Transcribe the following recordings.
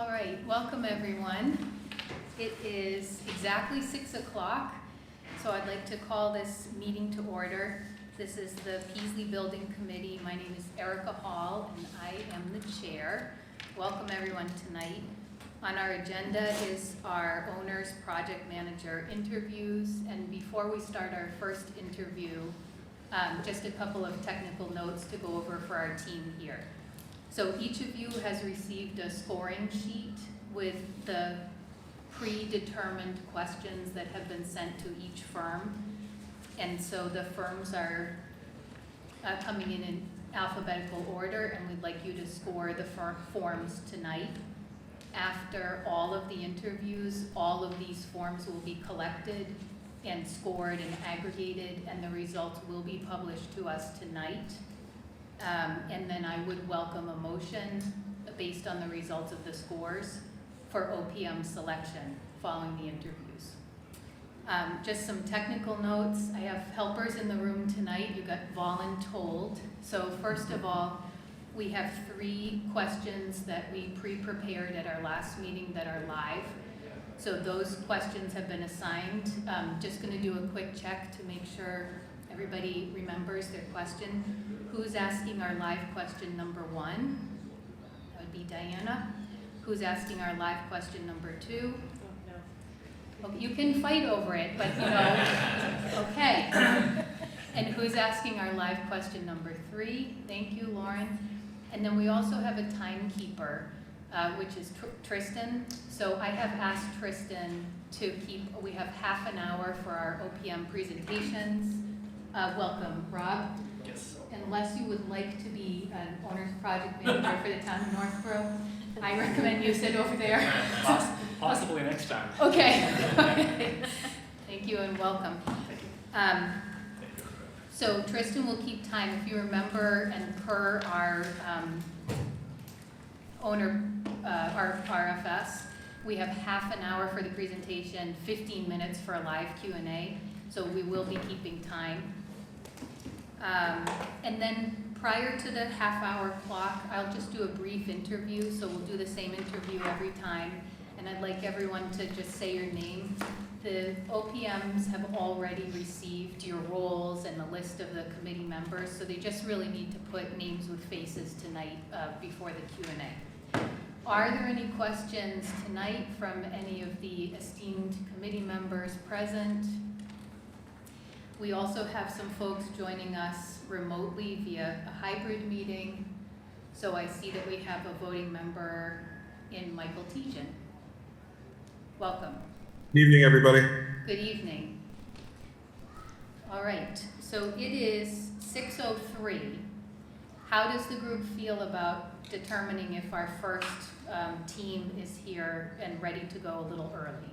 All right, welcome everyone. It is exactly 6 o'clock, so I'd like to call this meeting to order. This is the Peaslee Building Committee. My name is Erica Hall, and I am the chair. Welcome everyone tonight. On our agenda is our owner's project manager interviews, and before we start our first interview, just a couple of technical notes to go over for our team here. So each of you has received a scoring sheet with the predetermined questions that have been sent to each firm. And so the firms are coming in alphabetical order, and we'd like you to score the forms tonight. After all of the interviews, all of these forms will be collected and scored and aggregated, and the results will be published to us tonight. And then I would welcome a motion based on the results of the scores for OPM selection following the interviews. Just some technical notes. I have helpers in the room tonight. You got voluntold. So first of all, we have 3 questions that we pre-prepared at our last meeting that are live. So those questions have been assigned. Just going to do a quick check to make sure everybody remembers their question. Who's asking our live question number 1? That would be Diana. Who's asking our live question number 2? Oh, no. You can fight over it, but you know, okay. And who's asking our live question number 3? Thank you, Lauren. And then we also have a timekeeper, which is Tristan. So I have asked Tristan to we have half an hour for our OPM presentations. Welcome, Rob. Yes. Unless you would like to be an owner's project manager for the town of Northborough, I recommend you sit over there. Possibly next time. Okay. Thank you and welcome. Thank you. So Tristan will keep time. If you remember, and per our our RFS, we have half an hour for the presentation, 15 minutes for a live Q&A. So we will be keeping time. And then prior to the half-hour clock, I'll just do a brief interview. So we'll do the same interview every time. And I'd like everyone to just say your name. The OPMs have already received your roles and the list of the committee members. So they just really need to put names with faces tonight before the Q&A. Are there any questions tonight from any of the esteemed committee members present? We also have some folks joining us remotely via a hybrid meeting. So I see that we have a voting member in Michael Tejan. Welcome. Good evening, everybody. Good evening. All right, so it is 6:03. How does the group feel about determining if our first team is here and ready to go a little early?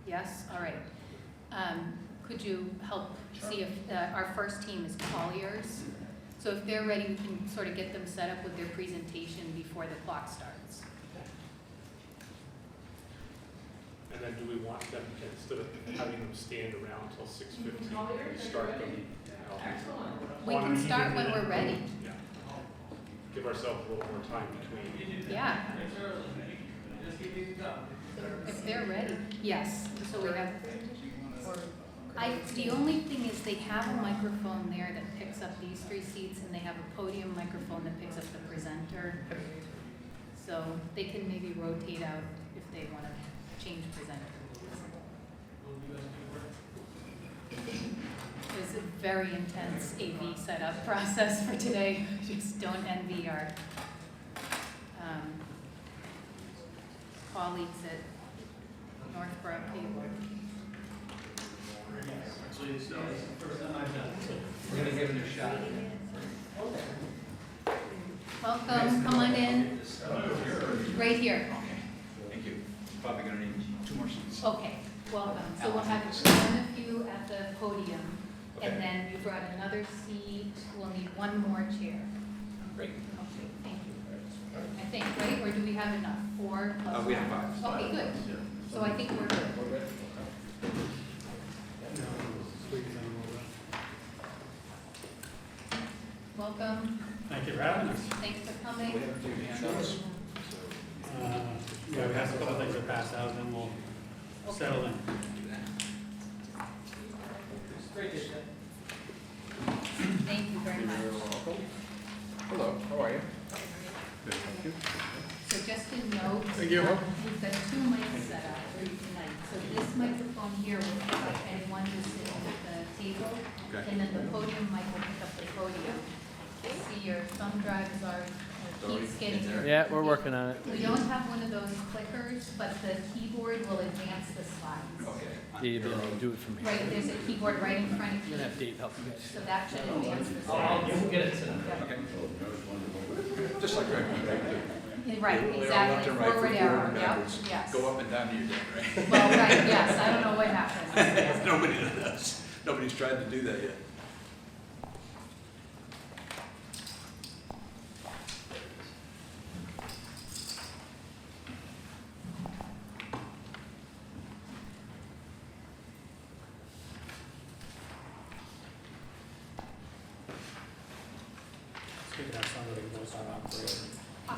Yes? All right. Could you help see if our first team is Colliers? So if they're ready, we can sort of get them set up with their presentation before the clock starts. And then do we want them, instead of having them stand around until 6:15, we start them? We can start when we're ready. Yeah. Give ourselves a little more time between. Yeah. If they're ready, yes. So we have. The only thing is they have a microphone there that picks up these 3 seats, and they have a podium microphone that picks up the presenter. So they can maybe rotate out if they want to change presenter. It was a very intense AV setup process for today. Just don't envy our colleagues at Northborough Cable. We're going to give it a shot. Welcome, come on in. Right here. Thank you. Probably going to need 2 more seats. Okay, welcome. So we'll have one of you at the podium, and then you brought another seat. We'll need 1 more chair. Great. Okay, thank you. I think, right? Or do we have enough? 4 plus We have 1? 5. Okay, good. So I think we're good. Welcome. Thank you for having us. Thanks for coming. We have a few handouts. dust out, then we'll settle in. Thank you very much. Hello, how are you? Good, thank you. So just a note, Thank you. we've got 2 mics set up for you tonight. So this microphone here will pick up anyone who's sitting at the table. Okay. And then the podium mic will pick up the podium. See, your thumb drive is already, keeps getting your. Yeah, we're working on it. We don't have one of those clickers, but the keyboard will advance the slides. Okay. Dave, do it from here. Right, there's a keyboard right in front of You're you, gonna have Dave help you guys. so that should advance the slides. You'll get it to Okay. Just like regular. Yeah, right, Left exactly, and right, forward arrow, and yep, backwards. yes. Go up and down to your deck, right? Well, right, yes, I don't know what happened. Nobody does. Nobody's tried to do that yet. It's good to have somebody who knows how to operate.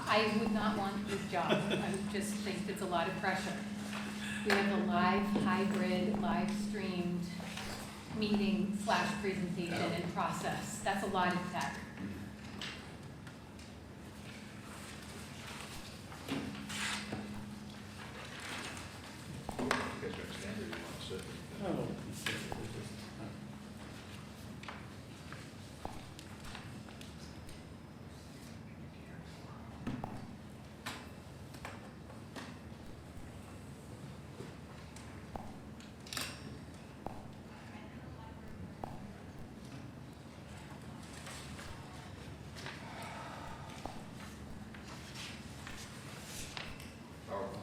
I would not want this job, I just think it's a lot of pressure. We have a live, hybrid, live streamed meeting / presentation and process, that's a lot of tech. You guys are standard, you want to sit? Oh. Powerful.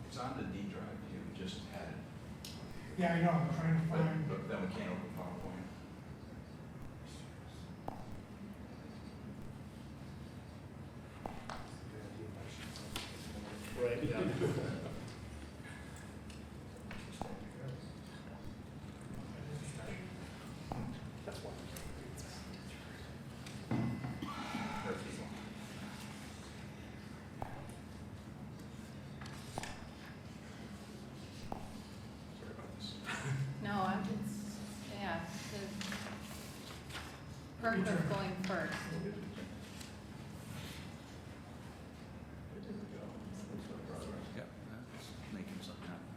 It's on the D drive, you just had it, Yeah, I know, I'm trying to find, but then we can't open PowerPoint. Right, yeah. That's one. Or people. Sorry about this. No, I'm just, yeah, the perk of going first. Yeah, that's making something happen.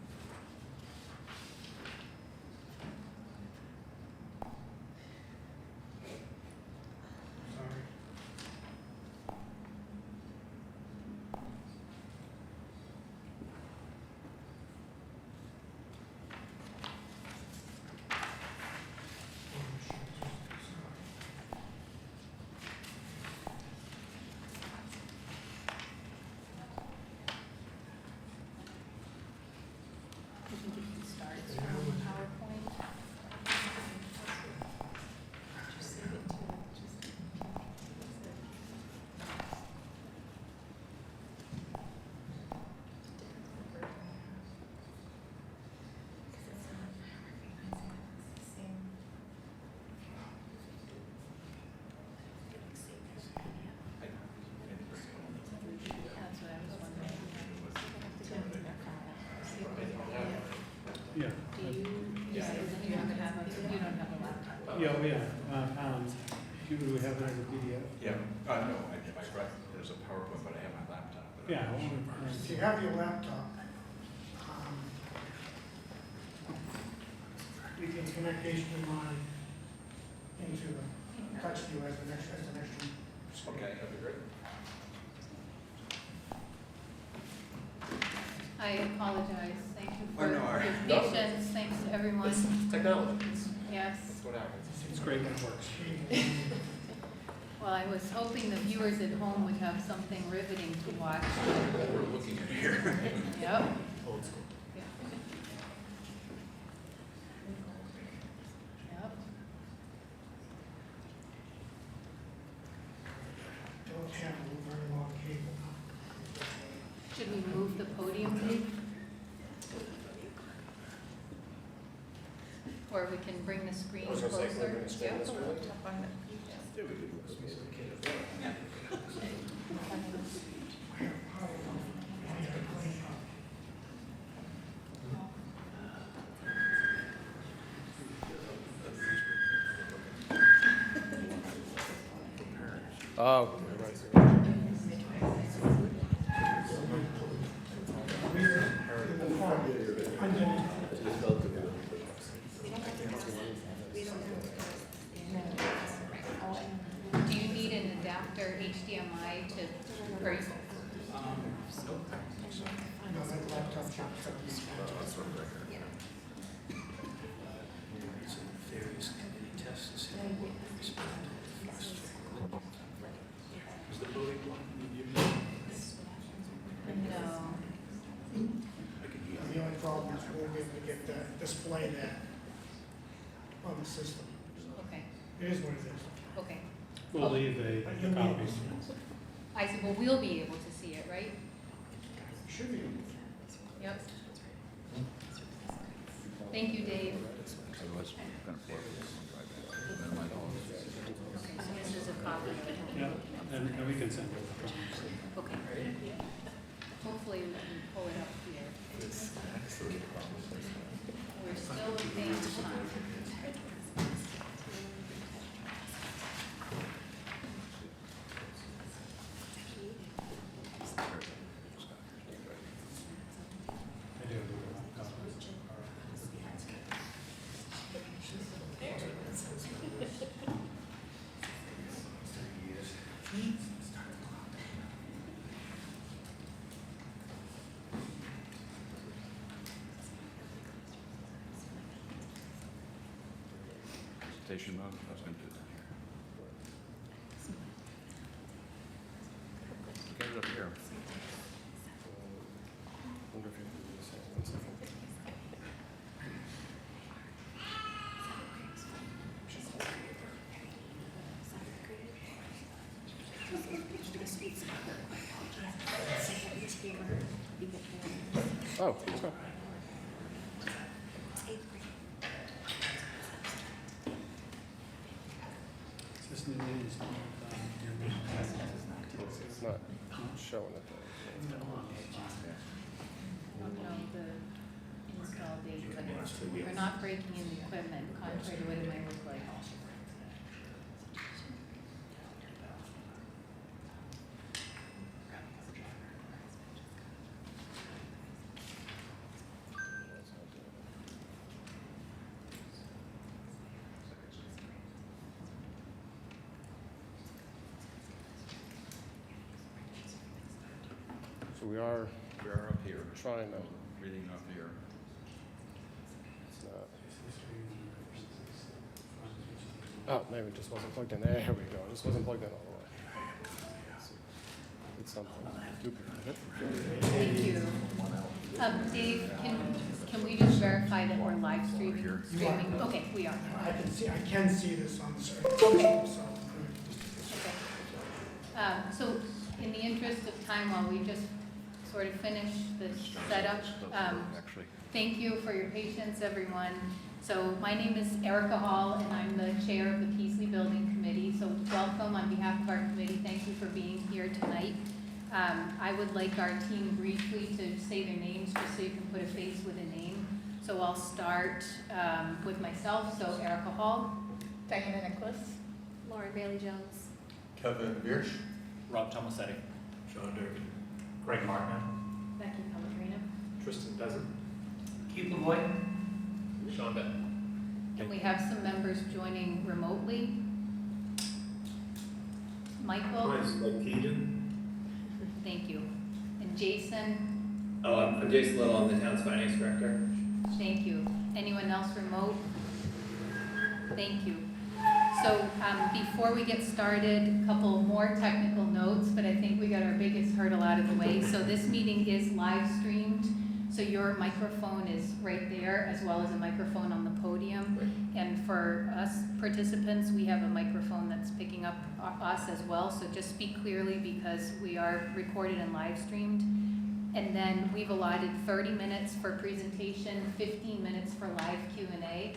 sorry. We can get these started from PowerPoint. That's what I was wondering. Yeah. Do you, yeah, you don't have a laptop? Yeah, oh, yeah. Do we have it as a PDF? Yeah, no, there's a PowerPoint, but I have my laptop. but Yeah. I'm not sure. If you have your laptop, you can connect HDMI into the touch view as the next one. Okay, that'd be great. I apologize. Thank you Oh, for no, all right. your patience. Thanks to everyone. It's technology, Yes. that's what happens. It's great when it works. Well, I was hoping the viewers at home would have something riveting to watch. What we're looking at here. Yep. Old school. Yep. Don't have a very long cable. Should we move the podium, Dave? Or we can bring the screen closer? Yep. Oh, Do you need an adapter HDMI to, or you- No, that laptop chops up. Is the building one? no? The only problem is we'll be able to get that, display that on the system. Okay, It is what it is. okay. We'll leave a copy. I said, well, we'll be able to see it, right? Should be. Yep. Thank you, Dave. Otherwise, we're gonna pour this and drive back. Minimize all of this. Okay, so this is a copy of it. Yeah, and we can send it. Okay. Hopefully we can pull it up here. We're still a page time. I do. Station mode, I was gonna do that here. Get it up here. oh, okay. Is this new name? It's not showing it. I don't know the install date, but we're not breaking in the equipment contrary to what it might look like. So we are We are up here, trying to, reading up here. it's not. Oh, maybe it just wasn't plugged in. There we go. It just wasn't plugged in all the way. It's something. Duplicate. Thank you. Dave, can we just verify that we're live streaming? Here. Okay, we are. I can see this on the screen. Okay. So, Okay. So in the interest of time, while we just sort of finish this setup, Actually, thank you for your patience, everyone. So my name is Erica Hall, and I'm the chair of the Peaslee Building Committee. So welcome on behalf of our committee. Thank you for being here tonight. I would like our team briefly to say their names, just so you can put a face with a name. So I'll start with myself. So Erica Hall. Diana Nicholas. Lauren Bailey Jones. Kevin Biersch. Rob Tomasetti. Sean Durkee. Greg Martin. Becky Pellegrino. Tristan Doesn't. Keith LeBoy. Sean Bett. And we have some members joining remotely. Michael. Mike Keegan. Thank you. And Jason. Oh, I'm Jason Little, I'm the town's finance director. Thank you. Anyone else remote? Thank you. So before we get started, a couple more technical notes, but I think we got our biggest hurdle out of the way. So this meeting is live streamed, so your microphone is right there, as well as a microphone on the podium. And for us participants, we have a microphone that's picking up us as well, so just speak clearly because we are recorded and live streamed. And then we've allotted 30 minutes for presentation, 15 minutes for live Q&A.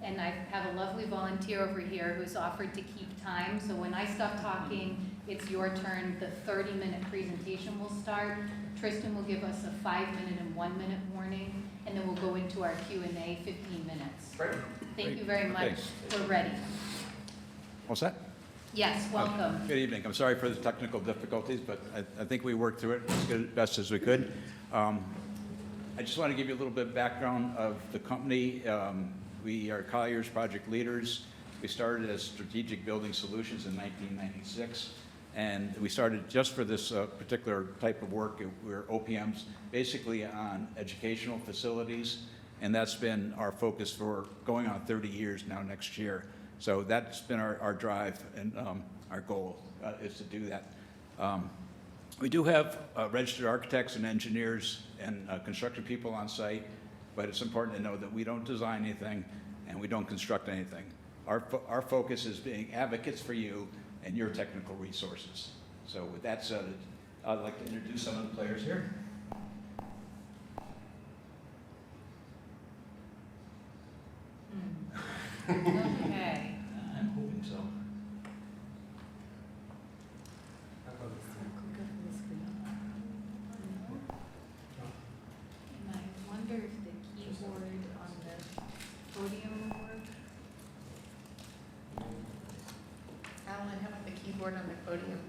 And I have a lovely volunteer over here who's offered to keep time. So when I stop talking, it's your turn. The 30-minute presentation will start. Tristan will give us a 5-minute and 1-minute warning, and then we'll go into our Q&A, 15 minutes. Great. Thank you very much. Thanks. We're ready. All set? Yes, welcome. Good evening. I'm sorry for the technical difficulties, but I think we worked through it as good, best as we could. I just want to give you a little bit of background of the company. We are Collier's project leaders. We started as Strategic Building Solutions in 1996, and we started just for this particular type of work. We're OPMs basically on educational facilities, and that's been our focus for going on 30 years now next year. So that's been our drive, and our goal is to do that. We do have registered architects and engineers and construction people on site, but it's important to know that we don't design anything and we don't construct anything. Our focus is being advocates for you and your technical resources. So with that said, I'd like to introduce some of the players here. Okay. I'm hoping so. And I wonder if the keyboard on the podium will work. Alan, how about the keyboard on the podium?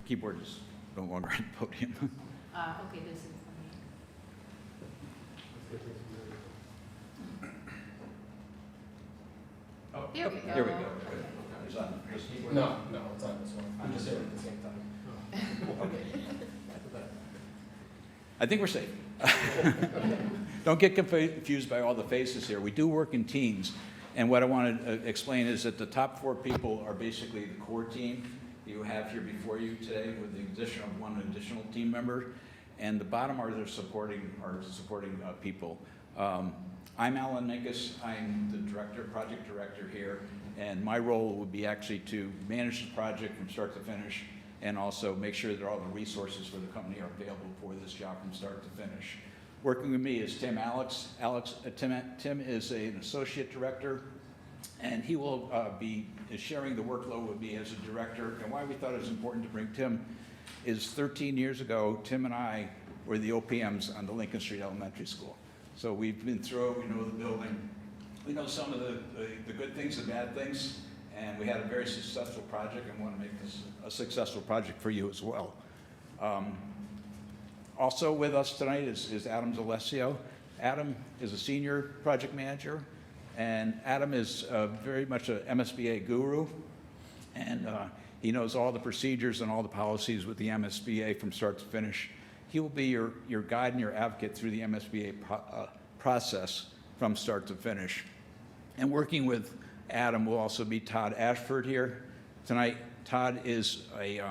Keyboard is no longer on the podium. Okay, this is for me. Oh, There we go. Here we go. Good. It's on this keyboard. No, it's on this one. I'm just doing it at the same time. Okay. I think we're safe. Don't get confused by all the faces here. We do work in teams, and what I want to explain is that the top 4 people are basically the core team you have here before you today, with the addition of 1 additional team member, and the bottom are their supporting people. I'm Alan Minkus. I'm the project director here, and my role would be actually to manage the project from start to finish, and also make sure that all the resources for the company are available for this job from start to finish. Working with me is Tim Tim is an associate director, and he will be sharing the workload with me as a director. And why we thought it was important to bring Tim is 13 years ago, Tim and I were the OPMs on the Lincoln Street Elementary School. So we've been through it, we know the building, we know some of the good things and bad things, and we had a very successful project and want to make this a successful project for you as well. Also with us tonight is Adam Zalesio. Adam is a senior project manager, and Adam is very much a MSBA guru, and he knows all the procedures and all the policies with the MSBA from start to finish. He will be your guide and your advocate through the MSBA process from start to finish. And working with Adam will also be Todd Ashford here tonight. Todd is a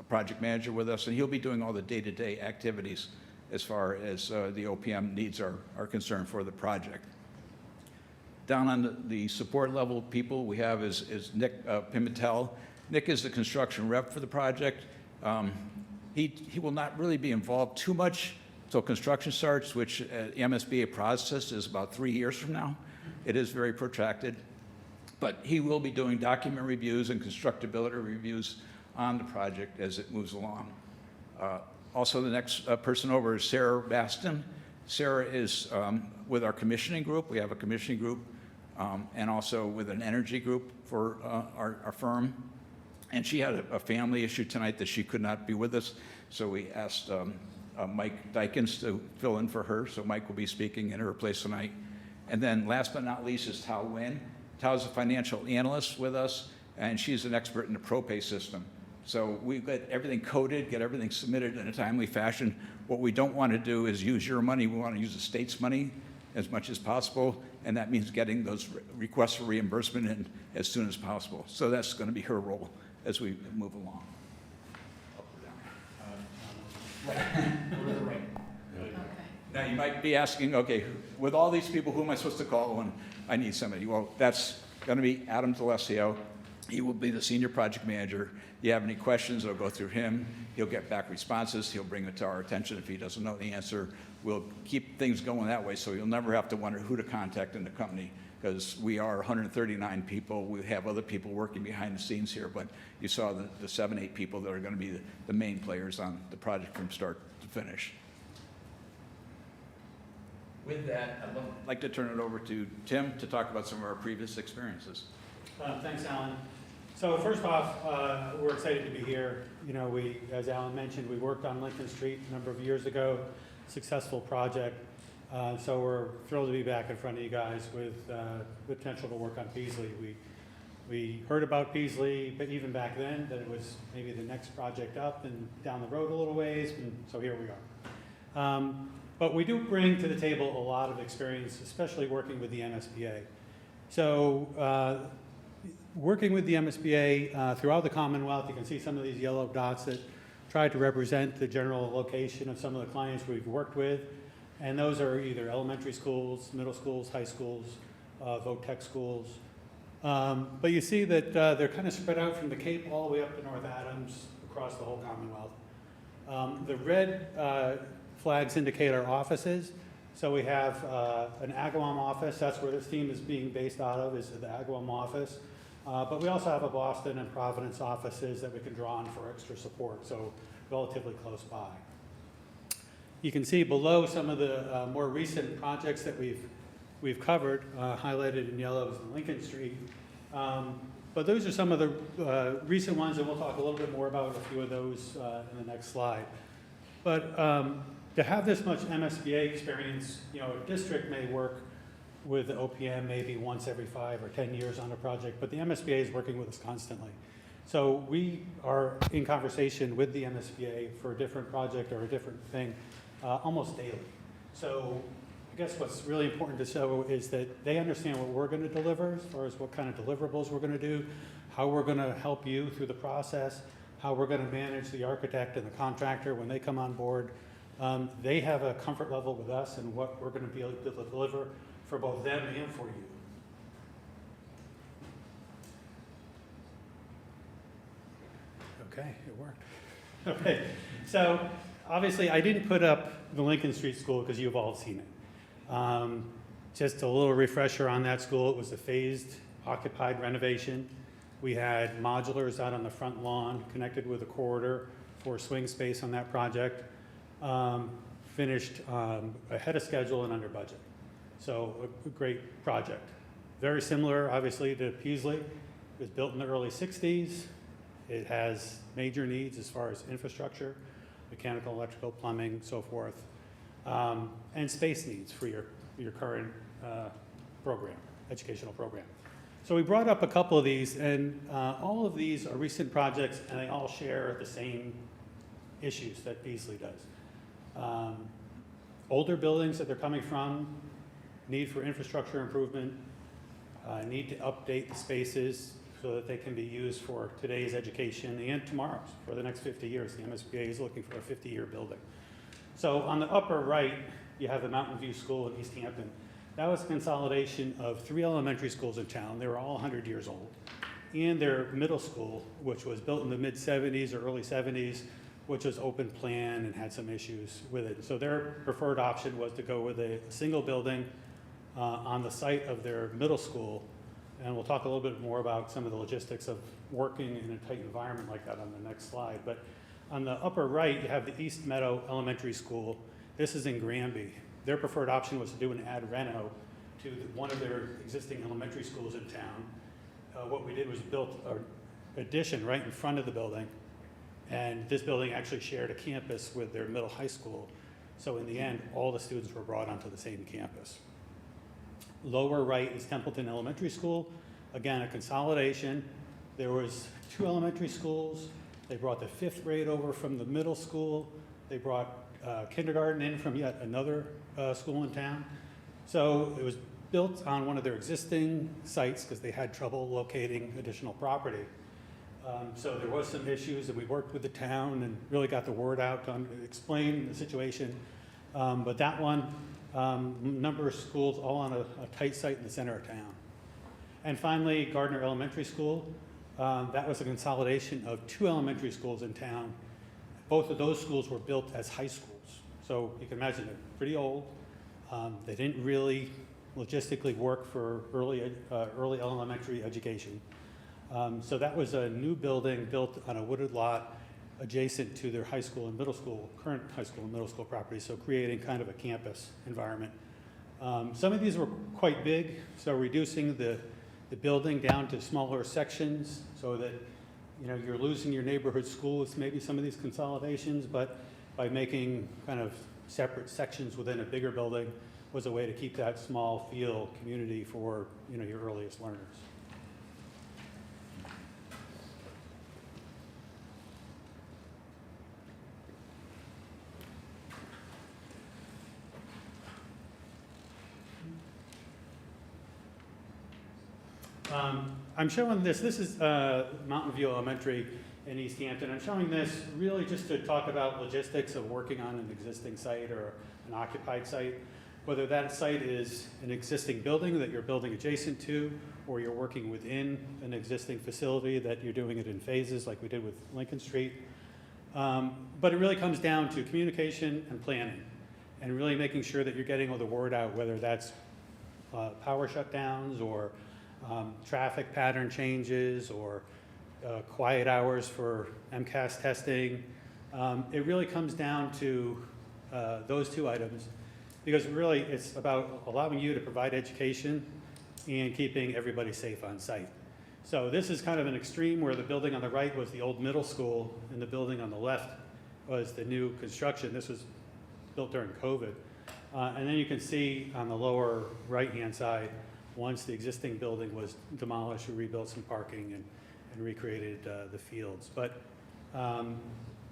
project manager with us, and he'll be doing all the day-to-day activities as far as the OPM needs are concerned for the project. Down on the support level people we have is Nick Pimentel. Nick is the construction rep for the project. He will not really be involved too much until construction starts, which the MSBA process is about 3 years from now. It is very protracted, but he will be doing document reviews and constructability reviews on the project as it moves along. Also, the next person over is Sarah Baston. Sarah is with our commissioning group. We have a commissioning group, and also with an energy group for our firm. And she had a family issue tonight that she could not be with us, so we asked Mike Dykens to fill in for her, so Mike will be speaking in her place tonight. And then last but not least is Tao Nguyen. Tao is a financial analyst with us, and she's an expert in the ProPay system. So we get everything coded, get everything submitted in a timely fashion. What we don't want to do is use your money. We want to use the state's money as much as possible, and that means getting those requests for reimbursement in as soon as possible. So that's going to be her role as we move along. Okay. Now, you might be asking, okay, with all these people, who am I supposed to call when I need somebody? Well, that's going to be Adam D'Alessio. He will be the senior project manager. If you have any questions, it'll go through him. He'll get back responses. He'll bring it to our attention if he doesn't know the answer. We'll keep things going that way, so you'll never have to wonder who to contact in the company, because we are 139 people. We have other people working behind the scenes here, but you saw the 7, 8 people that are going to be the main players on the project from start to finish. With that, I'd like to turn it over to Tim to talk about some of our previous experiences. Thanks, Alan. So first off, we're excited to be here. You know, as Alan mentioned, we worked on Lincoln Street a number of years ago, successful project. So we're thrilled to be back in front of you guys with the potential to work on Peaslee. We heard about Peaslee, but even back then, that it was maybe the next project up and down the road a little ways, and so here we are. But we do bring to the table a lot of experience, especially working with the MSBA. So working with the MSBA throughout the Commonwealth, you can see some of these yellow dots that try to represent the general location of some of the clients we've worked with. And those are either elementary schools, middle schools, high schools, VOTEC schools. But you see that they're kind of spread out from the Cape all the way up to North Adams across the whole Commonwealth. The red flags indicate our offices. So we have an Agawam office. That's where this team is being based out of, is the Agawam office. But we also have a Boston and Providence offices that we can draw on for extra support, so relatively close by. You can see below some of the more recent projects that we've covered, highlighted in yellow is Lincoln Street. But those are some of the recent ones, and we'll talk a little bit more about a few of those in the next slide. But to have this much MSBA experience, you know, a district may work with the OPM maybe once every 5 or 10 years on a project, but the MSBA is working with us constantly. So we are in conversation with the MSBA for a different project or a different thing almost daily. So I guess what's really important to show is that they understand what we're going to deliver as far as what kind of deliverables we're going to do, how we're going to help you through the process, how we're going to manage the architect and the contractor when they come on board. They have a comfort level with us and what we're going to be able to deliver for both them and for you. Okay, it worked. Okay, so obviously I didn't put up the Lincoln Street School because you've all seen it. Just a little refresher on that school. It was a phased occupied renovation. We had modulars out on the front lawn connected with a corridor for swing space on that project. Finished ahead of schedule and under budget. So a great project. Very similar, obviously, to Peaslee. It was built in the early 60s. It has major needs as far as infrastructure, mechanical, electrical, plumbing, so forth, and space needs for your current program, educational program. So we brought up a couple of these, and all of these are recent projects, and they all share the same issues that Peaslee does. Older buildings that they're coming from, need for infrastructure improvement, need to update the spaces so that they can be used for today's education and tomorrow's, for the next 50 years. The MSBA is looking for a 50-year building. So on the upper right, you have the Mountain View School in East Hampton. That was a consolidation of 3 elementary schools in town. They were all 100 years old. And their middle school, which was built in the mid-70s or early 70s, which was open plan and had some issues with it. So their preferred option was to go with a single building on the site of their middle school. And we'll talk a little bit more about some of the logistics of working in a tight environment like that on the next slide. But on the upper right, you have the East Meadow Elementary School. This is in Granby. Their preferred option was to do an ad reno to one of their existing elementary schools in town. What we did was built an addition right in front of the building. And this building actually shared a campus with their middle high school. So in the end, all the students were brought onto the same campus. Lower right is Templeton Elementary School. Again, a consolidation. There was 2 elementary schools They brought the 5th grade over from the middle school. They brought kindergarten in from yet another school in town. So it was built on one of their existing sites because they had trouble locating additional property. So there was some issues, and we worked with the town and really got the word out to explain the situation. But that one, number of schools all on a tight site in the center of town. And finally, Gardner Elementary School. That was a consolidation of 2 elementary schools in town. Both of those schools were built as high schools. So you can imagine they're pretty old. They didn't really logistically work for early elementary education. So that was a new building built on a wooded lot adjacent to their high school and middle school, current high school and middle school property, so creating kind of a campus environment. Some of these were quite big, so reducing the building down to smaller sections so that you're losing your neighborhood school with maybe some of these consolidations, but by making kind of separate sections within a bigger building was a way to keep that small feel community for your earliest learners. I'm showing this is Mountain View Elementary in East Hampton. I'm showing this really just to talk about logistics of working on an existing site or an occupied site, whether that site is an existing building that you're building adjacent to, or you're working within an existing facility that you're doing it in phases like we did with Lincoln Street. But it really comes down to communication and planning, and really making sure that you're getting all the word out, whether that's power shutdowns or traffic pattern changes or quiet hours for MCAS testing. It really comes down to those 2 items, because really it's about allowing you to provide education and keeping everybody safe on site. So this is kind of an extreme where the building on the right was the old middle school and the building on the left was the new construction. This was built during COVID. And then you can see on the lower right-hand side, once the existing building was demolished, we rebuilt some parking and recreated the fields. But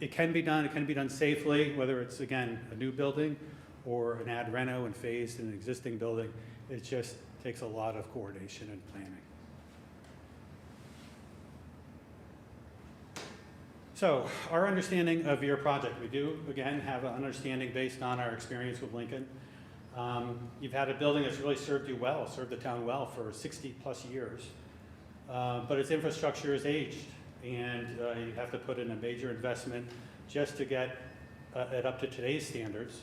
it can be done safely, whether it's, again, a new building or an ad reno and phased in an existing building. It just takes a lot of coordination and planning. So our understanding of your project, we do, again, have an understanding based on our experience with Lincoln. You've had a building that's really served you well, served the town well for 60 plus years, but its infrastructure is aged, and you have to put in a major investment just to get it up to today's standards,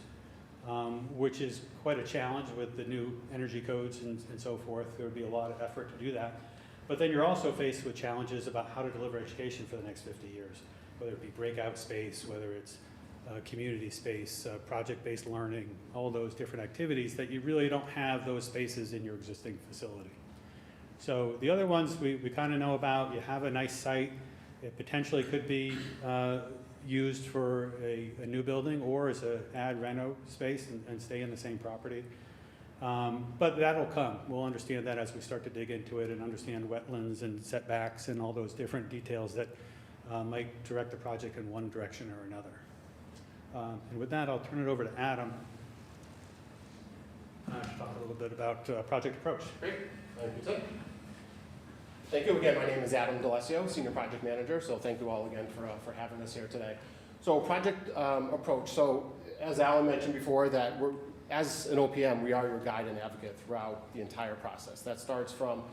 which is quite a challenge with the new energy codes and so forth. There would be a lot of effort to do that. But then you're also faced with challenges about how to deliver education for the next 50 years, whether it be breakout space, whether it's community space, project-based learning, all those different activities that you really don't have those spaces in your existing facility. So the other ones we kind of know about. You have a nice site. It potentially could be used for a new building or as an ad reno space and stay in the same property. But that'll come. We'll understand that as we start to dig into it and understand wetlands and setbacks and all those different details that might direct the project in one direction or another. And with that, I'll turn it over to Adam to talk a little bit about project approach. Great, thank you, Tim. Thank you again. My name is Adam D'Alessio, Senior Project Manager. So thank you all again for having us here today. So project approach. So as Alan mentioned before, that as an OPM, we are your guide and advocate throughout the entire process. That starts from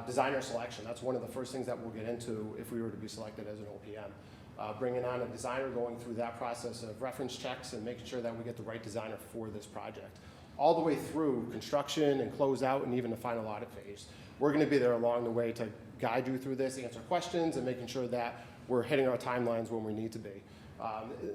designer selection. That's one of the first things that we'll get into if we were to be selected as an OPM. Bringing on a designer, going through that process of reference checks and making sure that we get the right designer for this project. All the way through construction and closeout and even the final audit phase. We're going to be there along the way to guide you through this, answer questions, and making sure that we're hitting our timelines when we need to be.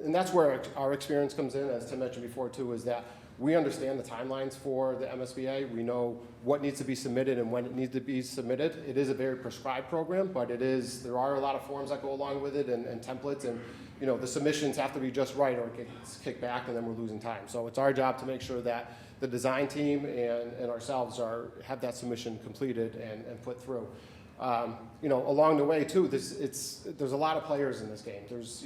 And that's where our experience comes in, as Tim mentioned before too, is that we understand the timelines for the MSBA. We know what needs to be submitted and when it needs to be submitted. It is a very prescribed program, but there are a lot of forms that go along with it and templates, and the submissions have to be just right or it gets kicked back and then we're losing time. So it's our job to make sure that the design team and ourselves have that submission completed and put through. Along the way too, there's a lot of players in this game. There's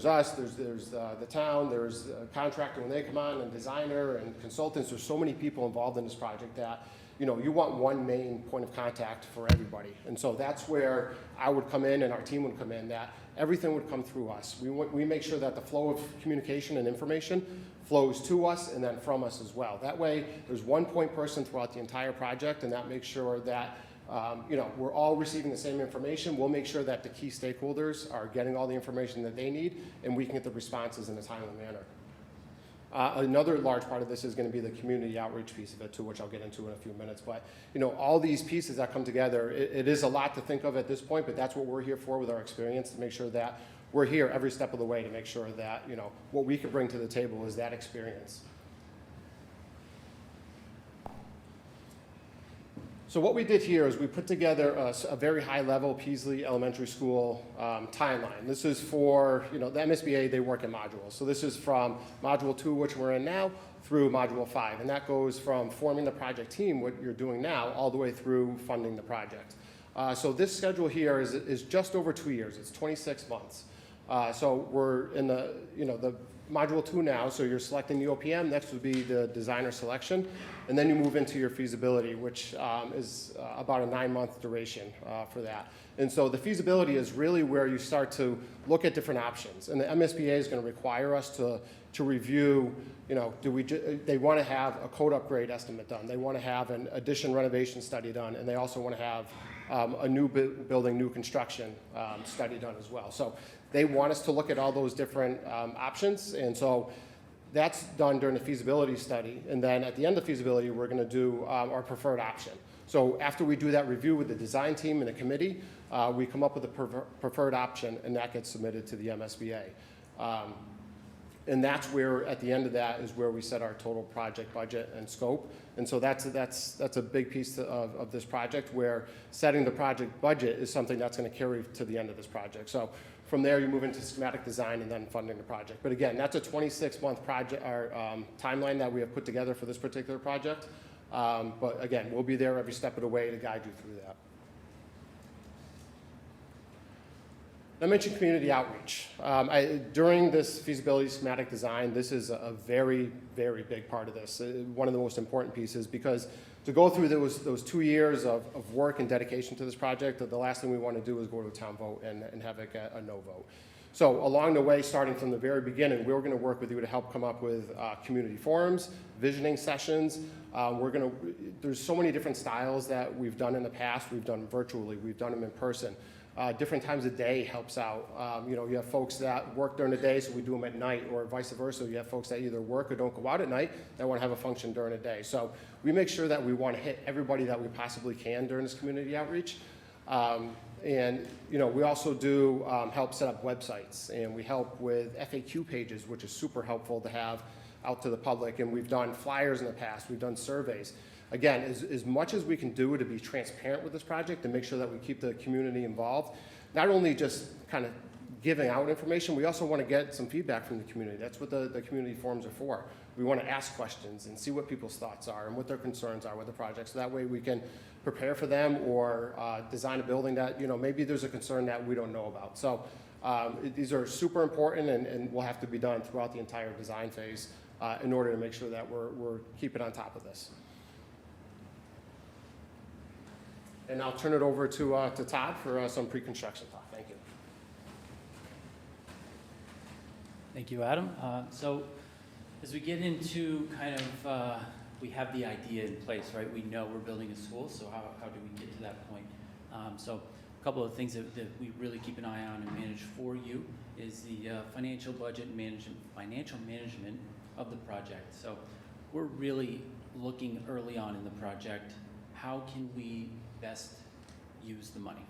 us, there's the town, there's the contractor when they come on, and designer and consultants. There's so many people involved in this project that, you want one main point of contact for everybody. And so that's where I would come in and our team would come in, that everything would come through us. We make sure that the flow of communication and information flows to us and then from us as well. That way, there's one point person throughout the entire project, and that makes sure that we're all receiving the same information. We'll make sure that the key stakeholders are getting all the information that they need, and we can get the responses in a timely manner. Another large part of this is going to be the community outreach piece of it too, which I'll get into in a few minutes. But all these pieces that come together, it is a lot to think of at this point, but that's what we're here for with our experience, to make sure that we're here every step of the way to make sure that what we can bring to the table is that experience. So what we did here is we put together a very high-level Peaslee Elementary School timeline. This is for, the MSBA, they work in modules. So this is from Module 2, which we're in now, through Module 5. And that goes from forming the project team, what you're doing now, all the way through funding the project. So this schedule here is just over 2 years. It's 26 months. So we're in the Module 2 now, so you're selecting the OPM. Next would be the designer selection. And then you move into your feasibility, which is about a 9-month duration for that. And so the feasibility is really where you start to look at different options. And the MSBA is going to require us to review, they want to have a code upgrade estimate done. They want to have an addition renovation study done. And they also want to have a new building, new construction study done as well. So they want us to look at all those different options. And so that's done during the feasibility study. And then at the end of feasibility, we're going to do our preferred option. So after we do that review with the design team and the committee, we come up with a preferred option, and that gets submitted to the MSBA. And that's where, at the end of that, is where we set our total project budget and scope. And so that's a big piece of this project, where setting the project budget is something that's going to carry to the end of this project. So from there, you move into schematic design and then funding the project. But again, that's a 26-month project or timeline that we have put together for this particular project. But again, we'll be there every step of the way to guide you through that. I mentioned community outreach. During this feasibility schematic design, this is a very, very big part of this. One of the most important pieces, because to go through those 2 years of work and dedication to this project, the last thing we want to do is go to a town vote and have it get a no vote. So along the way, starting from the very beginning, we're going to work with you to help come up with community forums, visioning sessions. There's so many different styles that we've done in the past. We've done them virtually. We've done them in person. Different times of day helps out. You have folks that work during the day, so we do them at night, or vice versa. You have folks that either work or don't go out at night that want to have a function during the day. So we make sure that we want to hit everybody that we possibly can during this community outreach. And we also do help set up websites, and we help with FAQ pages, which is super helpful to have out to the public. And we've done flyers in the past. We've done surveys. Again, as much as we can do to be transparent with this project and make sure that we keep the community involved, not only just kind of giving out information, we also want to get some feedback from the community. That's what the community forums are for. We want to ask questions and see what people's thoughts are and what their concerns are with the project. So that way we can prepare for them, or design a building that, maybe there's a concern that we don't know about. So these are super important, and will have to be done throughout the entire design phase in order to make sure that we're keeping on top of this. And I'll turn it over to Todd for some pre-construction talk. Thank you. Thank you, Adam. So as we get into we have the idea in place, right? We know we're building a school, so how do we get to that point? So a couple of things that we really keep an eye on and manage for you is the financial budget management, financial management of the project. So we're really looking early on in the project, how can we best use the money?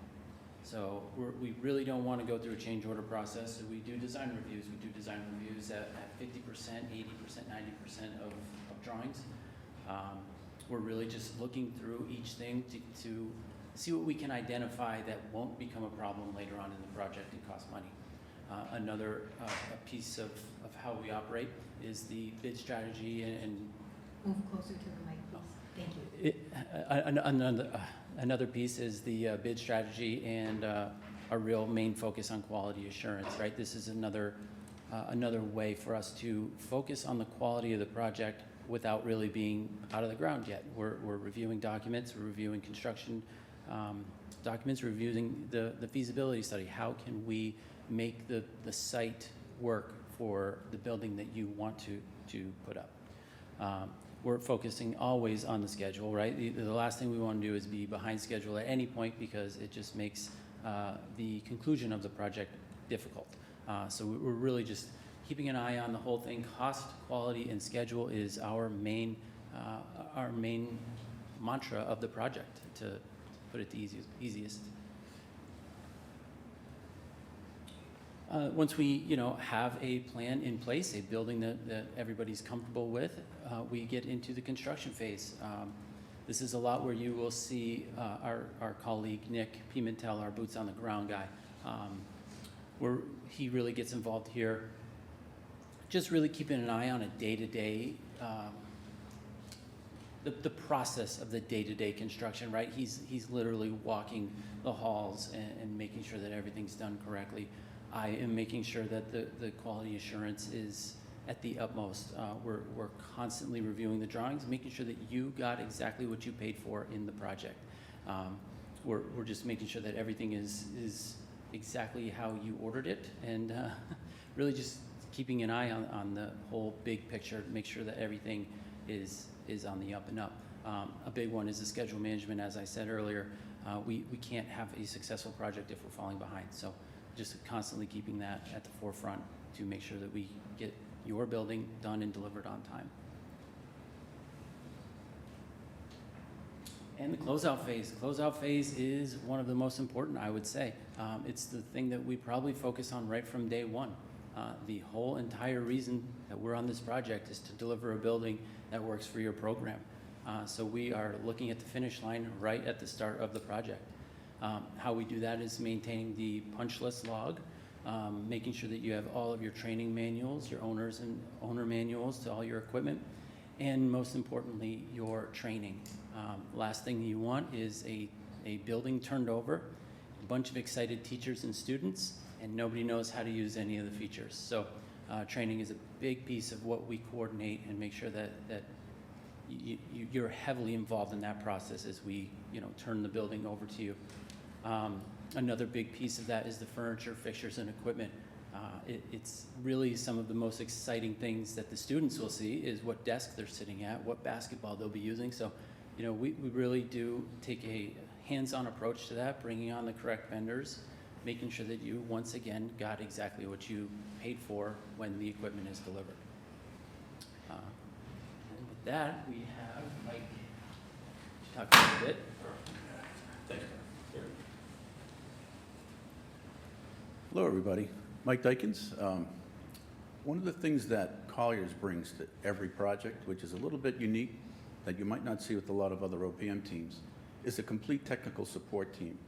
So we really don't want to go through a change order process. So we do design reviews. We do design reviews at 50%, 80%, 90% of drawings. We're really just looking through each thing to see what we can identify that won't become a problem later on in the project and cost money. Another a piece of how we operate is the bid strategy and move closer to the mic, please. Thank you. Another piece is the bid strategy and our real main focus on quality assurance, right? This is another way for us to focus on the quality of the project without really being out of the ground yet. We're reviewing documents, we're reviewing construction documents, reviewing the feasibility study. How can we make the site work for the building that you want to put up? We're focusing always on the schedule, right? The last thing we want to do is be behind schedule at any point because it just makes the conclusion of the project difficult. So we're really just keeping an eye on the whole thing. Cost, quality, and schedule is our main mantra of the project, to put it the easiest. Once we, have a plan in place, a building that everybody's comfortable with, we get into the construction phase. This is a lot where you will see our colleague Nick Pimentel, our boots on the ground guy, where he really gets involved here. Just really keeping an eye on a day-to-day, the process of the day-to-day construction, right? He's literally walking the halls and making sure that everything's done correctly. I am making sure that the quality assurance is at the utmost. We're constantly reviewing the drawings, making sure that you got exactly what you paid for in the project. We're just making sure that everything is exactly how you ordered it, and really just keeping an eye on the whole big picture to make sure that everything is on the up and up. A big one is the schedule management. As I said earlier, we can't have a successful project if we're falling behind. So just constantly keeping that at the forefront to make sure that we get your building done and delivered on time. And the closeout phase. Closeout phase is one of the most important, I would say. It's the thing that we probably focus on right from day one. The whole entire reason that we're on this project is to deliver a building that works for your program. So we are looking at the finish line right at the start of the project. How we do that is maintaining the punch list log, making sure that you have all of your training manuals, your owner manuals to all your equipment, and most importantly, your training. Last thing you want is a building turned over, a bunch of excited teachers and students, and nobody knows how to use any of the features. So training is a big piece of what we coordinate and make sure that you're heavily involved in that process as we turn the building over to you. Another big piece of that is the furniture, fixtures, and equipment. It's really some of the most exciting things that the students will see is what desk they're sitting at, what basketball they'll be using. So, we really do take a hands-on approach to that, bringing on the correct vendors, making sure that you, once again, got exactly what you paid for when the equipment is delivered. And with that, we have Mike to talk a little bit. Thanks. Hello, everybody. Mike Dykins. One of the things that Colliers brings to every project, which is a little bit unique, that you might not see with a lot of other OPM teams, is a complete technical support team.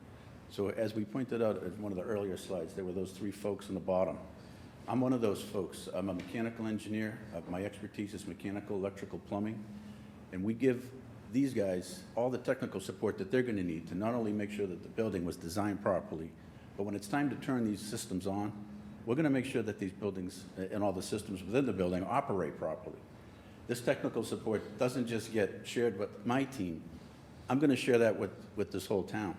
So as we pointed out in one of the earlier slides, there were those three folks on the bottom. I'm one of those folks. I'm a mechanical engineer. My expertise is mechanical, electrical, plumbing, and we give these guys all the technical support that they're going to need to not only make sure that the building was designed properly, but when it's time to turn these systems on, we're going to make sure that these buildings and all the systems within the building operate properly. This technical support doesn't just get shared with my team. I'm going to share that with this whole town.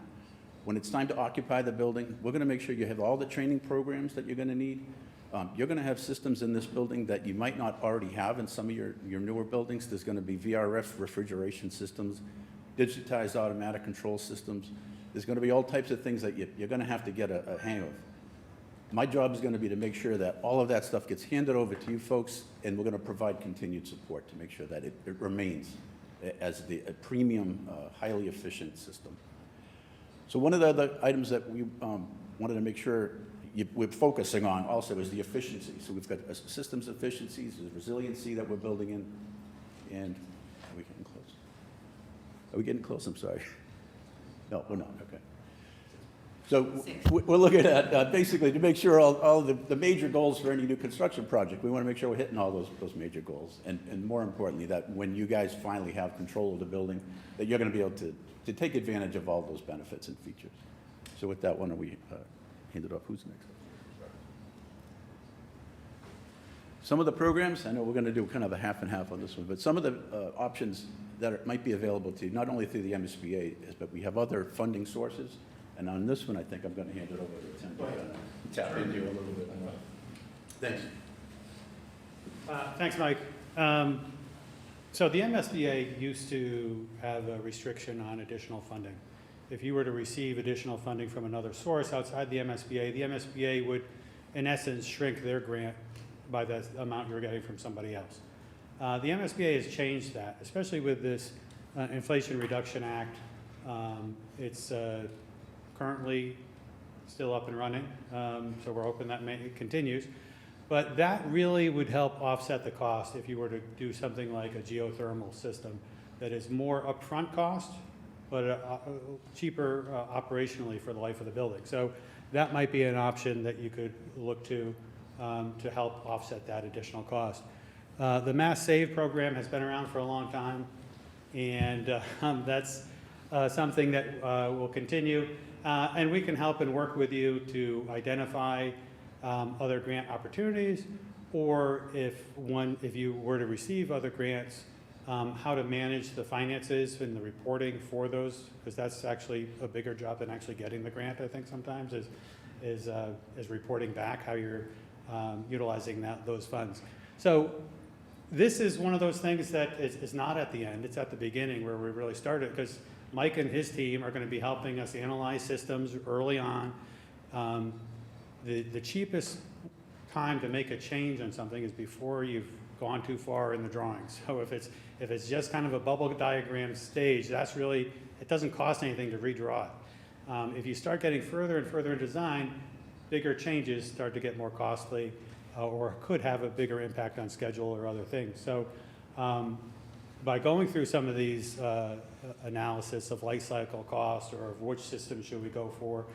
When it's time to occupy the building, we're going to make sure you have all the training programs that you're going to need. You're going to have systems in this building that you might not already have in some of your newer buildings. There's going to be VRF refrigeration systems, digitized automatic control systems. There's going to be all types of things that you're going to have to get a hang of. My job is going to be to make sure that all of that stuff gets handed over to you folks, and we're going to provide continued support to make sure that it remains as a premium, highly efficient system. So one of the other items that we wanted to make sure we're focusing on also is the efficiency. So we've got systems efficiencies, the resiliency that we're building in, and are we getting close? Are we getting close? I'm sorry. No, we're not. Okay. So Six. we're looking at, basically, to make sure all the major goals for any new construction project, we want to make sure we're hitting all those major goals. And more importantly, that when you guys finally have control of the building, that you're going to be able to take advantage of all those benefits and features. So with that, why don't we hand it off? Who's next? Some of the programs, I know we're going to do kind of a half and half on this one, but some of the options that might be available to you, not only through the MSBA, but we have other funding sources. And on this one, I think I'm going to hand it over to Tim to kind of tap into a little bit more. Thanks. Thanks, Mike. So the MSBA used to have a restriction on additional funding. If you were to receive additional funding from another source outside the MSBA would, in essence, shrink their grant by the amount you're getting from somebody else. The MSBA has changed that, especially with this Inflation Reduction Act. It's currently still up and running, so we're hoping that it continues. But that really would help offset the cost if you were to do something like a geothermal system that is more upfront cost, but cheaper operationally for the life of the building. So that might be an option that you could look to help offset that additional cost. The Mass Save program has been around for a long time, and that's something that will continue. And we can help and work with you to identify other grant opportunities, or if you were to receive other grants, how to manage the finances and the reporting for those, because that's actually a bigger job than actually getting the grant, I think sometimes, is reporting back how you're utilizing those funds. So this is one of those things that is not at the end, it's at the beginning where we really started, because Mike and his team are going to be helping us analyze systems early on. The cheapest time to make a change on something is before you've gone too far in the drawings. So if it's just kind of a bubble diagram stage, that's really, it doesn't cost anything to redraw it. If you start getting further and further in design, bigger changes start to get more costly or could have a bigger impact on schedule or other things. So by going through some of these analysis of life cycle cost or of which system should we go for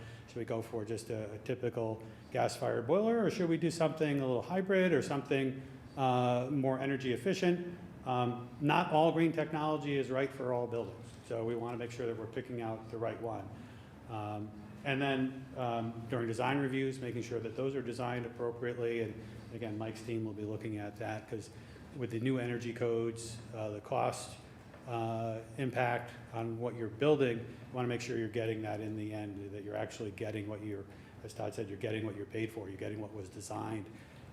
just a typical gas-fired boiler, or should we do something a little hybrid or something more energy efficient? Not all green technology is right for all buildings, so we want to make sure that we're picking out the right one. And then during design reviews, making sure that those are designed appropriately, and again, Mike's team will be looking at that, because with the new energy codes, the cost impact on what you're building, you want to make sure you're getting that in the end, that you're actually getting what as Todd said, you're getting what you're paid for, you're getting what was designed.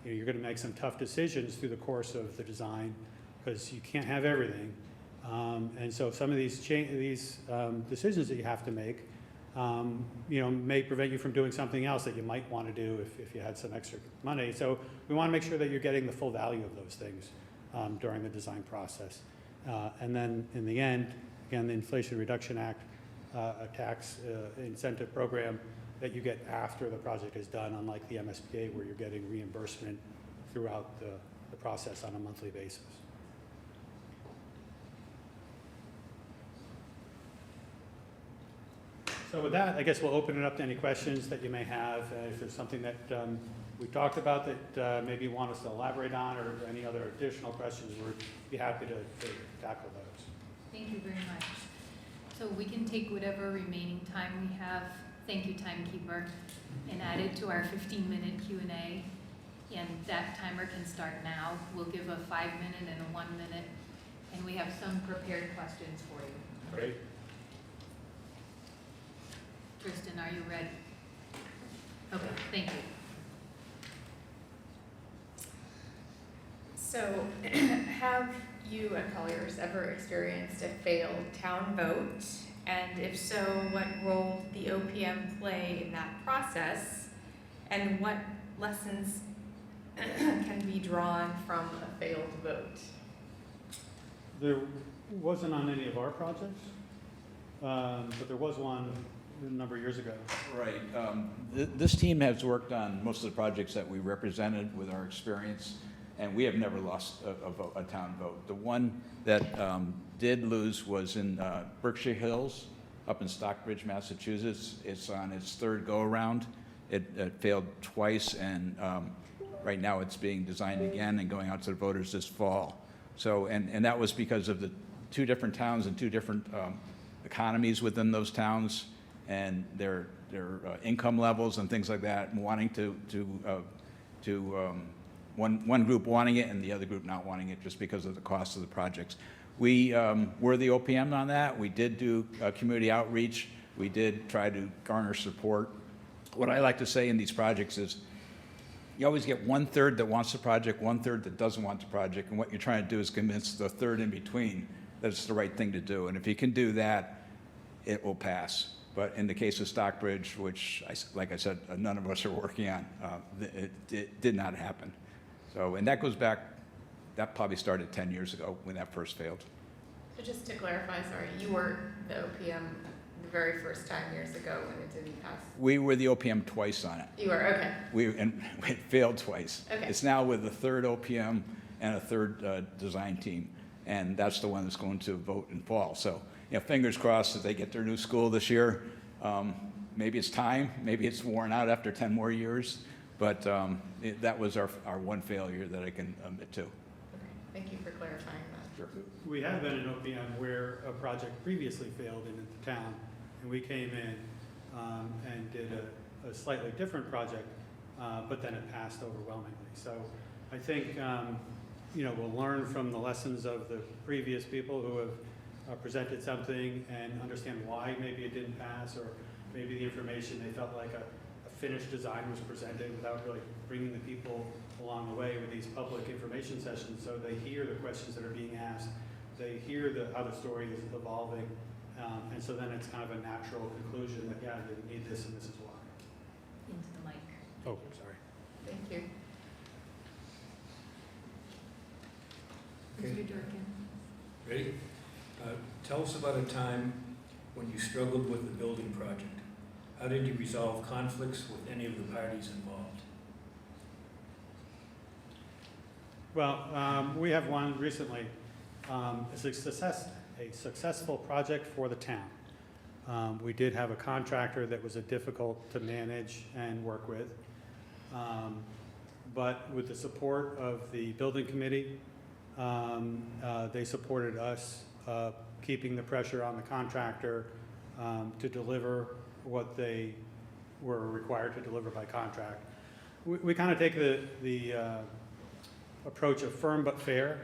You're going to make some tough decisions through the course of the design, because you can't have everything. And so some of these decisions that you have to make, may prevent you from doing something else that you might want to do if you had some extra money. So we want to make sure that you're getting the full value of those things during the design process. And then in the end, again, the Inflation Reduction Act, a tax incentive program that you get after the project is done, unlike the MSBA where you're getting reimbursement throughout the process on a monthly basis. So with that, I guess we'll open it up to any questions that you may have. If there's something that we talked about that maybe you want us to elaborate on, or any other additional questions, we'd be happy to tackle those. Thank you very much. So we can take whatever remaining time we have, thank you timekeeper, and add it to our 15-minute Q&A. And that timer can start now. We'll give a 5-minute and a 1-minute, and we have some prepared questions for you. Great. Tristan, are you ready? Okay, thank you. So, have you and Colliers ever experienced a failed town vote? And if so, what role did the OPM play in that process? And what lessons can be drawn from a failed vote? There wasn't on any of our projects, but there was one a number of years ago. Right. This team has worked on most of the projects that we represented with our experience, and we have never lost a town vote. The one that did lose was in Berkshire Hills, up in Stockbridge, Massachusetts. It's on its third go-around. It failed twice, and right now it's being designed again and going out to the voters this fall. So, and that was because of the two different towns and two different economies within those towns, and their income levels and things like that, and wanting one group wanting it and the other group not wanting it just because of the cost of the projects. We were the OPM on that. We did do community outreach. We did try to garner support. What I like to say in these projects is you always get 1/3 that wants the project, 1/3 that doesn't want the project, and what you're trying to do is convince the third in between that it's the right thing to do. And if you can do that, it will pass. But in the case of Stockbridge, which, like I said, none of us are working on, it did not happen. So, and that goes back, that probably started 10 years ago when that first failed. So just to clarify, sorry, you were the OPM the very first time years ago when it didn't pass? We were the OPM twice on it. You were, okay. And it failed twice. Okay. It's now with the third OPM and a third design team, and that's the one that's going to vote in fall. So, you know, fingers crossed that they get their new school this year. Maybe it's time, maybe it's worn out after 10 more years, but that was our one failure that I can admit to. Okay. Thank you for clarifying that. Sure. We have been in OPM where a project previously failed in the town, and we came in and did a slightly different project, but then it passed overwhelmingly. So I think, you know, we'll learn from the lessons of the previous people who have presented something and understand why maybe it didn't pass, or maybe the information they felt like a finished design was presented without really bringing the people along the way with these public information sessions, so they hear the questions that are being asked, they hear how the story is evolving, and so then it's kind of a natural conclusion that, yeah, they need this and this is why. Into the mic. Oh, sorry. Thank you. Mr. Durkin. Ready? Tell us about a time when you struggled with the building project. How did you resolve conflicts with any of the parties involved? Well, we have one recently. It's a successful project for the town. We did have a contractor that was difficult to manage and work with. But with the support of the building committee, they supported us keeping the pressure on the contractor to deliver what they were required to deliver by contract. We kind of take the approach of firm but fair.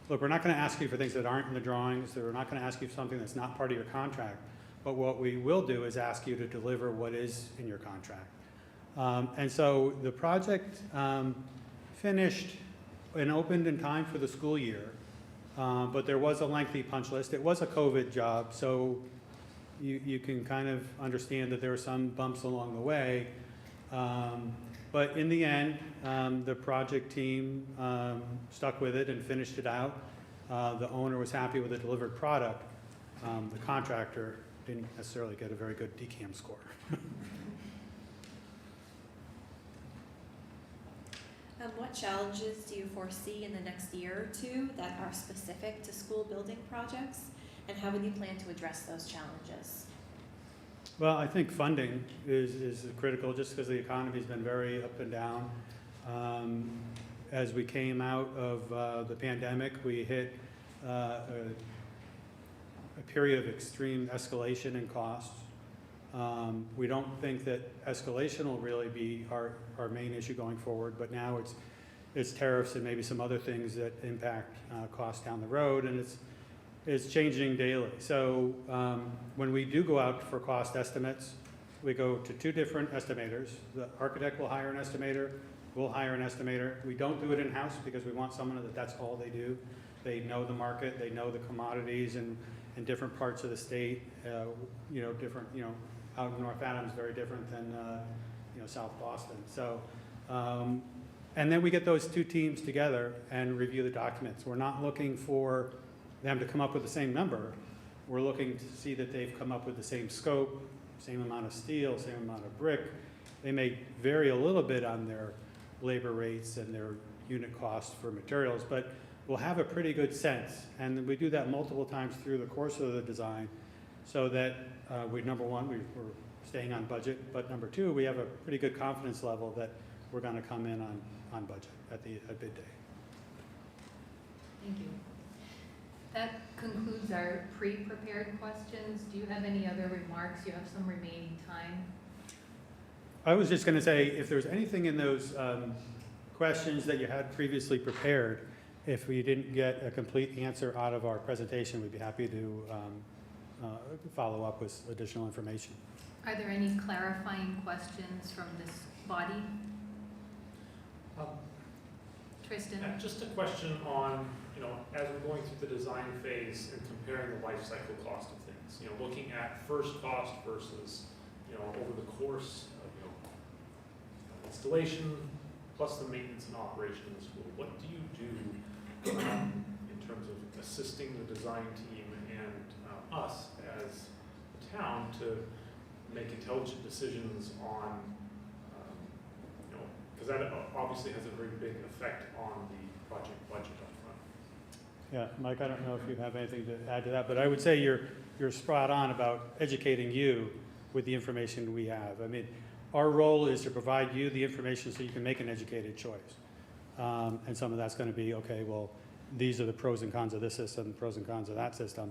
Look, we're not going to ask you for things that aren't in the drawings. We're not going to ask you for something that's not part of your contract. But what we will do is ask you to deliver what is in your contract. And so the project finished and opened in time for the school year. But there was a lengthy punch list. It was a COVID job, so you can kind of understand that there were some bumps along the way. But in the end, the project team stuck with it and finished it out. The owner was happy with the delivered product. The contractor didn't necessarily get a very good DCAM score. What challenges do you foresee in the next year or two that are specific to school building projects, and how would you plan to address those challenges? Well, I think funding is critical, just because the economy's been very up and down. As we came out of the pandemic, we hit a period of extreme escalation in costs. We don't think that escalation will really be our main issue going forward, but now it's tariffs and maybe some other things that impact costs down the road, and it's changing daily. So when we do go out for cost estimates, we go to two different estimators. The architect will hire an estimator, we'll hire an estimator. We don't do it in-house because we want someone that's all they do. They know the market, they know the commodities in different parts of the state, different, out in North Adams, very different than, South Boston. So, and then we get those two teams together and review the documents. We're not looking for them to come up with the same number. We're looking to see that they've come up with the same scope, same amount of steel, same amount of brick. They may vary a little bit on their labor rates and their unit costs for materials, but we'll have a pretty good sense. And we do that multiple times through the course of the design so that number one, we're staying on budget, but number two, we have a pretty good confidence level that we're going to come in on budget at bid day. Thank you. That concludes our pre-prepared questions. Do you have any other remarks? You have some remaining time. I was just going to say, if there's anything in those questions that you had previously prepared, if we didn't get a complete answer out of our presentation, we'd be happy to follow up with additional information. Are there any clarifying questions from this body? Tristan? Just a question on, as we're going through the design phase and comparing the life cycle cost of things, looking at first cost versus, over the course of, installation plus the maintenance and operation of the school. What do you do in terms of assisting the design team and us as a town to make intelligent decisions on, because that obviously has a very big effect on the project budget up front. Yeah, Mike, I don't know if you have anything to add to that, but I would say you're spot on about educating you with the information we have. I mean, our role is to provide you the information so you can make an educated choice. And some of that's going to be, okay, well, these are the pros and cons of this system, pros and cons of that system.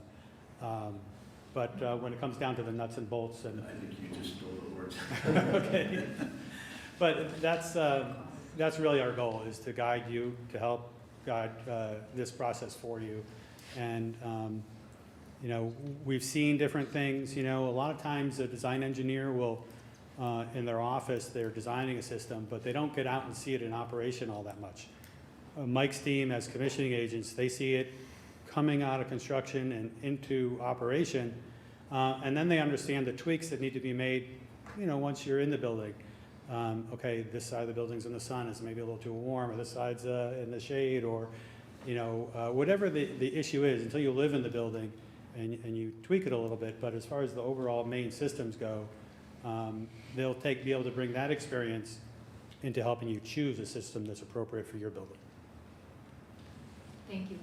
But when it comes down to the nuts and bolts, and I think you just stole the words. okay, but that's really our goal, is to guide you, to help guide this process for you. And we've seen different things. A lot of times a design engineer will, in their office, they're designing a system, but they don't get out and see it in operation all that much. Mike's team, as commissioning agents, they see it coming out of construction and into operation, and then they understand the tweaks that need to be made, once you're in the building. Okay, this side of the building's in the sun, it's maybe a little too warm, or this side's in the shade, or, whatever the issue is, until you live in the building and you tweak it a little bit. But as far as the overall main systems go, they'll be able to bring that experience into helping you choose a system that's appropriate for your building. Thank you.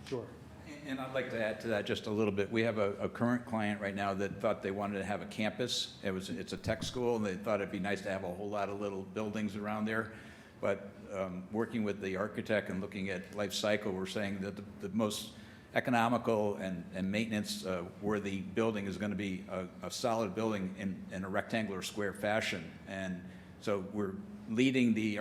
Sure. And I'd like to add to that just a little bit. We have a current client right now that thought they wanted to have a campus. It's a tech school, and they thought it'd be nice to have a whole lot of little buildings around there. But working with the architect and looking at life cycle, we're saying that the most economical and maintenance worthy building is going to be a solid building in a rectangular square fashion. And so we're leading the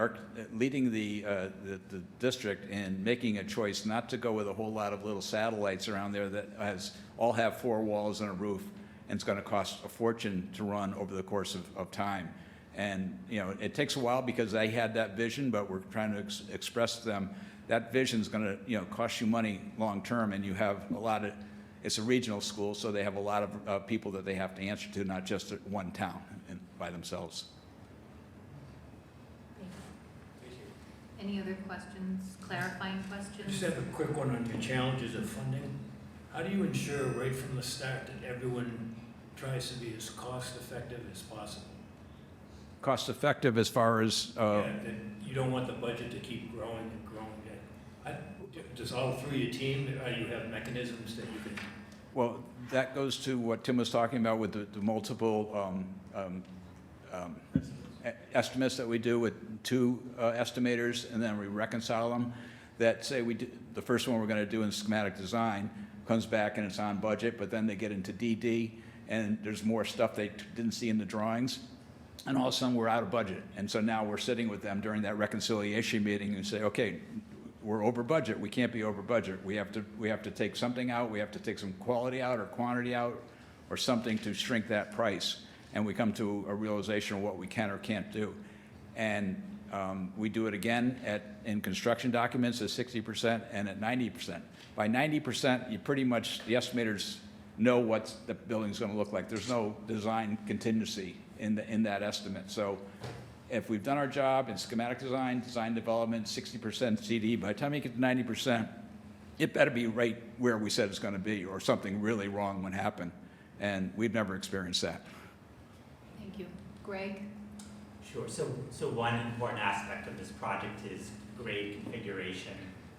district in making a choice not to go with a whole lot of little satellites around there that all have 4 walls and a roof, and it's going to cost a fortune to run over the course of time. And it takes a while because they had that vision, but we're trying to express to them that vision is going to cost you money long term, and you have it's a regional school, so they have a lot of people that they have to answer to, not just one town by themselves. Any other questions, clarifying questions? Just have a quick one on your challenges of funding. How do you ensure right from the start that everyone tries to be as cost effective as possible? Cost effective as far as That you don't want the budget to keep growing and growing. Does all through your team, you have mechanisms that you can? Well, that goes to what Tim was talking about with the multiple estimates that we do with 2 estimators, and then we reconcile them. That say the first one we're going to do in schematic design comes back and it's on budget, but then they get into DD and there's more stuff they didn't see in the drawings, and all of a sudden we're out of budget. And so now we're sitting with them during that reconciliation meeting and say, okay, we're over budget. We can't be over budget. We have to take something out. We have to take some quality out or quantity out or something to shrink that price. And we come to a realization of what we can or can't do. And we do it again in construction documents at 60% and at 90%. By 90%, you pretty much, the estimators know what the building's going to look like. There's no design contingency in that estimate. So if we've done our job in schematic design, design development, 60% CD, by the time you get to 90%, it better be right where we said it's going to be, or something really wrong would happen. And we've never experienced that. Thank you. Greg? Sure. So one important aspect of this project is grade configuration,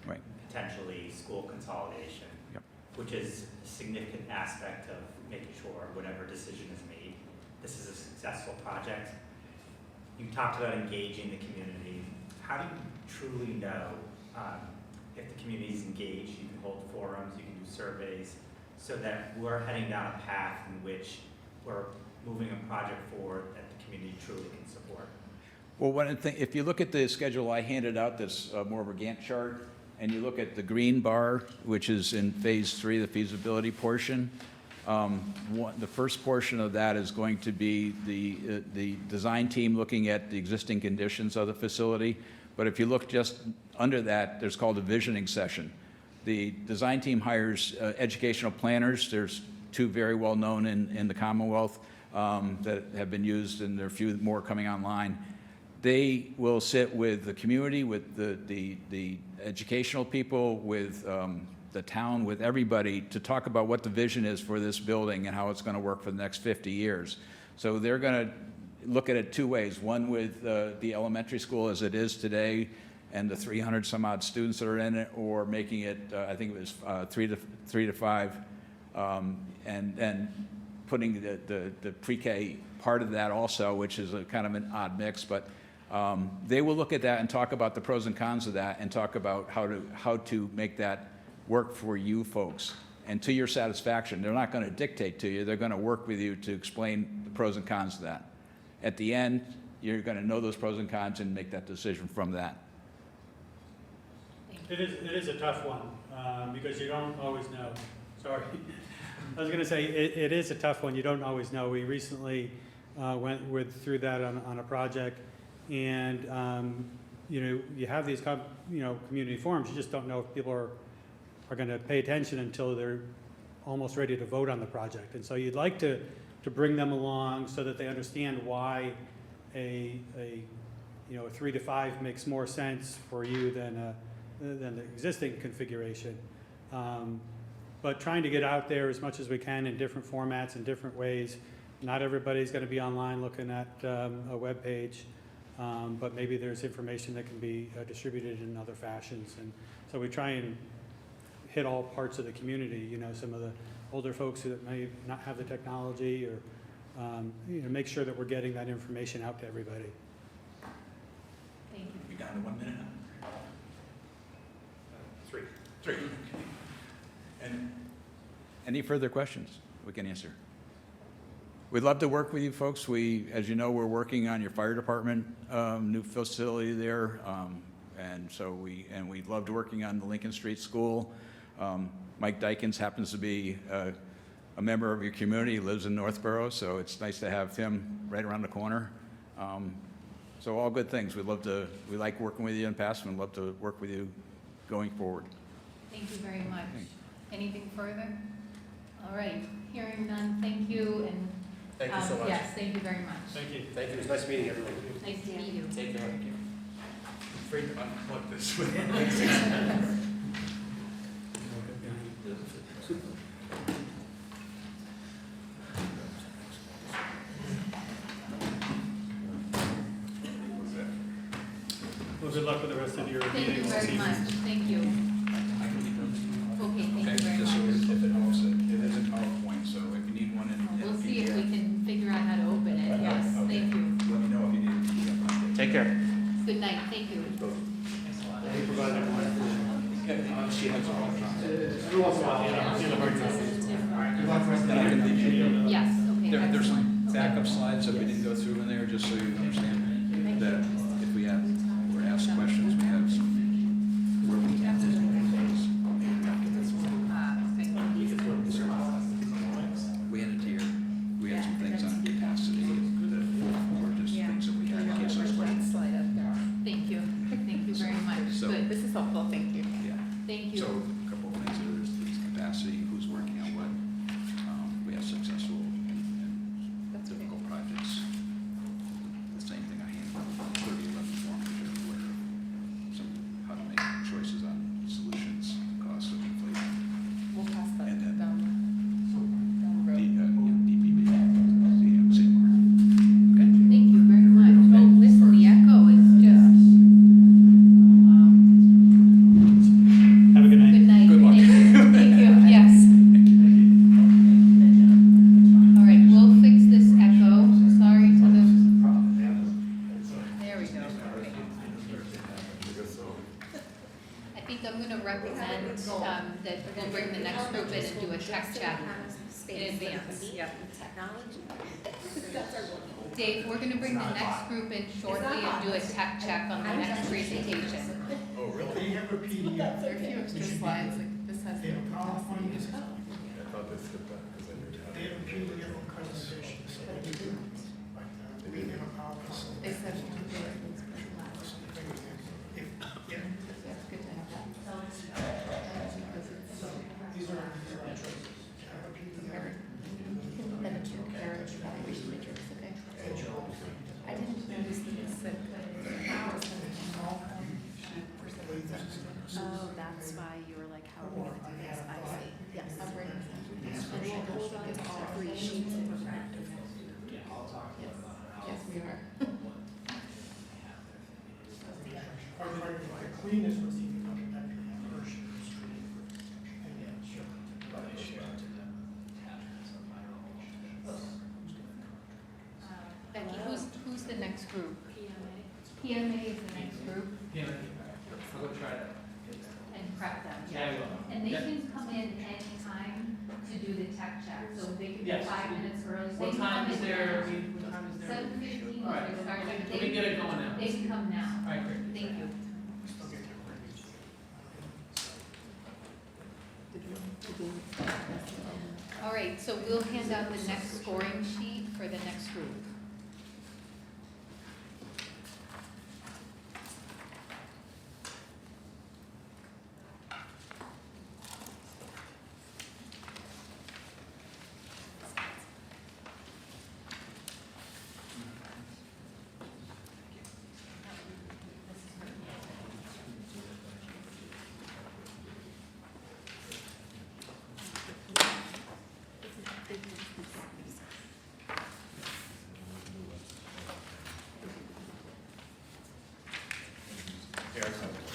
Right. potentially school consolidation. Yep. which is a significant aspect of making sure whatever decision is made, this is a successful project. You talked about engaging the community. How do you truly know if the community is engaged? You can hold forums, you can do surveys, so that we're heading down a path in which we're moving a project forward that the community truly can support. Well, if you look at the schedule I handed out, that's more of a Gantt chart, and you look at the green bar, which is in phase 3, the feasibility portion, the first portion of that is going to be the design team looking at the existing conditions of the facility. But if you look just under that, there's called a visioning session. The design team hires educational planners. There's 2 very well known in the Commonwealth that have been used, and there are a few more coming online. They will sit with the community, with the educational people, with the town, with everybody, to talk about what the vision is for this building and how it's going to work for the next 50 years. So they're going to look at it 2 ways. One with the elementary school as it is today and the 300 some odd students that are in it, or making it, I think it was 3 to 5, and then putting the pre-K part of that also, which is a kind of an odd mix. But they will look at that and talk about the pros and cons of that, and talk about how to make that work for you folks and to your satisfaction. They're not going to dictate to you. They're going to work with you to explain the pros and cons of that. At the end, you're going to know those pros and cons and make that decision from that. It is a tough one, because you don't always know. Sorry. I was going to say, it is a tough one. You don't always know. We recently went through that on a project, and you have these community forums. You just don't know if people are going to pay attention until they're almost ready to vote on the project. And so you'd like to bring them along so that they understand why a 3 to 5 makes more sense for you than the existing configuration. But trying to get out there as much as we can in different formats and different ways. Not everybody's going to be online looking at a web page, but maybe there's information that can be distributed in other fashions. And so we try and hit all parts of the community, some of the older folks that may not have the technology, or make sure that we're getting that information out to everybody. Thank you. We're down to 1 minute now. 3. And any further questions we can answer? We'd love to work with you folks. As you know, we're working on your fire department new facility there, and we loved working on the Lincoln Street School. Mike Dykins happens to be a member of your community. He lives in Northborough, so it's nice to have him right around the corner. So all good things. We like working with you in the past, and we'd love to work with you going forward. Thank you very much. Anything further? All right, hearing none, thank you, and Thank you so much. yes, thank you very much. Thank you. Thank you. It was nice meeting everyone. Nice to meet you. Take care. I'm afraid to unplug this. Well, good luck with the rest of your Thank you meeting. very much, thank you. Okay, thank you very Just so much. if it helps, it is a PowerPoint, so if you need one in We'll see if we PDF, can figure out how to open it, yes, thank you. let me know if you need a PDF. Take care. Good night, thank you. They provided more information. She has all the time. Every once in a while, I've seen the hard copies. Then I can leave you. Yes, okay, There's excellent. some backup slides that we didn't go through in there, just so you understand that if we have, or ask questions, we have some, where we can. We had it here, we had some things on capacity, or just things that we had in case those questions. Thank you very much, So- good, This is helpful, thank you. Yeah. thank So you. a couple of things, there's capacity, who's working on what. We have successful and difficult projects. recommend, that we'll bring the next group in and do a tech check in advance. Yep. Technology. Dave, we're gonna bring the next group in shortly and do a tech check on the next presentation. Oh, really? They have a PDF. There are a few extra slides, like this has They have a PowerPoint. I thought they skipped that because I knew how They have a PDF presentation, so they do. But, we have a PowerPoint. They said If, yeah, that's good to have that. these are have a PDF. Then it's your carriage, we should make sure it's okay. I didn't notice that it said Oh, that's why you were like, how are we gonna do this? I see. Yes. I'm bringing And we'll hold on to all three sheets of practice. Yes, we are. The cleanest was even looking at the version. And yeah, sure. Becky, who's the next group? PMA. PMA is the next group, I'll go try that. and prep them. Yeah, I will. And they can come in anytime to do the tech check, so they can be Yes. 5 minutes early. What time is there? What time is there? 7:15, All right. we start. Let me get it going now. They can come now. All right, great. Thank you. All right, so we'll hand out the next scoring sheet for the next group.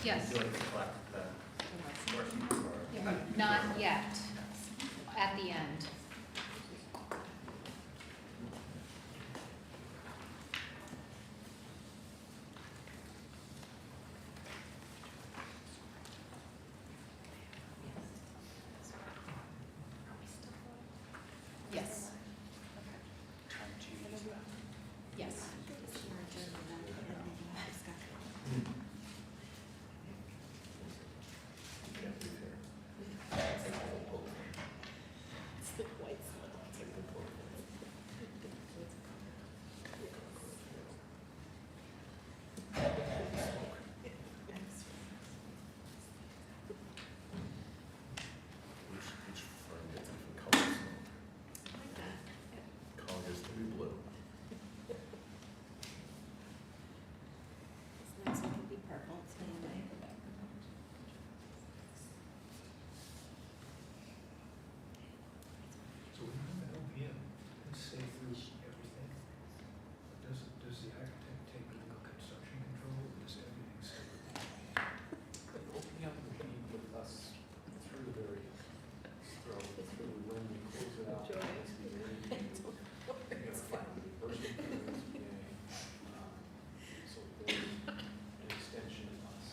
Yes. Would you like to collect the portion or? Not yet, at the end. Yes. Yes. Colors to be blue. This next one can be purple, it's PMA. So we have an OPM, let's say through everything. Does the architect take legal construction control, or does everything stay with him? OPM will be with us through the very, through when we close it out. It's the very beginning. We have a final reimbursement for the SBA. So there's an extension of us.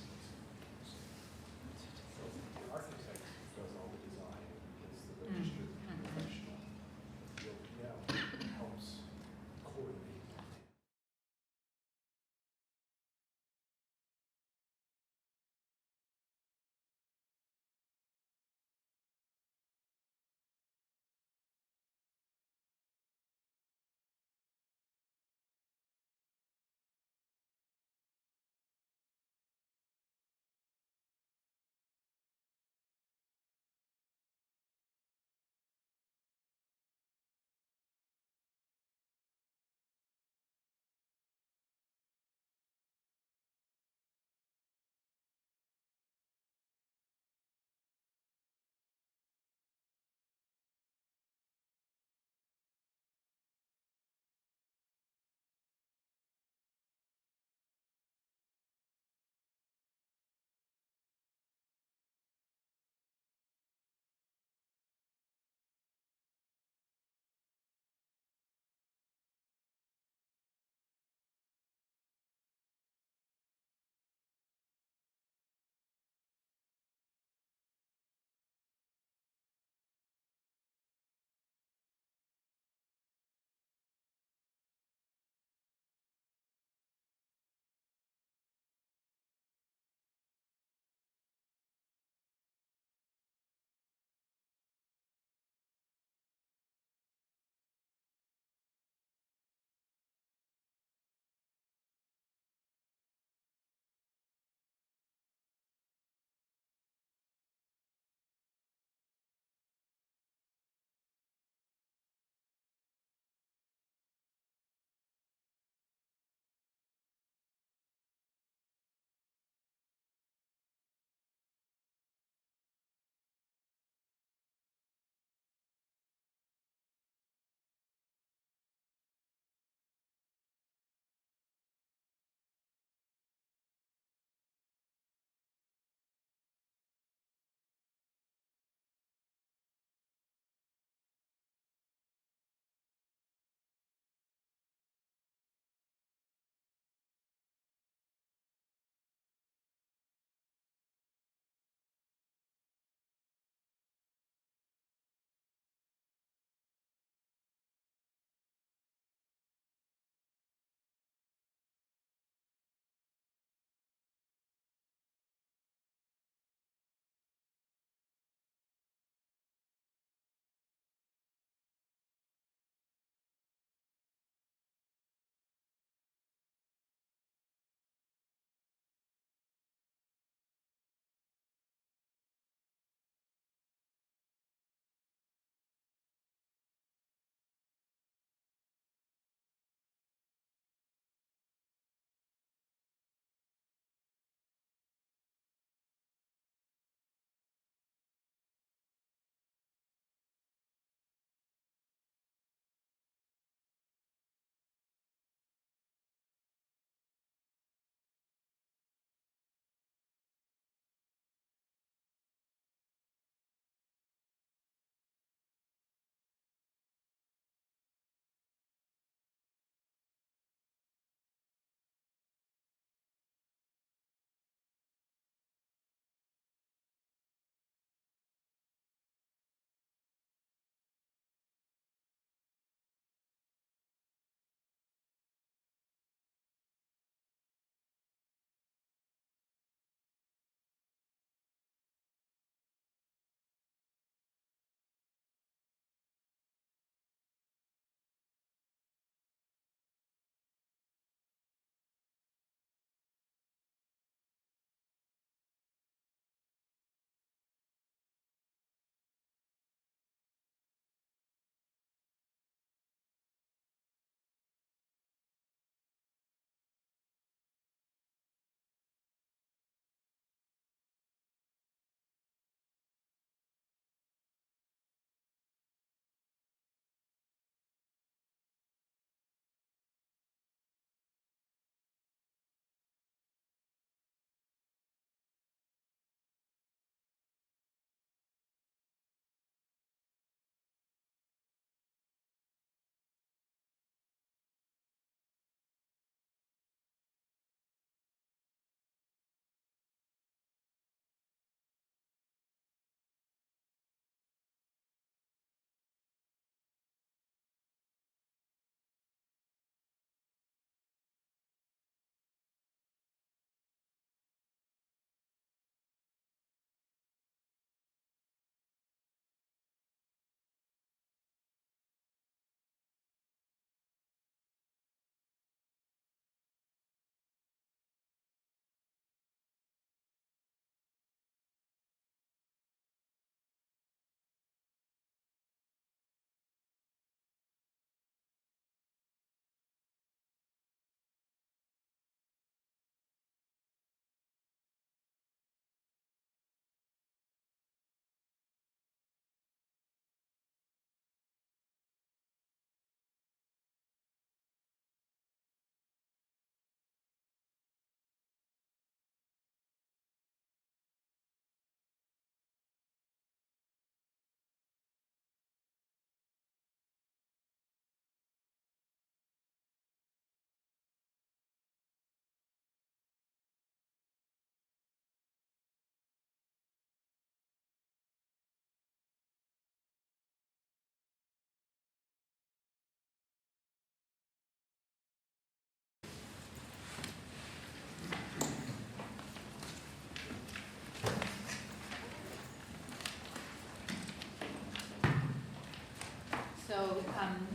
So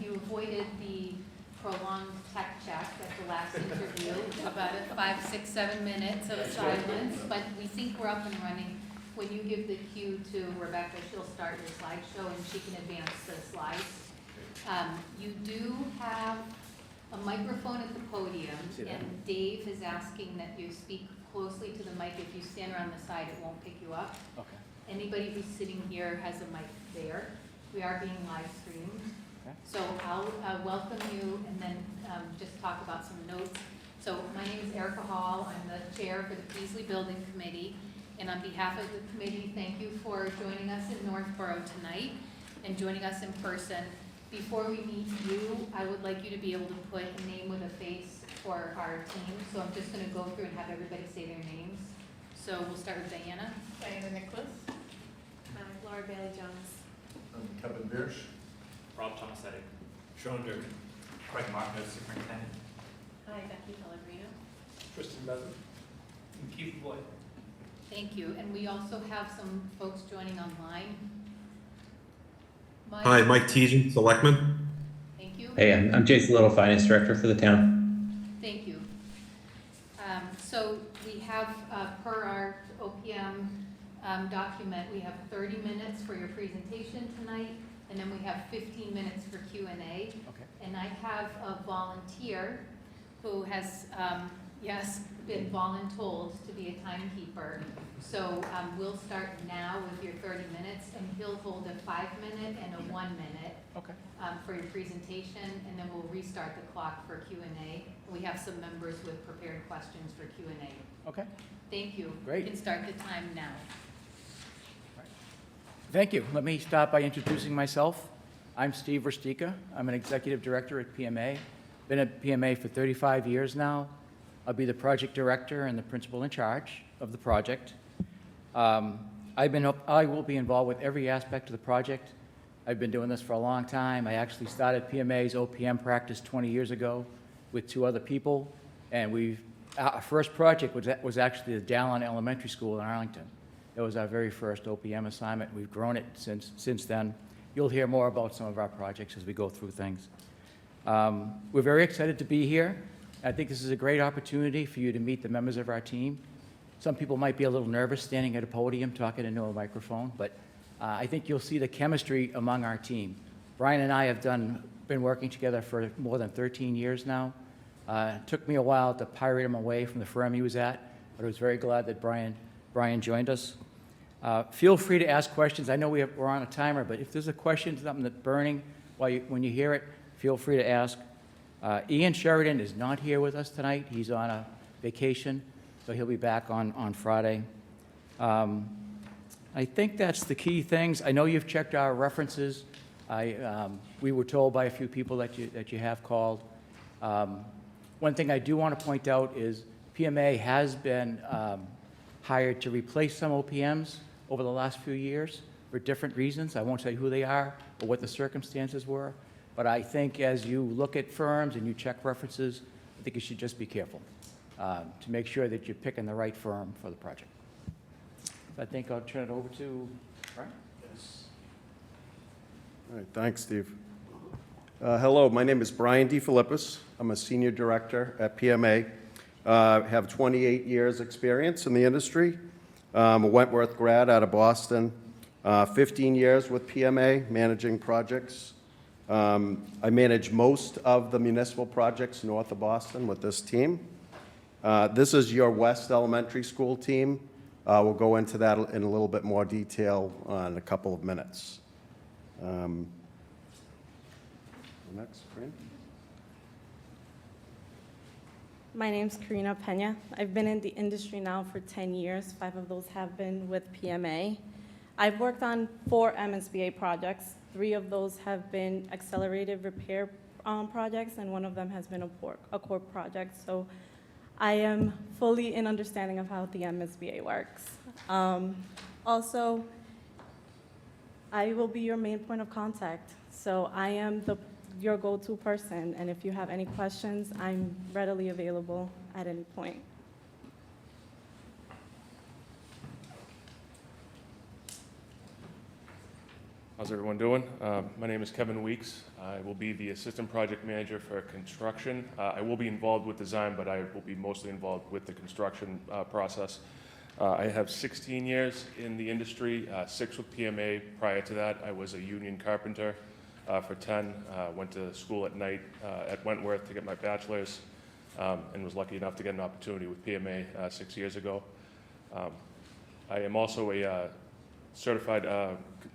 you avoided the prolonged tech check at the last interview, about 5, 6, 7 minutes of silence, but we think we're up and running. When you give the cue to Rebecca, she'll start your slideshow and she can advance the slides. You do have a microphone at the podium, and Dave is asking that you speak closely to the mic. If you stand around the side, it won't pick you up. Okay. Anybody who's sitting here has a mic there. We are being live streamed. Okay. So I'll welcome you and then just talk about some notes. So my name is Erica Hall. I'm the chair for the Peaslee Building Committee. And on behalf of the committee, thank you for joining us in Northborough tonight and joining us in person. Before we meet you, I would like you to be able to put a name with a face for our team. So I'm just going to go through and have everybody say their names. So we'll start with Diana. Diana Nicholas. Laura Bailey Jones. Kevin Biersch. Rob Tomasetti. Sean Durkin. Craig Marco, superintendent. Hi, Becky Pellegrino. Tristan Bevan. And Keith Boyd. Thank you. And we also have some folks joining online. Hi, Mike Tejan, Selectman. Thank you. Hey, I'm Jason Little, Finance Director for the town. Thank you. So we have, per our OPM document, we have 30 minutes for your presentation tonight, and then we have 15 minutes for Q&A. Okay. And I have a volunteer who has, yes, been voluntold to be a timekeeper. So we'll start now with your 30 minutes, and he'll hold a 5-minute and a 1-minute Okay. for your presentation, and then we'll restart the clock for Q&A. We have some members with prepared questions for Q&A. Okay. Thank you. Great. You can start the time now. Thank you. Let me start by introducing myself. I'm Steve Verstica. I'm an executive director at PMA. Been at PMA for 35 years now. I'll be the project director and the principal in charge of the project. I will be involved with every aspect of the project. I've been doing this for a long time. I actually started PMA's OPM practice 20 years ago with 2 other people, and our first project was actually the Dallin Elementary School in Arlington. It was our very first OPM assignment. We've grown it since then. You'll hear more about some of our projects as we go through things. We're very excited to be here. I think this is a great opportunity for you to meet the members of our team. Some people might be a little nervous standing at a podium talking into a microphone, but I think you'll see the chemistry among our team. Brian and I have been working together for more than 13 years now. It took me a while to pirate him away from the firm he was at, but I was very glad that Brian joined us. Feel free to ask questions. I know we're on a timer, but if there's a question, something that's burning when you hear it, feel free to ask. Ian Sheridan is not here with us tonight. He's on a vacation, so he'll be back on Friday. I think that's the key things. I know you've checked our references. We were told by a few people that you have called. One thing I do want to point out is PMA has been hired to replace some OPMs over the last few years for different reasons. I won't say who they are or what the circumstances were, but I think as you look at firms and you check references, I think you should just be careful to make sure that you're picking the right firm for the project. I think I'll turn it over to Brian. Yes. All right, thanks, Steve. Hello, my name is Brian DeFilippis. I'm a senior director at PMA. Have 28 years experience in the industry. A Wentworth grad out of Boston. 15 years with PMA managing projects. I manage most of the municipal projects north of Boston with this team. This is your West Elementary School team. We'll go into that in a little bit more detail in a couple of minutes. Next screen. My name's Karina Pena. I've been in the industry now for 10 years. 5 of those have been with PMA. I've worked on 4 MSBA projects. 3 of those have been accelerated repair projects, and 1 of them has been a core project. So I am fully in understanding of how the MSBA works. Also, I will be your main point of contact. So I am your go-to person, and if you have any questions, I'm readily available at any point. How's everyone doing? My name is Kevin Weeks. I will be the Assistant Project Manager for construction. I will be involved with design, but I will be mostly involved with the construction process. I have 16 years in the industry, 6 with PMA. Prior to that, I was a union carpenter for 10. Went to school at night at Wentworth to get my bachelor's, and was lucky enough to get an opportunity with PMA 6 years ago. I am also a certified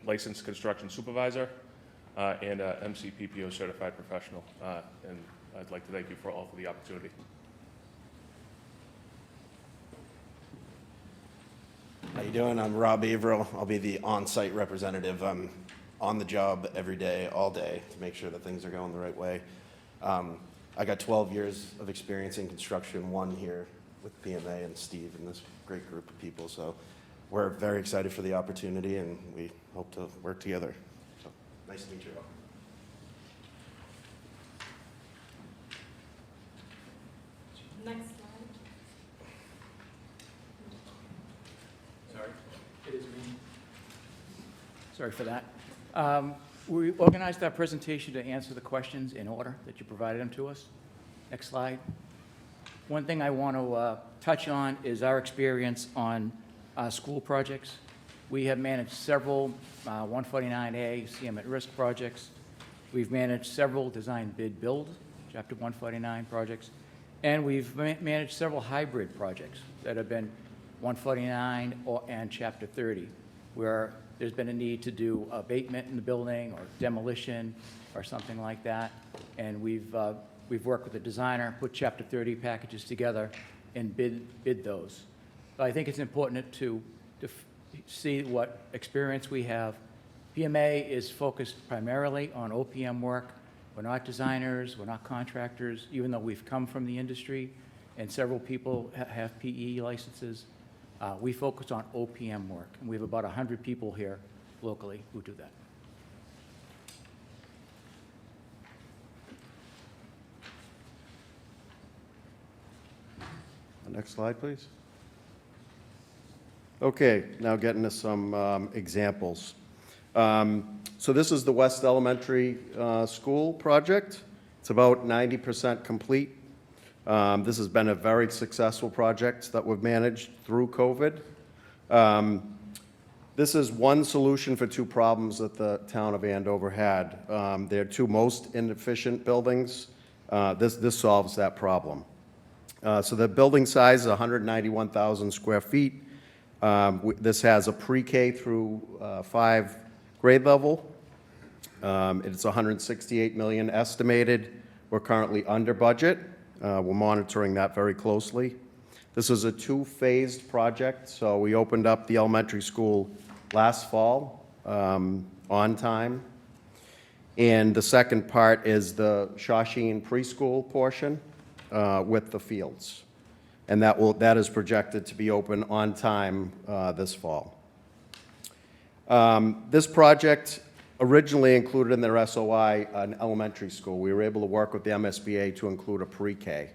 licensed construction supervisor and a MCPPO certified professional, and I'd like to thank you for the opportunity. How you doing? I'm Rob Averill. I'll be the on-site representative. I'm on the job every day, all day, to make sure that things are going the right way. I got 12 years of experience in construction, one here with PMA and Steve and this great group of people. So we're very excited for the opportunity, and we hope to work together. So nice to meet you all. Next slide. Sorry, it is me. Sorry for that. We organized our presentation to answer the questions in order that you provided them to us. Next slide. One thing I want to touch on is our experience on school projects. We have managed several 149A CM at risk projects. We've managed several design bid build, Chapter 149 projects, and we've managed several hybrid projects that have been 149 and Chapter 30, where there's been a need to do abatement in the building or demolition or something like that. And we've worked with the designer, put Chapter 30 packages together and bid those. So I think it's important to see what experience we have. PMA is focused primarily on OPM work. We're not designers, we're not contractors, even though we've come from the industry and several people have PE licenses. We focus on OPM work, and we have about 100 people here locally who do that. Next slide, please. Okay, now getting to some examples. So this is the West Elementary School project. It's about 90% complete. This has been a very successful project that we've managed through COVID. This is one solution for two problems that the town of Andover had. They're two most inefficient buildings. This solves that problem. So the building size is 191,000 square feet. This has a pre-K through 5 grade level. It's $168 million estimated. We're currently under budget. We're monitoring that very closely. This is a 2-phased project, so we opened up the elementary school last fall on time. And the second part is the Shawsheen preschool portion with the fields. And that is projected to be open on time this fall. This project originally included in their SOI an elementary school. We were able to work with the MSBA to include a pre-K.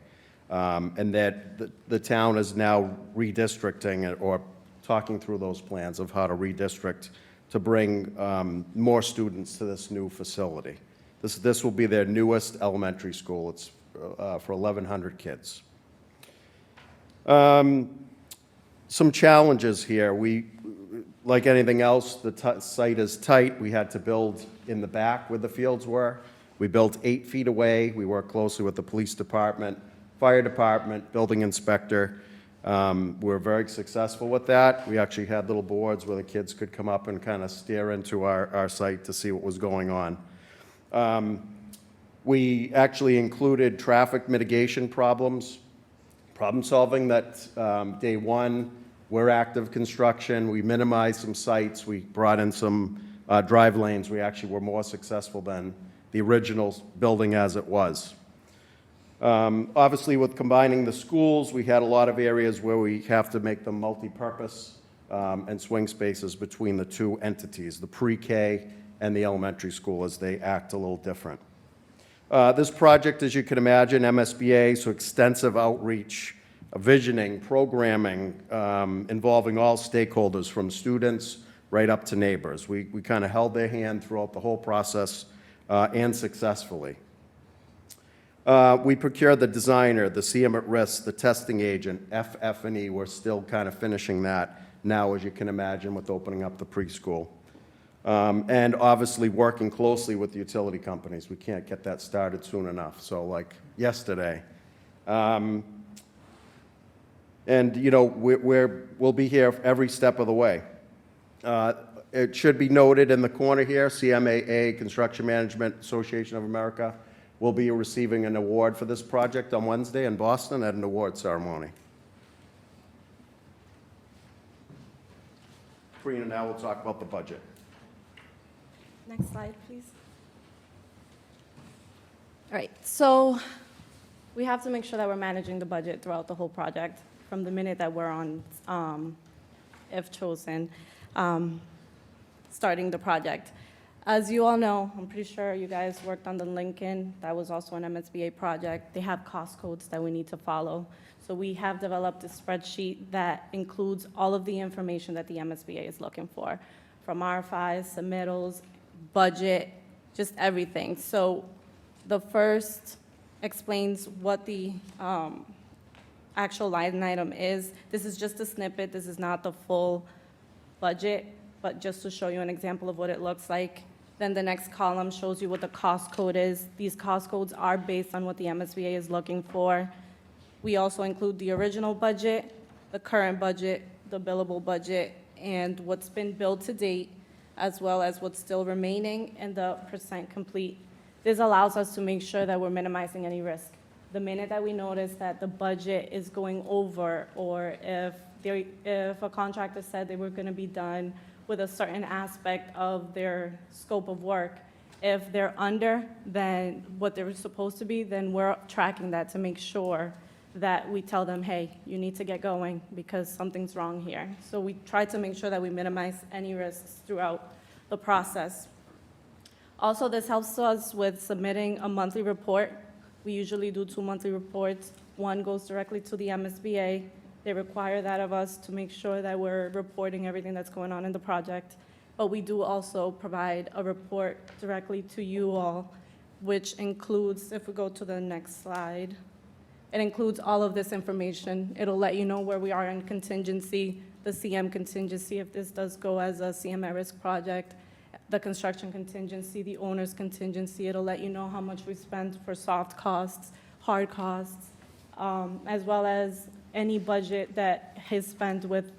And that the town is now redistricting or talking through those plans of how to redistrict to bring more students to this new facility. This will be their newest elementary school. It's for 1,100 kids. Some challenges here. Like anything else, the site is tight. We had to build in the back where the fields were. We built 8 feet away. We worked closely with the police department, fire department, building inspector. We're very successful with that. We actually had little boards where the kids could come up and kind of stare into our site to see what was going on. We actually included traffic mitigation problem solving that day one. We're active construction. We minimized some sites. We brought in some drive lanes. We actually were more successful than the original building as it was. Obviously, with combining the schools, we had a lot of areas where we have to make them multi-purpose and swing spaces between the two entities, the pre-K and the elementary school, as they act a little different. This project, as you can imagine, MSBA, so extensive outreach, visioning, programming, involving all stakeholders from students, right up to neighbors. We kind of held their hand throughout the whole process and successfully. We procured the designer, the CM at risk, the testing agent, FF&E. We're still kind of finishing that now, as you can imagine, with opening up the preschool. And obviously working closely with the utility companies. We can't get that started soon enough, so like yesterday. And, you know, we'll be here every step of the way. It should be noted in the corner here, CMAA, Construction Management Association of America, will be receiving an award for this project on Wednesday in Boston at an award ceremony. Karina, now we'll talk about the budget. Next slide, please. All right, so we have to make sure that we're managing the budget throughout the whole project from the minute that we're on, if chosen, starting the project. As you all know, I'm pretty sure you guys worked on the Lincoln. That was also an MSBA project. They have cost codes that we need to follow. So we have developed a spreadsheet that includes all of the information that the MSBA is looking for, from RFIs, submittals, budget, just everything. So the first explains what the actual line item is. This is just a snippet. This is not the full budget, but just to show you an example of what it looks like. Then the next column shows you what the cost code is. These cost codes are based on what the MSBA is looking for. We also include the original budget, the current budget, the billable budget, and what's been billed to date, as well as what's still remaining and the % complete. This allows us to make sure that we're minimizing any risk. The minute that we notice that the budget is going over, or if a contractor said they were going to be done with a certain aspect of their scope of work, if they're under than what they were supposed to be, then we're tracking that to make sure that we tell them, hey, you need to get going because something's wrong here. So we try to make sure that we minimize any risks throughout the process. Also, this helps us with submitting a monthly report. We usually do 2 monthly reports. One goes directly to the MSBA. They require that of us to make sure that we're reporting everything that's going on in the project. But we do also provide a report directly to you all, which includes, if we go to the next slide, it includes all of this information. It'll let you know where we are in contingency, the CM contingency, if this does go as a CM at risk project, the construction contingency, the owner's contingency. It'll let you know how much we spent for soft costs, hard costs, as well as any budget that is spent with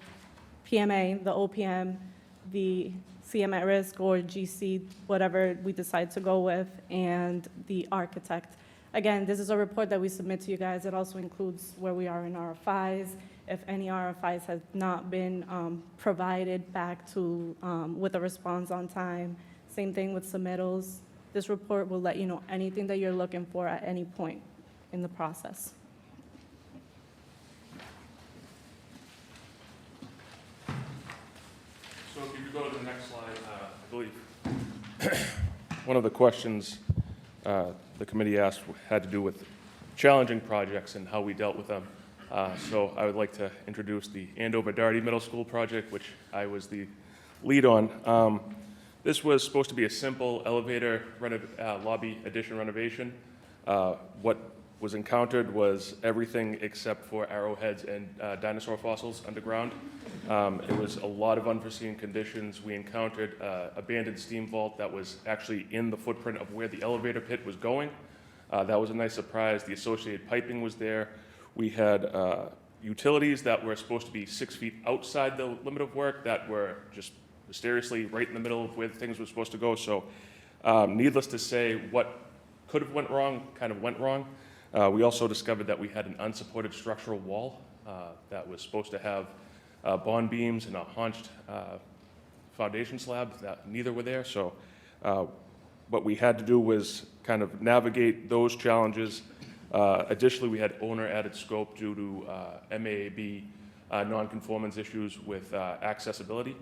PMA, the OPM, the CM at risk, or GC, whatever we decide to go with, and the architect. Again, this is a report that we submit to you guys. It also includes where we are in RFIs, if any RFIs have not been provided back to with a response on time. Same thing with submittals. This report will let you know anything that you're looking for at any point in the process. So if you could go to the next slide, I believe one of the questions the committee asked had to do with challenging projects and how we dealt with them. So I would like to introduce the Andover Doherty Middle School project, which I was the lead on. This was supposed to be a simple elevator lobby addition renovation. What was encountered was everything except for arrowheads and dinosaur fossils underground. It was a lot of unforeseen conditions. We encountered abandoned steam vault that was actually in the footprint of where the elevator pit was going. That was a nice surprise. The associated piping was there. We had utilities that were supposed to be 6 feet outside the limit of work that were just mysteriously right in the middle of where things were supposed to go. So needless to say, what could have went wrong kind of went wrong. We also discovered that we had an unsupported structural wall that was supposed to have bond beams and a haunched foundation slab that neither were there. So what we had to do was kind of navigate those challenges. Additionally, we had owner added scope due to MAAB non-conformance issues with accessibility.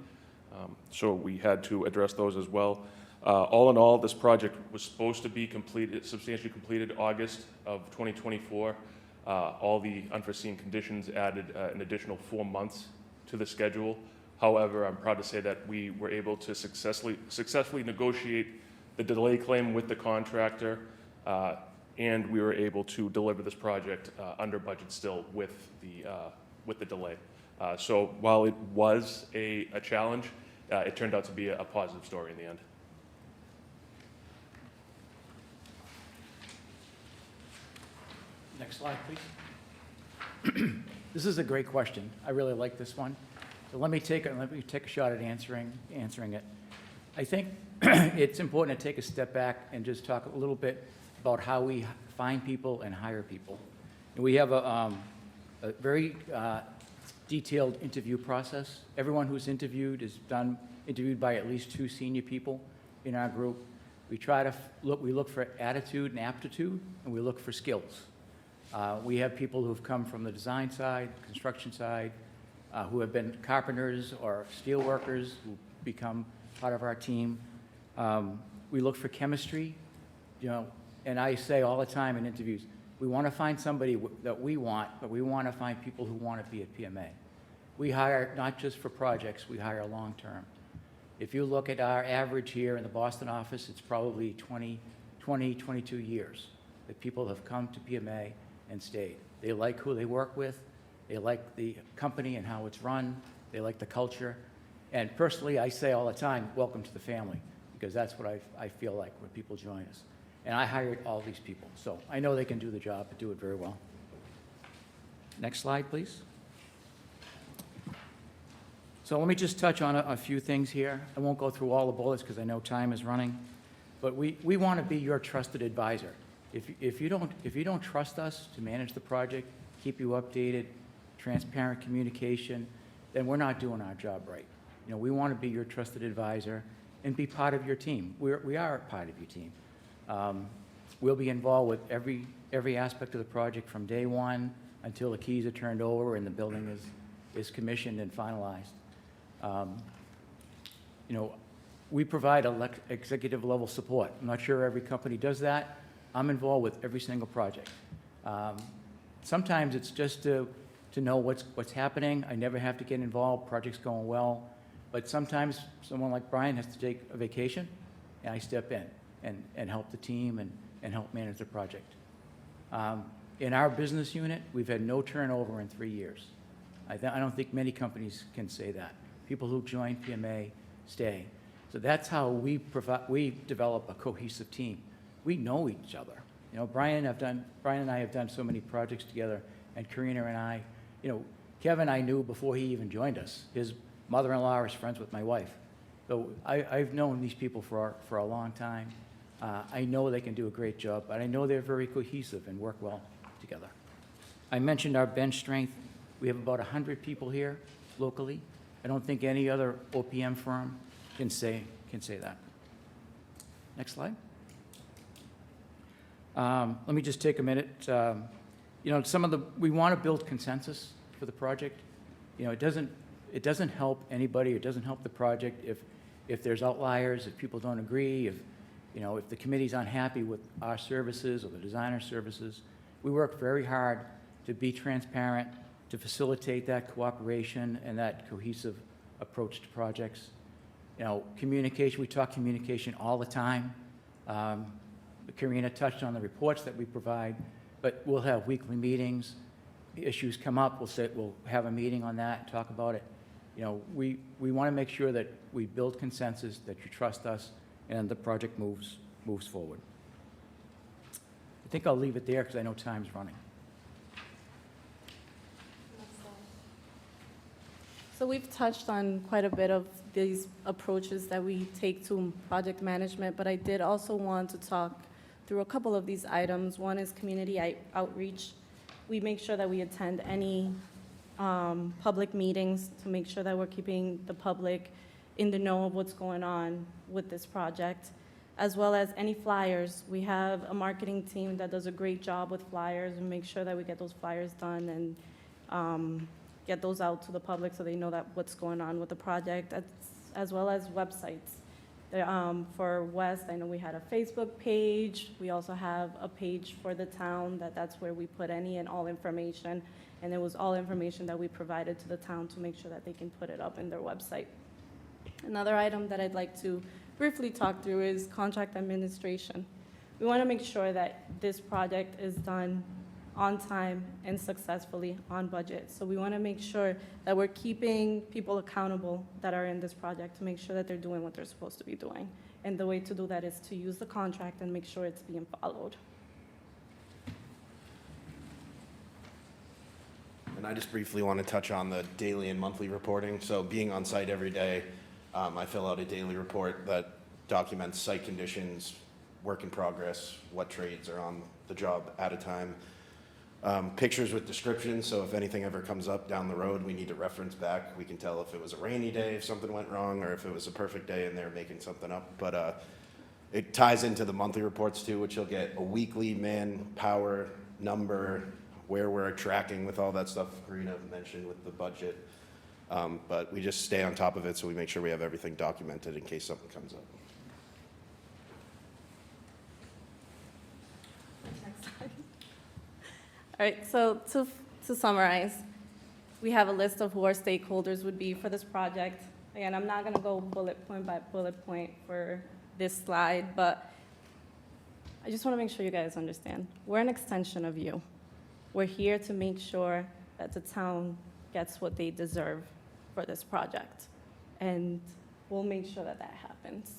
So we had to address those as well. All in all, this project was supposed to be completed, substantially completed August of 2024. All the unforeseen conditions added an additional 4 months to the schedule, However, I'm proud to say that we were able to successfully negotiate the delay claim with the contractor, and we were able to deliver this project under budget still with the delay. So while it was a challenge, it turned out to be a positive story in the end. Next slide, please. This is a great question. I really like this one. So let me take a shot at answering it. I think it's important to take a step back and just talk a little bit about how we find people and hire people. And we have a very detailed interview process. Everyone who's interviewed is interviewed by at least 2 senior people in our group. We look for attitude and aptitude, and we look for skills. We have people who've come from the design side, construction side, who have been carpenters or steel workers who become part of our team. We look for chemistry, and I say all the time in interviews, we want to find somebody that we want, but we want to find people who want to be at PMA. We hire not just for projects, we hire long-term. If you look at our average here in the Boston office, it's probably 22 years that people have come to PMA and stayed. They like who they work with, they like the company and how it's run, they like the culture. And personally, I say all the time, welcome to the family, because that's what I feel like when people join us. And I hired all these people, so I know they can do the job and do it very well. Next slide, please. So let me just touch on a few things here. I won't go through all the bullets because I know time is running, but we want to be your trusted advisor. If you don't trust us to manage the project, keep you updated, transparent communication, then we're not doing our job right. We want to be your trusted advisor and be part of your team. We are part of your team. We'll be involved with every aspect of the project from day one until the keys are turned over and the building is commissioned and finalized. We provide executive level support. I'm not sure every company does that. I'm involved with every single project. Sometimes it's just to know what's happening. I never have to get involved. Project's going well. But sometimes someone like Brian has to take a vacation, and I step in and help the team and help manage the project. In our business unit, we've had no turnover in 3 years. I don't think many companies can say that. People who join PMA stay. So that's how we develop a cohesive team. We know each other. Brian and I have done so many projects together, and Karina and I, Kevin I knew before he even joined us. His mother-in-law is friends with my wife. So I've known these people for a long time. I know they can do a great job, but I know they're very cohesive and work well together. I mentioned our bench strength. We have about 100 people here locally. I don't think any other OPM firm can say that. Next slide. Let me just take a minute. We want to build consensus for the project. It doesn't help anybody. It doesn't help the project if there's outliers, if people don't agree, if the committee's unhappy with our services or the designer services. We work very hard to be transparent, to facilitate that cooperation and that cohesive approach to projects. Communication, we talk communication all the time. Karina touched on the reports that we provide, but we'll have weekly meetings. Issues come up, we'll have a meeting on that and talk about it. We want to make sure that we build consensus, that you trust us, and the project moves forward. I think I'll leave it there because I know time's running. So we've touched on quite a bit of these approaches that we take to project management, but I did also want to talk through a couple of these items. One is community outreach. We make sure that we attend any public meetings to make sure that we're keeping the public in the know of what's going on with this project, as well as any flyers. We have a marketing team that does a great job with flyers and make sure that we get those flyers done and get those out to the public so they know that what's going on with the project, as well as websites For West, I know we had a Facebook page. We also have a page for the town, that's where we put any and all information. And it was all information that we provided to the town to make sure that they can put it up in their website. Another item that I'd like to briefly talk through is contract administration. We want to make sure that this project is done on time and successfully on budget. So we want to make sure that we're keeping people accountable that are in this project to make sure that they're doing what they're supposed to be doing. And the way to do that is to use the contract and make sure it's being followed. And I just briefly want to touch on the daily and monthly reporting. So being on site every day, I fill out a daily report that documents site conditions, work in progress, what trades are on the job at a time. Pictures with descriptions, so if anything ever comes up down the road, we need to reference back. We can tell if it was a rainy day, if something went wrong, or if it was a perfect day and they're making something up. But it ties into the monthly reports too, which you'll get a weekly manpower number, where we're tracking with all that stuff Karina mentioned with the budget. But we just stay on top of it, so we make sure we have everything documented in case something comes up. All right, so to summarize, we have a list of who our stakeholders would be for this project. Again, I'm not gonna go bullet point by bullet point for this slide, but I just wanna make sure you guys understand. We're an extension of you. We're here to make sure that the town gets what they deserve for this project. And we'll make sure that that happens.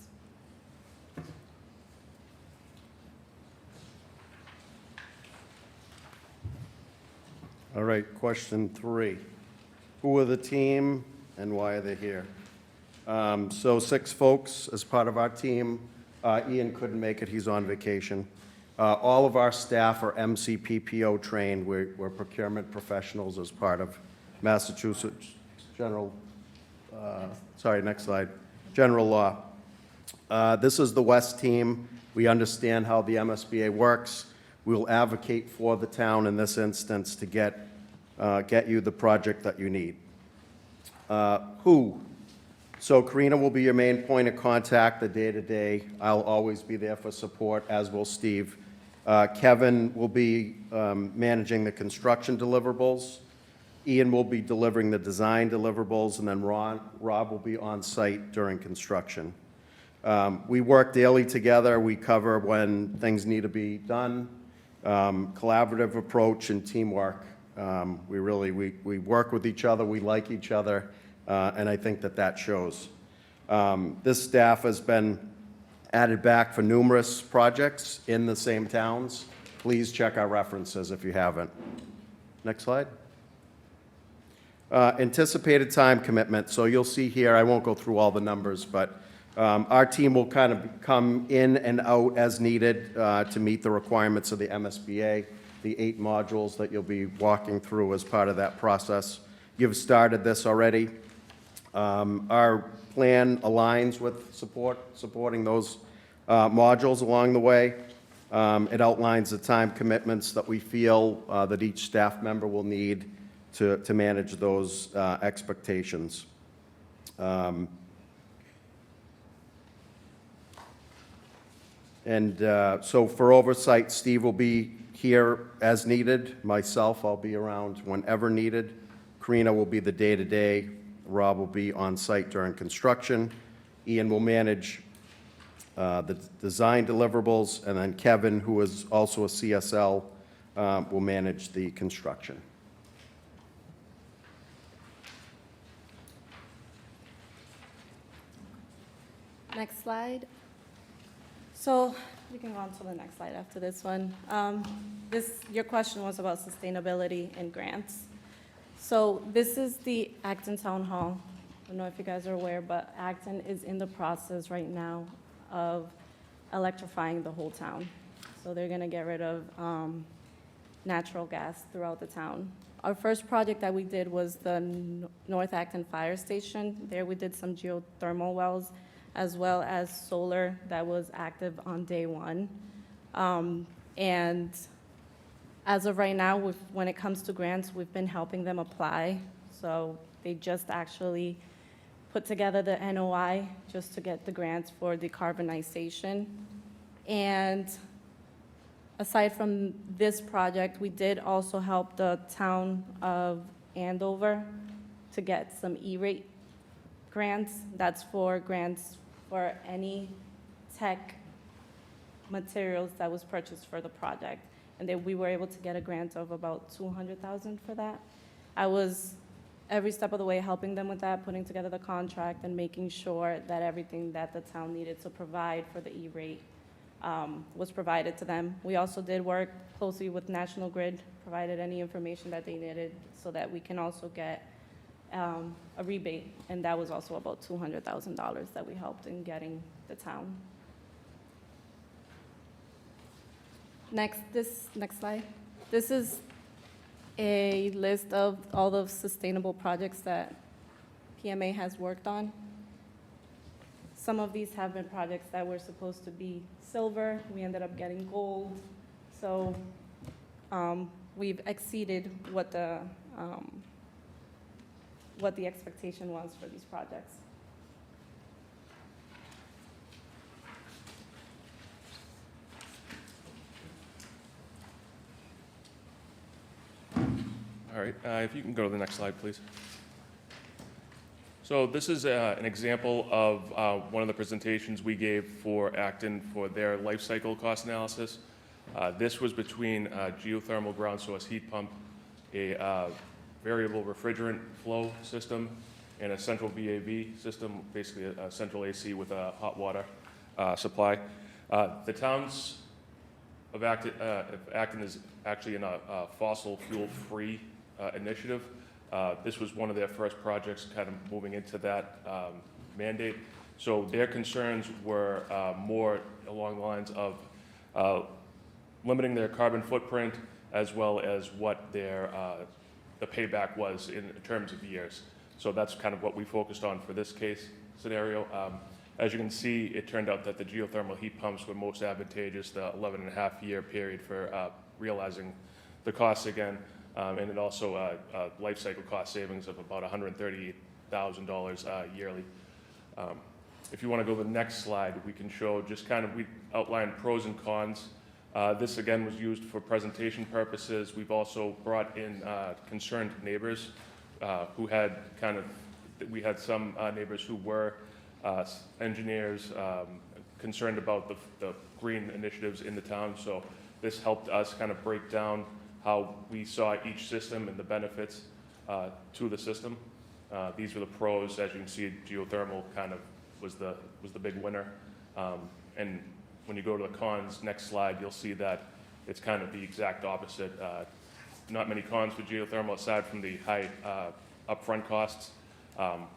All right, question 3. Who are the team and why are they here? So 6 folks as part of our team. Ian couldn't make it, he's on vacation. All of our staff are MCPPO trained. We're procurement professionals as part of Massachusetts General, next slide, General Law. This is the West team. We understand how the MSBA works. We will advocate for the town in this instance to get you the project that you need. Who? So Karina will be your main point of contact the day-to-day. I'll always be there for support, as will Steve. Kevin will be managing the construction deliverables. Ian will be delivering the design deliverables, and then Rob will be on site during construction. We work daily together. We cover when things need to be done. Collaborative approach and teamwork. We work with each other. We like each other, and I think that shows. This staff has been added back for numerous projects in the same towns. Please check our references if you haven't. Next slide. Anticipated time commitment. So you'll see here, I won't go through all the numbers, but our team will kind of come in and out as needed to meet the requirements of the MSBA, the 8 modules that you'll be walking through as part of that process. You've started this already. Our plan aligns with supporting those modules along the way. It outlines the time commitments that we feel that each staff member will need to manage those expectations. So for oversight, Steve will be here as needed. Myself, I'll be around whenever needed. Karina will be the day-to-day. Rob will be on site during construction. Ian will manage the design deliverables, and then Kevin, who is also a CSL, will manage the construction. Next slide. So we can go on to the next slide after this one. Your question was about sustainability and grants. So this is the Acton Town Hall. I don't know if you guys are aware, but Acton is in the process right now of electrifying the whole town. So they're gonna get rid of natural gas throughout the town. Our first project that we did was the North Acton Fire Station. There we did some geothermal wells, as well as solar that was active on day 1. And as of right now, when it comes to grants, we've been helping them apply. So they just actually put together the NOI just to get the grants for decarbonization. And aside from this project, we did also help the town of Andover to get some E-rate grants. That's for grants for any tech materials that was purchased for the project. And then we were able to get a grant of about $200,000 for that. I was every step of the way helping them with that, putting together the contract and making sure that everything that the town needed to provide for the E-rate was provided to them. We also did work closely with National Grid, provided any information that they needed so that we can also get a rebate, and that was also about $200,000 that we helped in getting the town. Next slide. This is a list of all the sustainable projects that PMA has worked on. Some of these have been projects that were supposed to be silver. We ended up getting gold. So we've exceeded what the expectation was for these projects. All right, if you can go to the next slide, please. So this is an example of one of the presentations we gave for Acton for their life cycle cost analysis. This was between a geothermal ground source heat pump, a variable refrigerant flow system, and a central VAV system, basically a central AC with a hot water supply. The towns of Acton is actually in a fossil fuel-free initiative. This was one of their first projects kind of moving into that mandate. So their concerns were more along the lines of limiting their carbon footprint as well as what their the payback was in terms of years. So that's kind of what we focused on for this case scenario. As you can see, it turned out that the geothermal heat pumps were most advantageous, the 11.5-year period for realizing the costs again. And it also life cycle cost savings of about $138,000 yearly. If you want to go to the next slide, we can show just kind of, we outlined pros and cons. This again was used for presentation purposes. We've also brought in concerned neighbors who had we had some neighbors who were engineers concerned about the green initiatives in the town. So this helped us kind of break down how we saw each system and the benefits to the system. These were the pros. As you can see, geothermal kind of was the big winner. And when you go to the cons, next slide, you'll see that it's kind of the exact opposite. Not many cons for geothermal aside from the high upfront costs,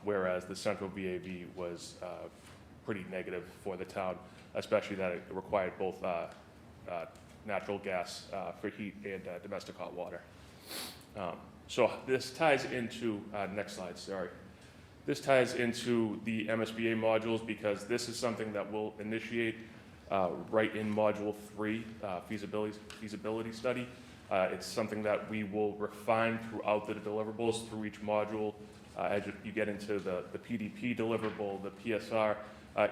whereas the central VAV was pretty negative for the town, especially that it required both natural gas for heat and domestic hot water. So this ties into, next slide, sorry. This ties into the MSBA modules because this is something that we'll initiate right in Module 3, feasibility study. It's something that we will refine throughout the deliverables through each module. As you get into the PDP deliverable, the PSR,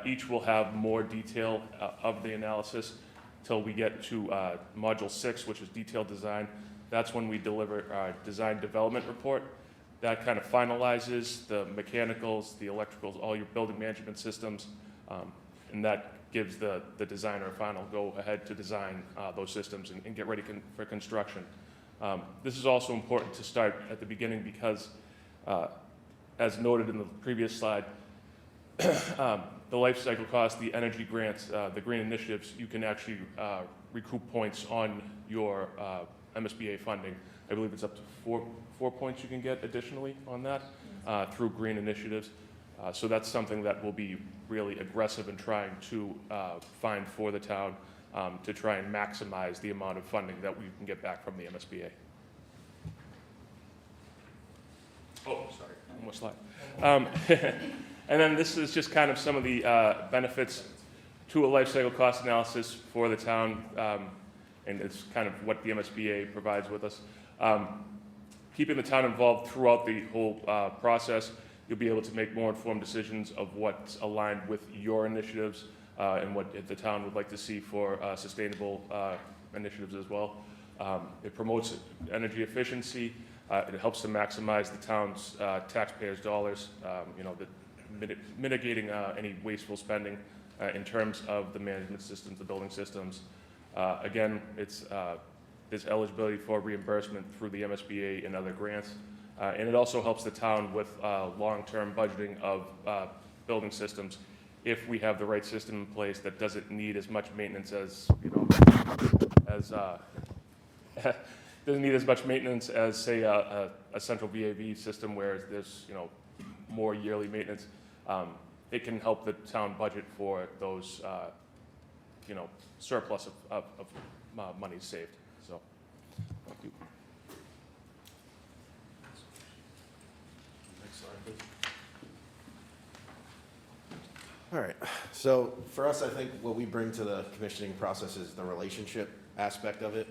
each will have more detail of the analysis till we get to Module 6, which is detailed design. That's when we deliver our design development report. That kind of finalizes the mechanicals, the electricals, all your building management systems, and that gives the designer a final go-ahead to design those systems and get ready for construction. This is also important to start at the beginning because, as noted in the previous slide, the life cycle costs, the energy grants, the green initiatives, you can actually recoup points on your MSBA funding. I believe it's up to four points you can get additionally on that through green initiatives. So that's something that we'll be really aggressive in trying to find for the town to try and maximize the amount of funding that we can get back from the MSBA. Oh, sorry, one more slide. And then this is just kind of some of the benefits to a life cycle cost analysis for the town, and it's kind of what the MSBA provides with us. Keeping the town involved throughout the whole process. you'll be able to make more informed decisions of what's aligned with your initiatives and what the town would like to see for sustainable initiatives as well. It promotes energy efficiency. It helps to maximize the town's taxpayers' dollars, mitigating any wasteful spending in terms of the management systems, the building systems. Again, there's eligibility for reimbursement through the MSBA and other grants. And it also helps the town with long-term budgeting of building systems if we have the right system in place that doesn't need as much maintenance as, doesn't need as much maintenance as, say, a central VAV system where there's, more yearly maintenance. It can help the town budget for those, surplus of money saved. So, thank you. Next slide, please. All right, so for us, I think what we bring to the commissioning process is the relationship aspect of it.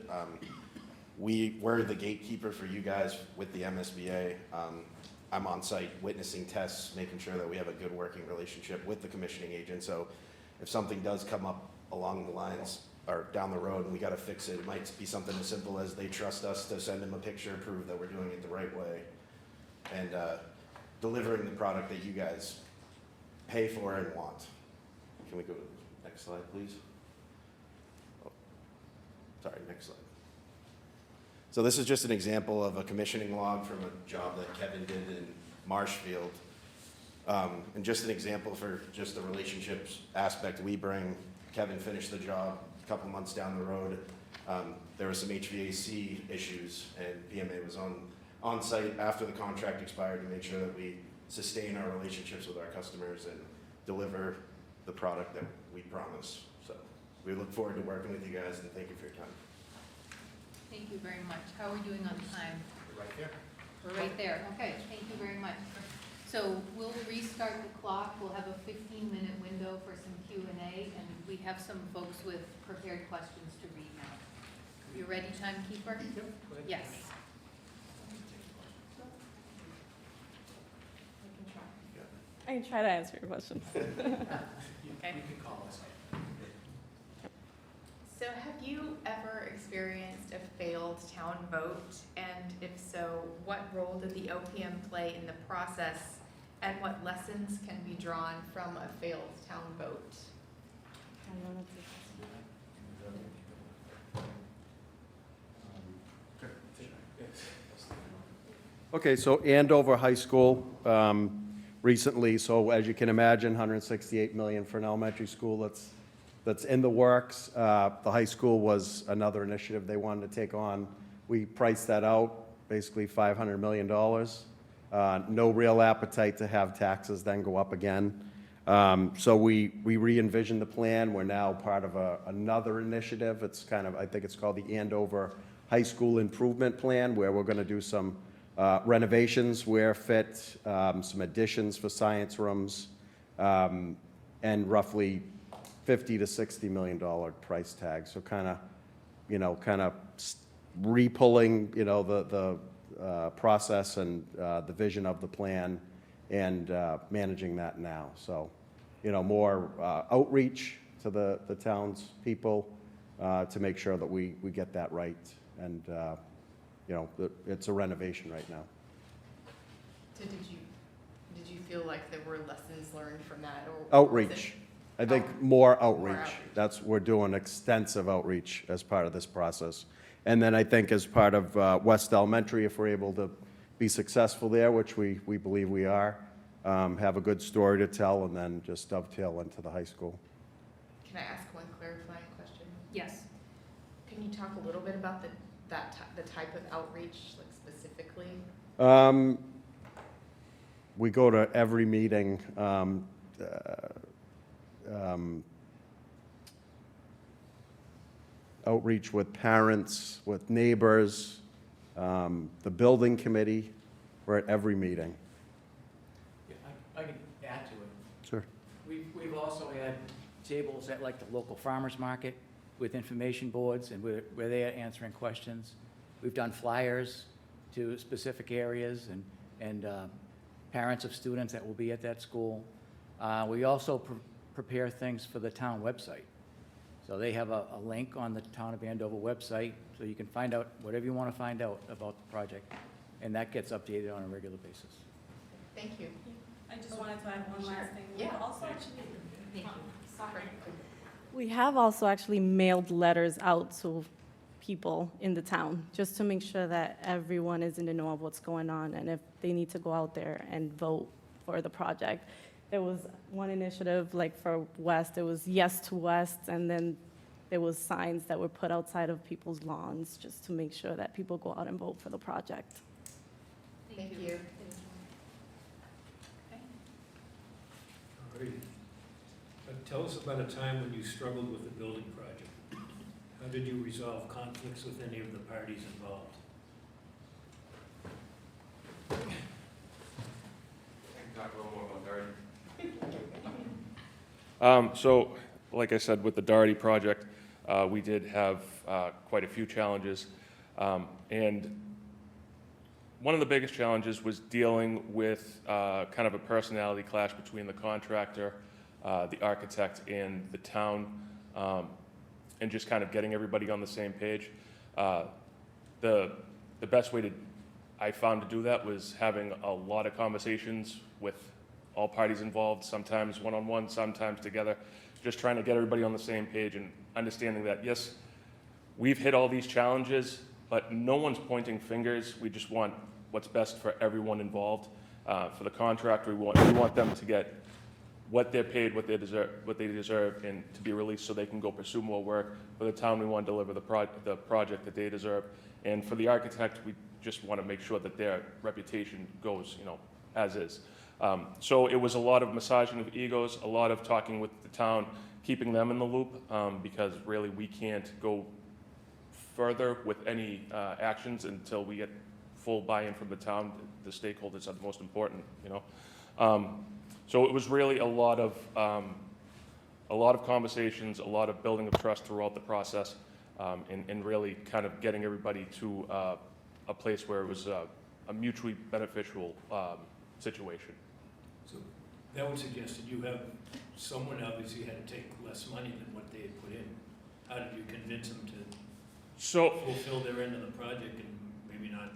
We're the gatekeeper for you guys with the MSBA. I'm on site witnessing tests, making sure that we have a good working relationship with the commissioning agent. So if something does come up along the lines or down the road and we got to fix it, it might be something as simple as they trust us to send them a picture, prove that we're doing it the right way, and delivering the product that you guys pay for and want. Can we go to the next slide, please? Oh, sorry, next slide. So this is just an example of a commissioning log from a job that Kevin did in Marshfield. And just an example for just the relationships aspect we bring. Kevin finished the job a couple months down the road. There were some HVAC issues, and PMA was on site after the contract expired to make sure that we sustain our relationships with our customers and deliver the product that we promise. So we look forward to working with you guys, and thank you for your time. Thank you very much. How are we doing on time? Right there. We're right there. Okay, thank you very much. So we'll restart the clock. We'll have a 15-minute window for some Q&A, and we have some folks with prepared questions to read now. You ready, timekeeper? Yep, go ahead. Yes. I can try to answer your questions. Okay. You can call us. So have you ever experienced a failed town vote? And if so, what role did the OPM play in the process? And what lessons can be drawn from a failed town vote? Okay, so Andover High School, recently, so as you can imagine, $168 million for an elementary school that's in the works. The high school was another initiative they wanted to take on. We priced that out, basically $500 million. No real appetite to have taxes then go up again. So we re-envisioned the plan. We're now part of another initiative. It's kind of, I think it's called the Andover High School Improvement Plan, where we're going to do some renovations where fit, some additions for science rooms, and roughly $50 to $60 million price tag. So kind of re-pulling, the process and the vision of the plan and managing that now. So, more outreach to the town's people to make sure that we get that right. And, it's a renovation right now. So did you feel like there were lessons learned from that? Or Outreach. I think more outreach. We're doing extensive outreach as part of this process. And then I think as part of West Elementary, if we're able to be successful there, which we believe we are, have a good story to tell, and then just dovetail into the high school. Can I ask one clarifying question? Yes. Can you talk a little bit about the type of outreach, like specifically? We go to every meeting. Outreach with parents, with neighbors, the building committee. We're at every meeting. Yeah, I can add to it. Sure. We've also had tables at like the local farmers market with information boards, and we're there answering questions. We've done flyers to specific areas and parents of students that will be at that school. We also prepare things for the town website. So they have a link on the Town of Andover website, so you can find out whatever you want to find out about the project, and that gets updated on a regular basis. Thank you. I just wanted to add one last thing. Yeah. Thank you. Sorry. We have also actually mailed letters out to people in the town, just to make sure that everyone is in the know of what's going on, and if they need to go out there and vote for the project. There was one initiative, like for West, it was Yes to West, and then there was signs that were put outside of people's lawns, just to make sure that people go out and vote for the project. Thank you. All right. Tell us about a time when you struggled with the building project. How did you resolve conflicts with any of the parties involved? I can talk a little more about Doherty. So, like I said, with the Doherty project, we did have quite a few challenges. And one of the biggest challenges was dealing with kind of a personality clash between the contractor, the architect, and the town, and just kind of getting everybody on the same page. The best way I found to do that was having a lot of conversations with all parties involved, sometimes one-on-one, sometimes together, just trying to get everybody on the same page and understanding that, yes, we've hit all these challenges, but no one's pointing fingers. We just want what's best for everyone involved. For the contractor, we want them to get what they're paid, what they deserve, and to be released so they can go pursue more work. For the town, we want to deliver the project that they deserve. And for the architect, we just want to make sure that their reputation goes, as is. So it was a lot of massaging of egos, a lot of talking with the town, keeping them in the loop, because really we can't go further with any actions until we get full buy-in from the town. The stakeholders are the most important, So it was really a lot of conversations, a lot of building of trust throughout the process, and really kind of getting everybody to a place where it was a mutually beneficial situation. So that would suggest that you have someone obviously had to take less money than what they had put in. How did you convince them to fulfill their end of the project and maybe not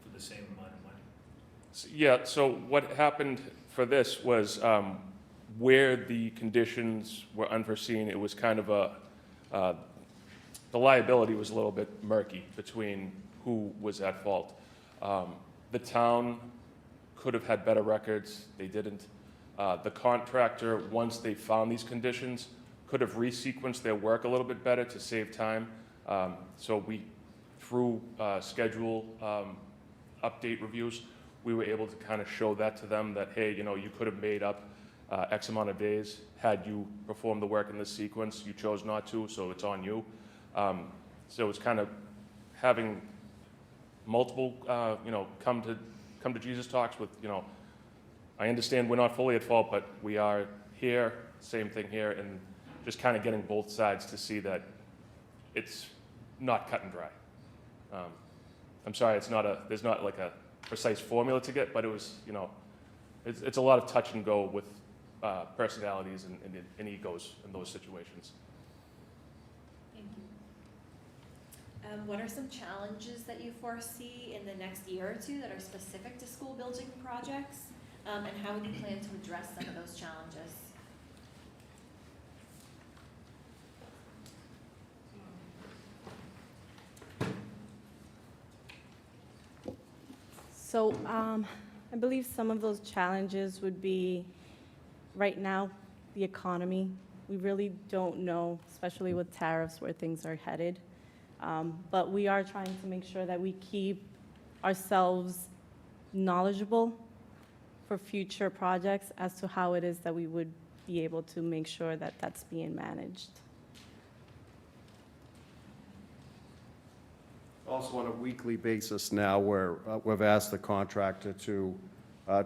for the same amount of money? So what happened for this was where the conditions were unforeseen, it was kind of the liability was a little bit murky between who was at fault. The town could have had better records, they didn't. The contractor, once they found these conditions, could have resequenced their work a little bit better to save time. So through schedule update reviews, we were able to kind of show that to them that, hey, you could have made up X amount of days had you performed the work in this sequence. You chose not to, so it's on you. So it's kind of having multiple, come to Jesus talks with, I understand we're not fully at fault, but we are here, same thing here, and just kind of getting both sides to see that it's not cut and dry. I'm sorry, there's not like a precise formula to get, but it was, it's a lot of touch and go with personalities and egos in those situations. Thank you. What are some challenges that you foresee in the next year or two that are specific to school building projects? And how would you plan to address some of those challenges? So I believe some of those challenges would be, right now, the economy. We really don't know, especially with tariffs, where things are headed. But we are trying to make sure that we keep ourselves knowledgeable for future projects as to how it is that we would be able to make sure that that's being managed. Also on a weekly basis now, where we've asked the contractor to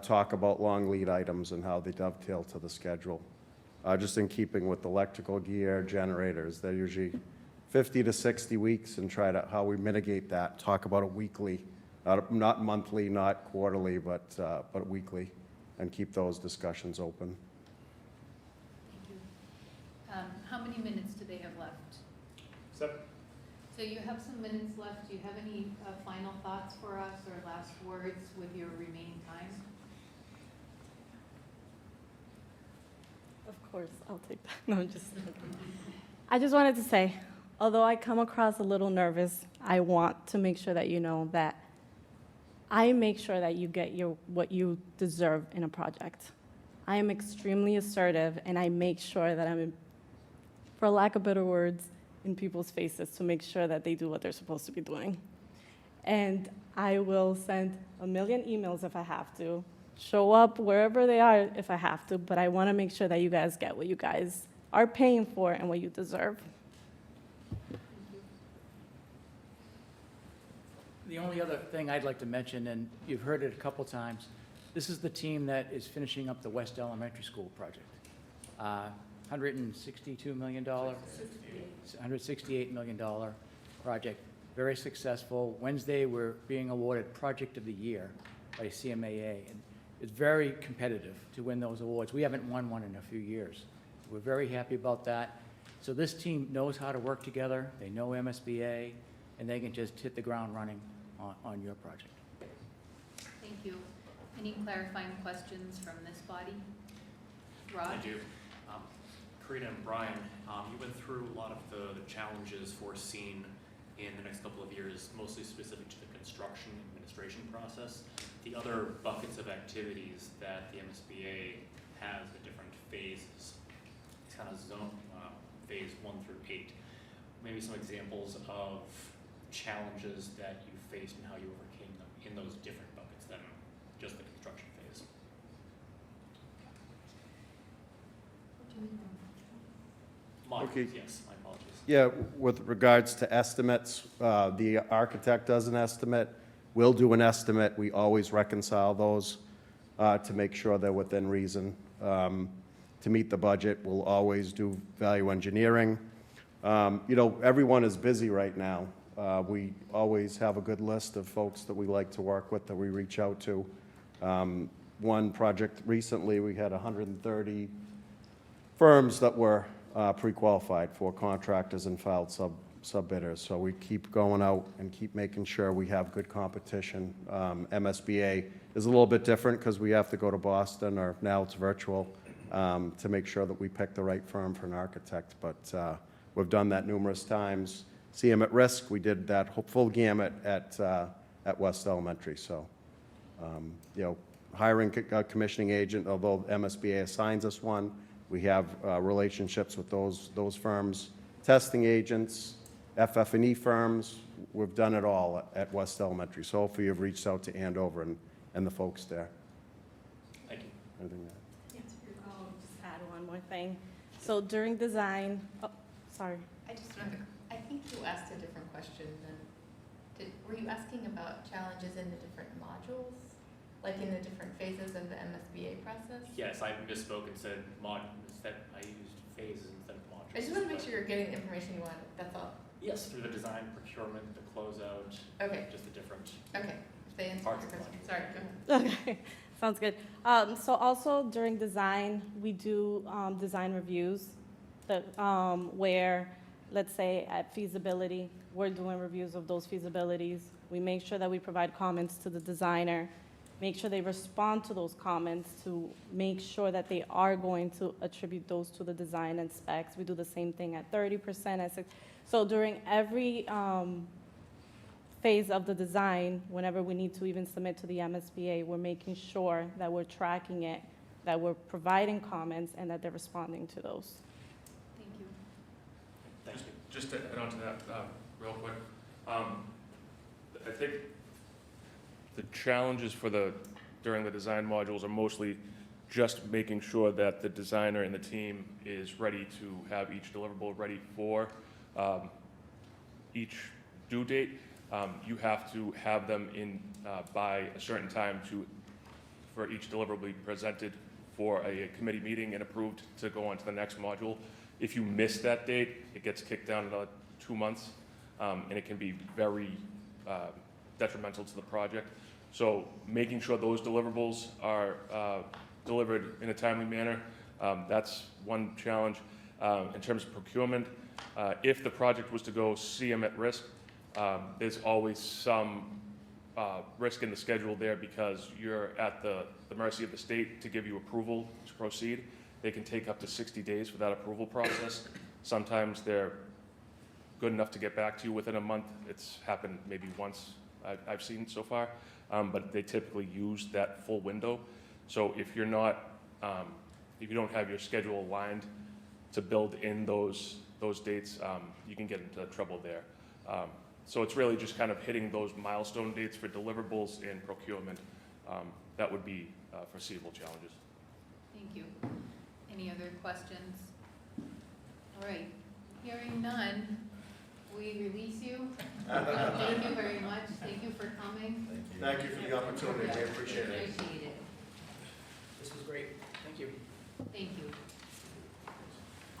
talk about long lead items and how they dovetail to the schedule. Just in keeping with electrical gear, generators, they're usually 50 to 60 weeks, and try to, how we mitigate that, talk about it weekly, not monthly, not quarterly, but weekly. and keep those discussions open. Thank you. How many minutes do they have left? 7. So you have some minutes left. Do you have any final thoughts for us or last words with your remaining time? Of course, I'll take that. No, I just wanted to say, although I come across a little nervous, I want to make sure that you know that I make sure that you get what you deserve in a project. I am extremely assertive, and I make sure that I'm, for lack of better words, in people's faces to make sure that they do what they're supposed to be doing. And I will send a million emails if I have to, show up wherever they are if I have to, but I want to make sure that you guys get what you guys are paying for and what you deserve. The only other thing I'd like to mention, and you've heard it a couple times, this is the team that is finishing up the West Elementary School project. $162 million, $168 million project, very successful. Wednesday, we're being awarded Project of the Year by CMAA, and it's very competitive to win those awards. We haven't won one in a few years. We're very happy about that. So this team knows how to work together. They know MSBA, and they can just hit the ground running on your project. Thank you. Any clarifying questions from this body? Rod? I do. Karina and Brian, you went through a lot of the challenges foreseen in the next couple of years, mostly specific to the construction administration process. The other buckets of activities that the MSBA has at different phases, it's kind of zone, phase 1 through 8. Maybe some examples of challenges that you faced and how you overcame them in those different buckets than just the construction phase. Okay. Yes, my apologies. Yeah, with regards to estimates, the architect does an estimate. We'll do an estimate. We always reconcile those to make sure they're within reason. To meet the budget, we'll always do value engineering. You know, everyone is busy right now. We always have a good list of folks that we like to work with, that we reach out to. One project recently, we had 130 firms that were pre-qualified for contractors and filed sub-bidders. So we keep going out and keep making sure we have good competition. MSBA is a little bit different because we have to go to Boston, or now it's virtual, to make sure that we pick the right firm for an architect. But we've done that numerous times. CM at Risk, we did that full gamut at West Elementary. So, you know, hiring a commissioning agent, although MSBA assigns us one, we have relationships with those firms. Testing agents, FF&E firms, we've done it all at West Elementary. So hopefully you've reached out to Andover and the folks there. Thank you. Anything to add? Yes, I'll just add one more thing. So during design, sorry. I just wanted to, I think you asked a different question than, were you asking about challenges in the different modules? Like in the different phases of the MSBA process? Yes, I misspoke and said that I used phases instead of modules. I just want to make sure you're getting the information you want, that's all. Yes, through the design, procurement, the closeout. Okay. Just the different. Okay, if they answer Parts your of the question. module. Sorry, go ahead. Okay, sounds good. So also during design, we do design reviews where, let's say at feasibility, we're doing reviews of those feasibilities. We make sure that we provide comments to the designer, make sure they respond to those comments to make sure that they are going to attribute those to the design and specs. We do the same thing at 30%. So during every phase of the design, whenever we need to even submit to the MSBA, we're making sure that we're tracking it, that we're providing comments, and that they're responding to those. Thank you. Thank you. Just to add on to that real quick, I think the challenges during the design modules are mostly just making sure that the designer and the team is ready to have each deliverable ready for each due date. You have to have them in by a certain time for each deliverable to be presented for a committee meeting and approved to go on to the next module. If you miss that date, it gets kicked down another 2 months, and it can be very detrimental to the project. So making sure those deliverables are delivered in a timely manner. That's one challenge. In terms of procurement, if the project was to go CM at risk, there's always some risk in the schedule there because you're at the mercy of the state to give you approval to proceed. They can take up to 60 days for that approval process. Sometimes they're good enough to get back to you within a month. It's happened maybe once I've seen so far, but they typically use that full window. So if you're not, if you don't have your schedule aligned to build in those dates, you can get into trouble there. So it's really just kind of hitting those milestone dates for deliverables and procurement. That would be foreseeable challenges. Thank you. Any other questions? All right, hearing none, we release you. Thank you very much. Thank you for coming. Thank you for the opportunity. I appreciate it. Appreciate it. This was great. Thank you. Thank you.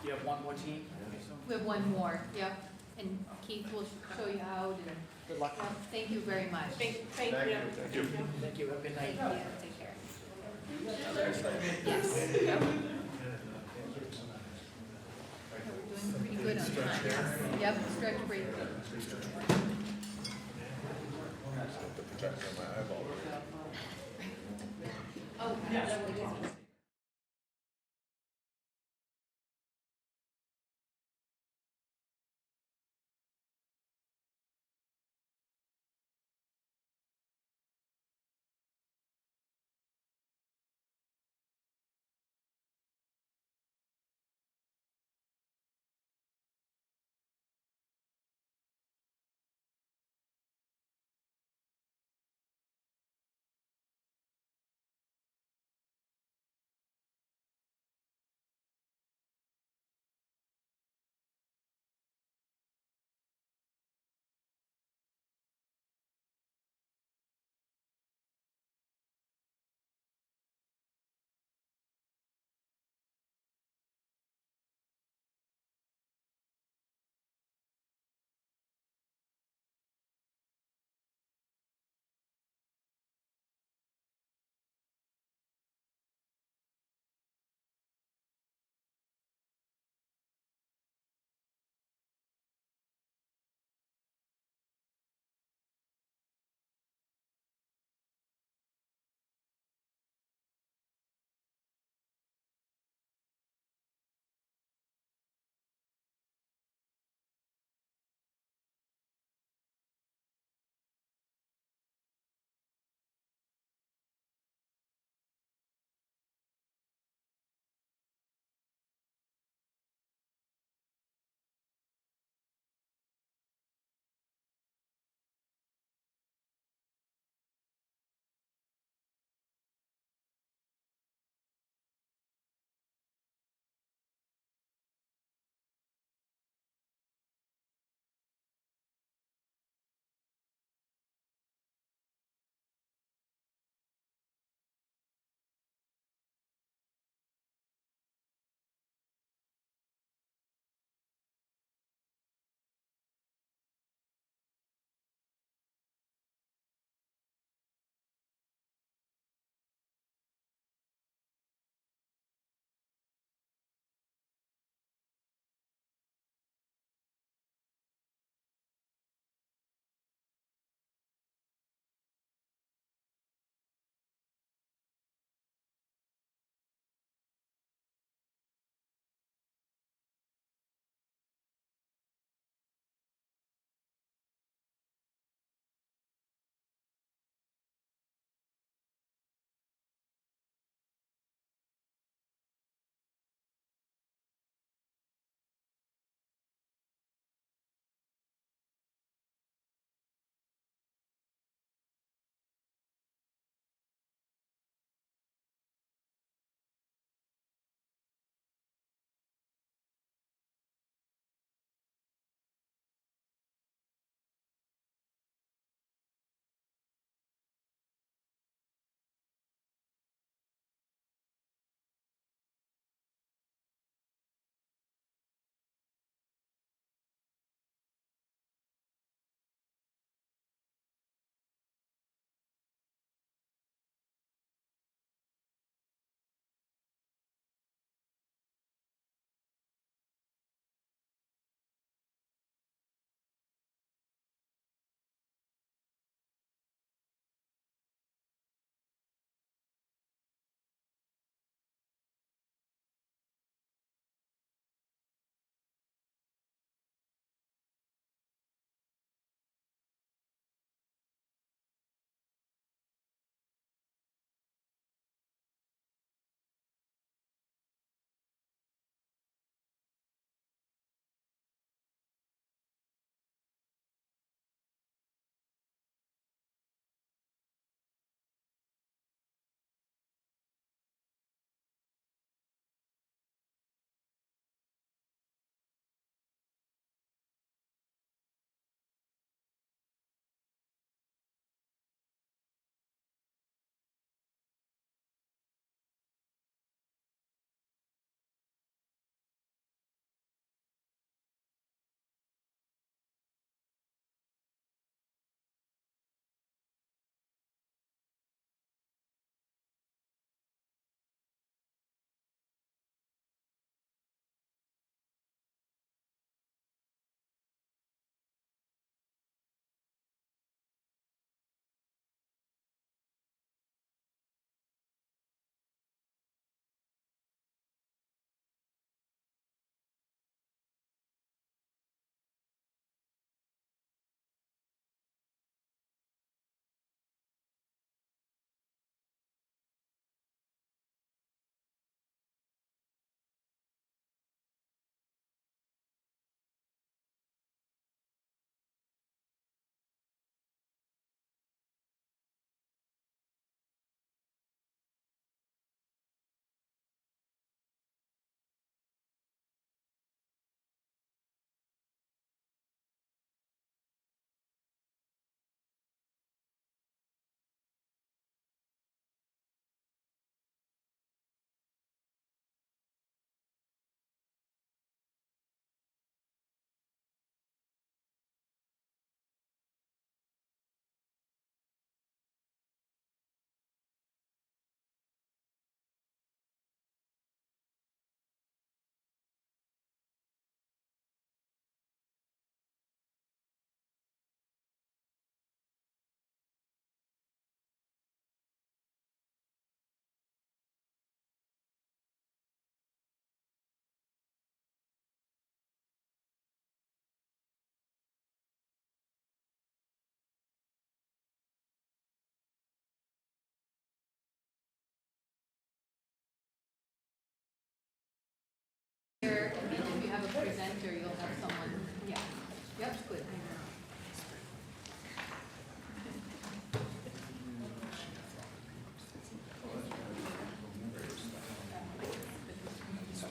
You have one more team? We have one more, yep, and Keith will show you out, and, Good luck. yep, thank you very much. Thank you. Thank you. Thank you. Have a good night. Thank you, take care. Yes, yep. We're doing pretty good on time. Yep, stretch break. Oh, yeah.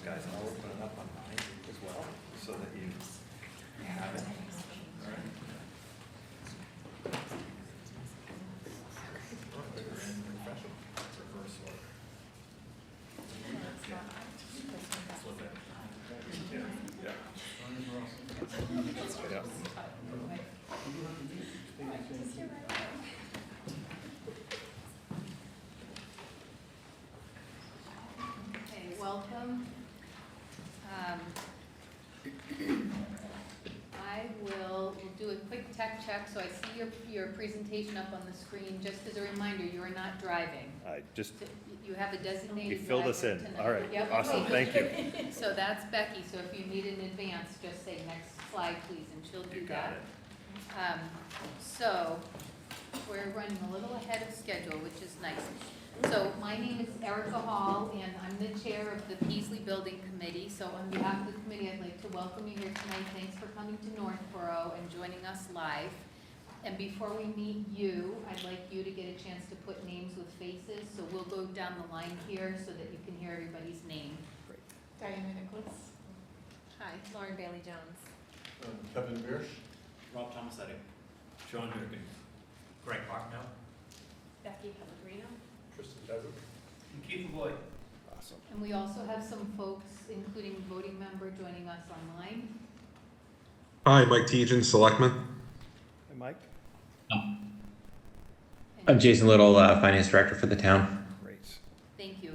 guys, and I'll open it up on mine as well, so that you have it. All right. Okay, welcome. We'll do a quick tech check, so I see your presentation up on the screen. Just as a reminder, you are not driving. You have a designated You filled us driver in. tonight. All right. Yep, Awesome. okay. Thank you. So that's Becky, so if you need it in advance, just say next slide, please, and she'll do You that. got it. So, we're running a little ahead of schedule, which is nice. So, my name is Erica Hall, and I'm the chair of the Peaslee Building Committee. So, on behalf of the committee, I'd like to welcome you here tonight. Thanks for coming to Northborough and joining us live. And before we meet you, I'd like you to get a chance to put names with faces. So, we'll go down the line here so that you can hear everybody's name. Great. Diana Nicholas. Hi, Lauren Bailey Jones. Kevin Biersch. Rob Tomasetti. Sean Durkin. Greg Martineau. Becky Pellegrino. Tristan Desert. And Keith Boyd. Awesome. And we also have some folks, including voting member, joining us online. Hi, Mike Tejan, Selectman. Hey, Mike. I'm Jason Little, Finance Director for the town. Great. Thank you.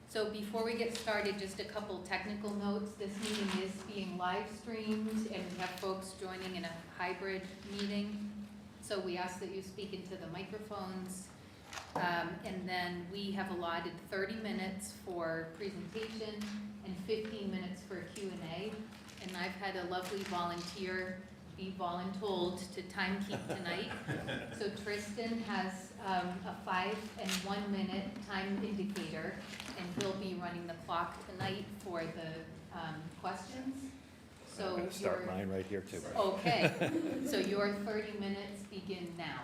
So before we get started, just a couple technical notes. This meeting is being live streamed, and we have folks joining in a hybrid meeting. So we ask that you speak into the microphones. And then we have allotted 30 minutes for presentation and 15 minutes for Q&A. And I've had a lovely volunteer be voluntold to time keep tonight. So Tristan has a 5 and 1 minute time indicator, and he'll be running the clock tonight for the questions. So I'm going to start mine right here, too. Okay, so your 30 minutes begin now.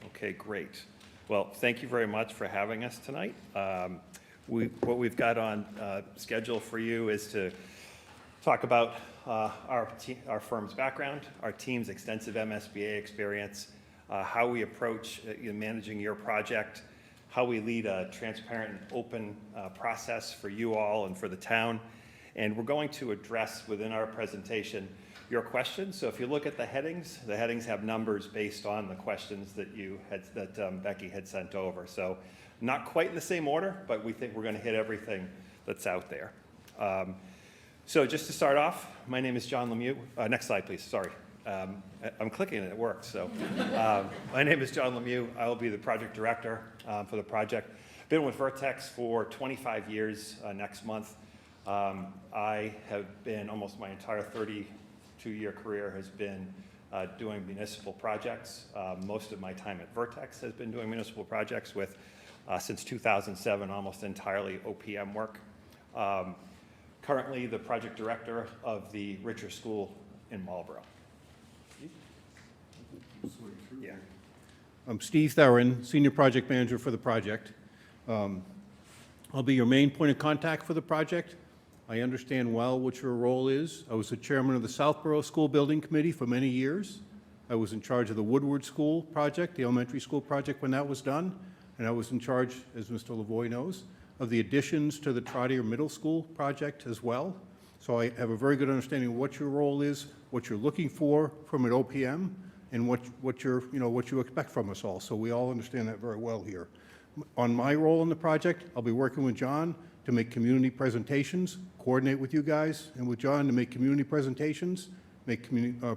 Okay, great. Well, thank you very much for having us tonight. What we've got on schedule for you is to talk about our firm's background, our team's extensive MSBA experience, how we approach managing your project, how we lead a transparent and open process for you all and for the town. And we're going to address within our presentation your questions. So if you look at the headings have numbers based on the questions that Becky had sent over. So not quite in the same order, but we think we're going to hit everything that's out there. So just to start off, my name is John Lemieux. Next slide, please. Sorry. I'm clicking and it works. So my name is John Lemieux. I will be the project director for the project. Been with Vertex for 25 years next month. I have been almost my entire 32-year career has been doing municipal projects. Most of my time at Vertex has been doing municipal projects with, since 2007, almost entirely OPM work. Currently the project director of the Richer School in Marlborough. Yeah. I'm Steve Theron, Senior Project Manager for the project. I'll be your main point of contact for the project. I understand well what your role is. I was the chairman of the Southborough School Building Committee for many years. I was in charge of the Woodward School project, the elementary school project when that was done. And I was in charge, as Mr. Lavoie knows, of the additions to the Trotter Middle School project as well. So I have a very good understanding of what your role is, what you're looking for from an OPM, and what you expect from us all. So we all understand that very well here. On my role in the project, I'll be working with John to make community presentations, coordinate with you guys and with John to make community presentations, make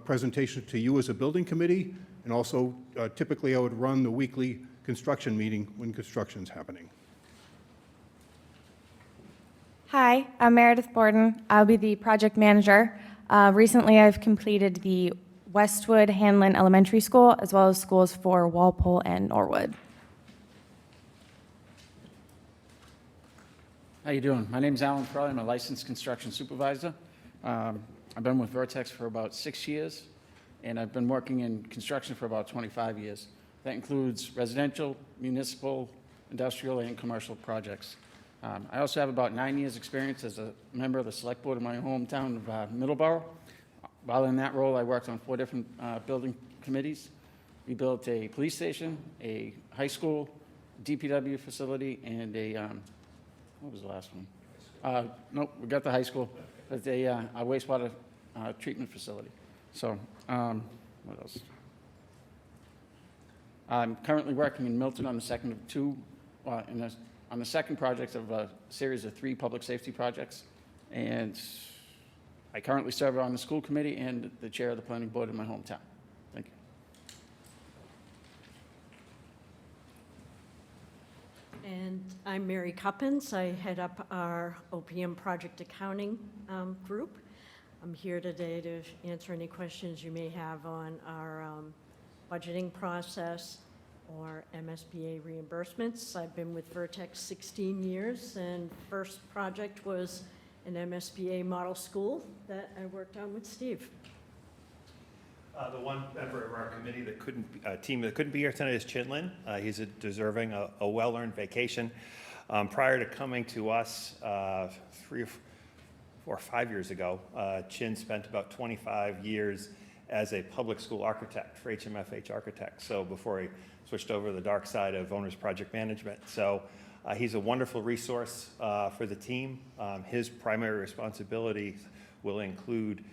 presentations to you as a building committee, and also typically I would run the weekly construction meeting when construction's happening. Hi, I'm Meredith Borden. I'll be the project manager. Recently, I've completed the Westwood Hanlon Elementary School, as well as schools for Walpole and Norwood. How you doing? My name's Alan Crowley. I'm a licensed construction supervisor. I've been with Vertex for about 6 years, and I've been working in construction for about 25 years. That includes residential, municipal, industrial, and commercial projects. I also have about 9 years' experience as a member of the select board in my hometown of Middleborough. While in that role, I worked on 4 different building committees. We built a police station, a high school, DPW facility, and a, what was the last one? Nope, we got the high school, but a wastewater treatment facility. So, what else? I'm currently working in Milton on the second of 2, on the second project of a series of 3 public safety projects. And I currently serve on the school committee and the chair of the planning board in my hometown. Thank you. And I'm Mary Cuppins. I head up our OPM project accounting group. I'm here today to answer any questions you may have on our budgeting process or MSBA reimbursements. I've been with Vertex 16 years, and first project was an MSBA model school that I worked on with Steve. The one member of our committee that team that couldn't be here tonight is Chin Lin. He's deserving a well-earned vacation. Prior to coming to us 3 or 4 or 5 years ago, Chin spent about 25 years as a public school architect for HMFH Architects. So before he switched over to the dark side of owner's project management. So he's a wonderful resource for the team. His primary responsibilities will include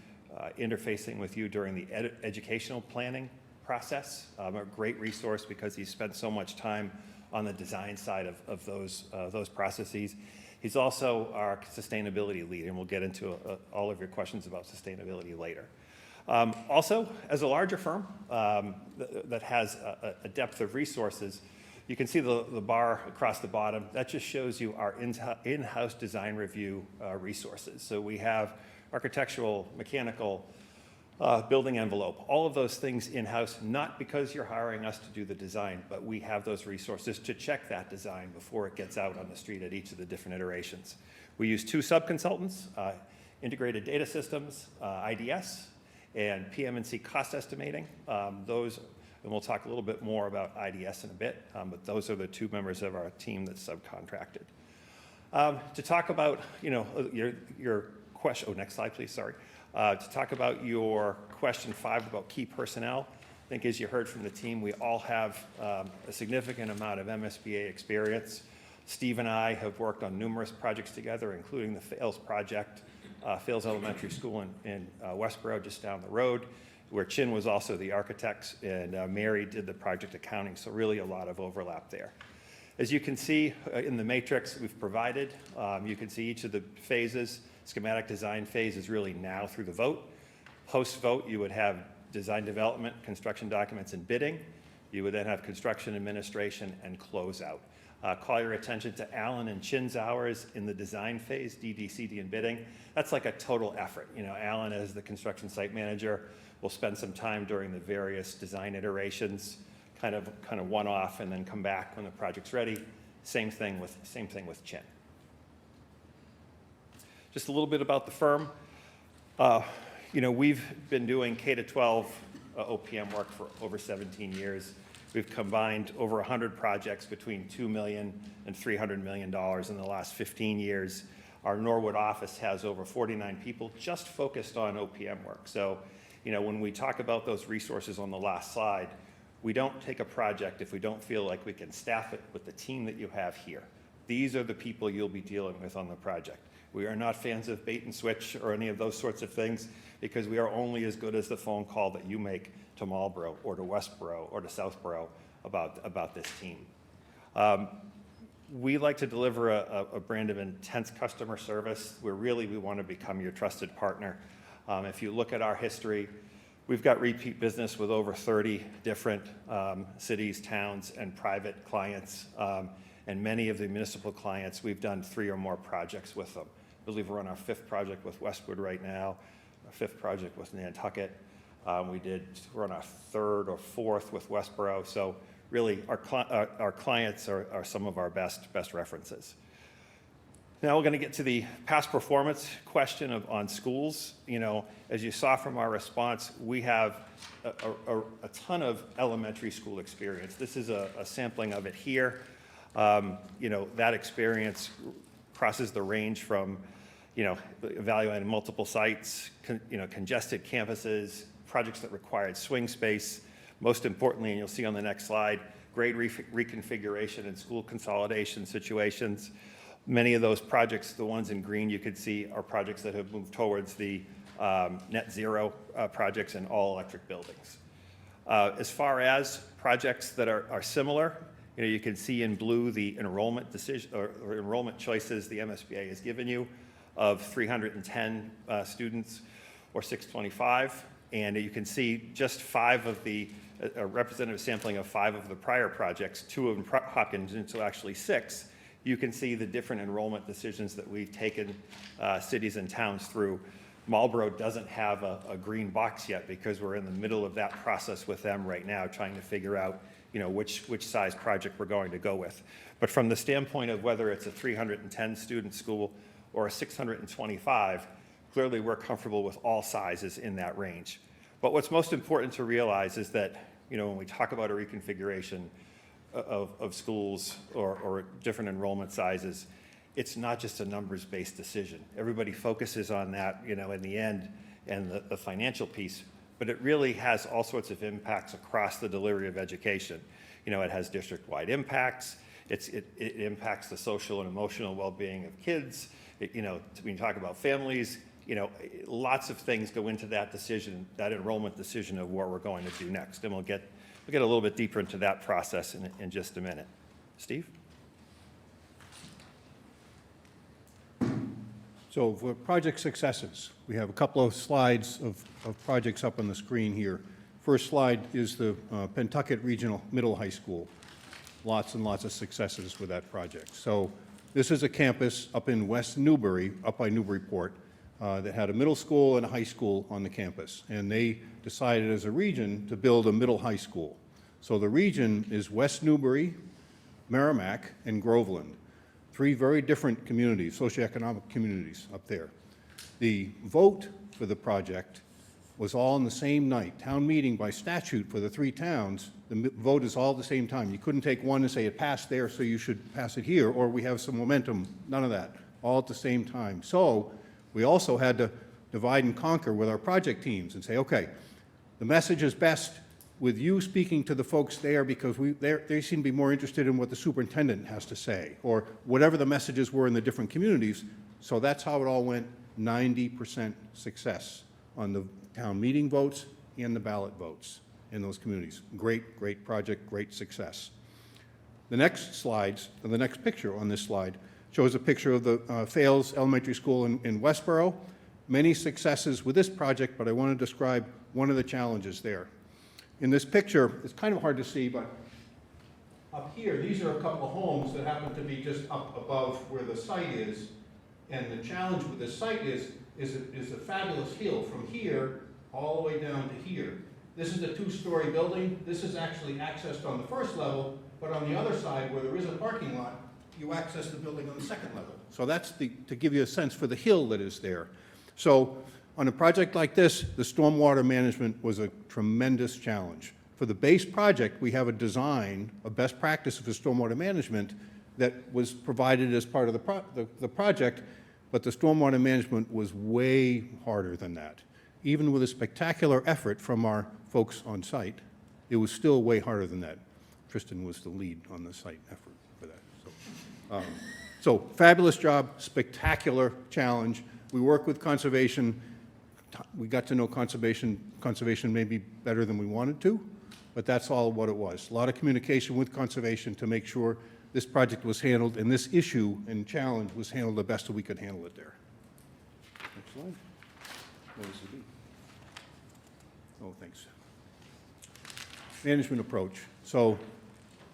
interfacing with you during the educational planning process. A great resource because he's spent so much time on the design side of those processes. He's also our sustainability lead, and we'll get into all of your questions about sustainability later. Also, as a larger firm that has a depth of resources, you can see the bar across the bottom. That just shows you our in-house design review resources. So we have architectural, mechanical, building envelope, all of those things in-house, not because you're hiring us to do the design, but we have those resources to check that design before it gets out on the street at each of the different iterations. We use 2 sub-consultants, Integrated Data Systems, IDS, and PM&C cost estimating. Those, and we'll talk a little bit more about IDS in a bit, but those are the 2 members of our team that's subcontracted. To talk about, your question, oh, next slide, please, sorry. To talk about your question 5 about key personnel, I think as you heard from the team, we all have a significant amount of MSBA experience. Steve and I have worked on numerous projects together, including the Fales project, Fales Elementary School in Westboro, just down the road, where Chin was also the architect, and Mary did the project accounting, so really a lot of overlap there. As you can see in the matrix we've provided, you can see each of the phases. Schematic design phase is really now through the vote. Post-vote, you would have design development, construction documents, and bidding. You would then have construction administration and closeout. Call your attention to Alan and Chin's hours in the design phase, DD, CD, and bidding. That's like a total effort. Alan, as the construction site manager, will spend some time during the various design iterations, kind of one-off, and then come back when the project's ready. Same thing with Chin. Just a little bit about the firm. We've been doing K-12 OPM work for over 17 years. We've combined over 100 projects between $2 million and $300 million in the last 15 years. Our Norwood office has over 49 people just focused on OPM work. So, when we talk about those resources on the last slide, we don't take a project if we don't feel like we can staff it with the team that you have here. These are the people you'll be dealing with on the project. We are not fans of bait and switch or any of those sorts of things, because we are only as good as the phone call that you make to Marlboro or to Westboro or to Southboro about this team. We like to deliver a brand of intense customer service where really we want to become your trusted partner. If you look at our history, we've got repeat business with over 30 different cities, towns, and private clients. And many of the municipal clients, we've done 3 or more projects with them. I believe we're on our 5th project with Westwood right now, our 5th project with Nantucket. We're on our 3rd or 4th with Westboro. So really, our clients are some of our best references. Now we're going to get to the past performance question on schools. As you saw from our response, we have a ton of elementary school experience. This is a sampling of it here. That experience crosses the range from, evaluating multiple sites, congested campuses, projects that required swing space, most importantly, and you'll see on the next slide, grade reconfiguration and school consolidation situations. Many of those projects, the ones in green you could see, are projects that have moved towards the net zero projects and all electric buildings. As far as projects that are similar, you can see in blue the enrollment decision or enrollment choices the MSBA has given you of 310 students or 625, and you can see just a representative sampling of 5 of the prior projects, 2 of them Hopkins, and so actually 6. You can see the different enrollment decisions that we've taken cities and towns through. Marlboro doesn't have a green box yet because we're in the middle of that process with them right now, trying to figure out which size project we're going to go with. But from the standpoint of whether it's a 310 student school or a 625, clearly we're comfortable with all sizes in that range. But what's most important to realize is that when we talk about a reconfiguration of schools or different enrollment sizes, it's not just a numbers-based decision. Everybody focuses on that, in the end, and the financial piece, but it really has all sorts of impacts across the delivery of education. It has district-wide impacts. It impacts the social and emotional well-being of kids. When you talk about families, lots of things go into that decision, that enrollment decision of what we're going to do next. And we'll get a little bit deeper into that process in just a minute. Steve? So for project successes, we have a couple of slides of projects up on the screen here. First slide is the Pentucket Regional Middle High School. Lots and lots of successes with that project. So this is a campus up in West Newbury, up by Newburyport, that had a middle school and a high school on the campus. And they decided as a region to build a middle high school. So the region is West Newbury, Merrimack, and Groveland. 3 very different communities, socioeconomic communities up there. The vote for the project was all on the same night. Town meeting by statute for the 3 towns, the vote is all at the same time. You couldn't take one and say it passed there, so you should pass it here, or we have some momentum. None of that, all at the same time. So we also had to divide and conquer with our project teams and say, okay, the message is best with you speaking to the folks there because they seem to be more interested in what the superintendent has to say or whatever the messages were in the different communities. So that's how it all went, 90% success on the town meeting votes and the ballot votes in those communities. Great, great project, great success. The next slides, the next picture on this slide shows a picture of the Fales Elementary School in Westboro. Many successes with this project, but I want to describe one of the challenges there. In this picture, it's kind of hard to see, but up here, these are a couple of homes that happen to be just up above where the site is. And the challenge with this site is a fabulous hill from here all the way down to here. This is a 2-story building. This is actually accessed on the first level, but on the other side, where there is a parking lot, you access the building on the second level. So that's to give you a sense for the hill that is there. So on a project like this, the stormwater management was a tremendous challenge. For the base project, we have a design, a best practice for stormwater management that was provided as part of the project, but the stormwater management was way harder than that. Even with a spectacular effort from our folks on site, it was still way harder than that. Tristan was the lead on the site effort for that. So fabulous job, spectacular challenge. We work with conservation. We got to know conservation maybe better than we wanted to, but that's all what it was. A lot of communication with conservation to make sure this project was handled and this issue and challenge was handled the best that we could handle it there. Next slide. What does it do? Oh, thanks. Management approach. So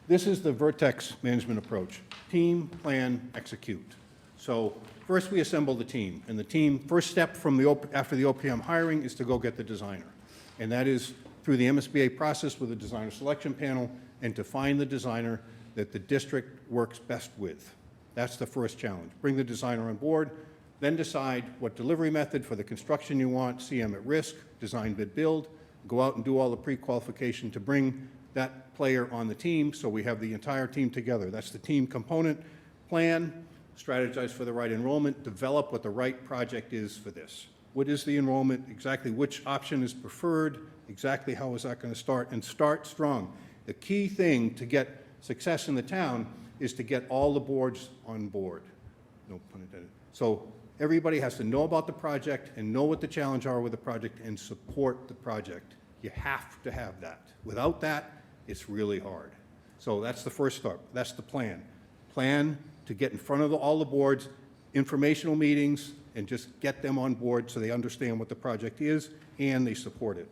this is the Vertex management approach. Team, plan, execute. So first we assemble the team, and the team, first step from after the OPM hiring is to go get the designer. And that is through the MSBA process with the designer selection panel and to find the designer that the district works best with. That's the first challenge. Bring the designer on board, then decide what delivery method for the construction you want, CM at risk, design, bid, build, go out and do all the pre-qualification to bring that player on the team so we have the entire team together. That's the team component. Plan, strategize for the right enrollment, develop what the right project is for this. What is the enrollment, exactly which option is preferred, exactly how is that going to start, and start strong. The key thing to get success in the town is to get all the boards on board. No pun intended. So everybody has to know about the project and know what the challenges are with the project and support the project. You have to have that. Without that, it's really hard. So that's the first step. That's the plan. Plan to get in front of all the boards, informational meetings, and just get them on board so they understand what the project is and they support it.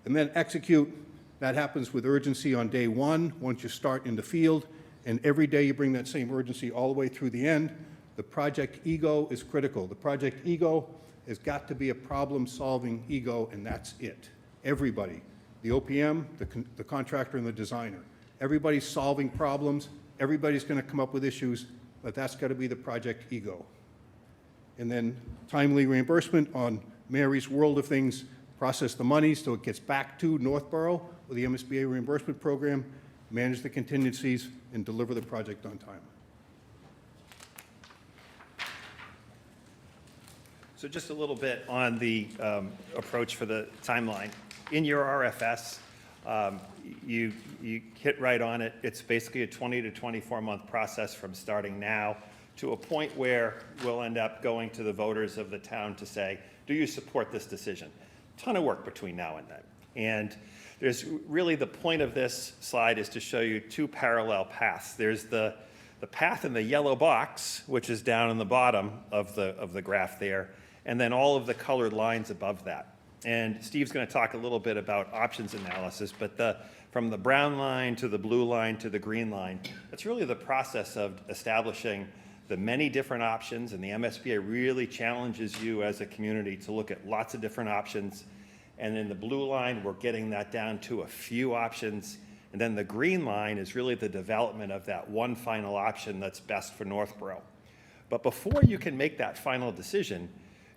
And then execute. That happens with urgency on day one, once you start in the field, and every day you bring that same urgency all the way through the end. The project ego is critical. The project ego has got to be a problem-solving ego, and that's it. Everybody, the OPM, the contractor, and the designer. Everybody's solving problems. Everybody's going to come up with issues, but that's got to be the project ego. And then timely reimbursement on Mary's world of things, process the money so it gets back to Northborough with the MSBA reimbursement program, manage the contingencies, and deliver the project on time. So just a little bit on the approach for the timeline. In your RFS, you hit right on it. It's basically a 20 to 24-month process from starting now to a point where we'll end up going to the voters of the town to say, do you support this decision? Ton of work between now and then. And there's really, the point of this slide is to show you two parallel paths. There's the path in the yellow box, which is down in the bottom of the graph there, and then all of the colored lines above that. And Steve's going to talk a little bit about options analysis, but from the brown line to the blue line to the green line, that's really the process of establishing the many different options, and the MSBA really challenges you as a community to look at lots of different options. And in the blue line, we're getting that down to a few options. And then the green line is really the development of that one final option that's best for Northborough. But before you can make that final decision,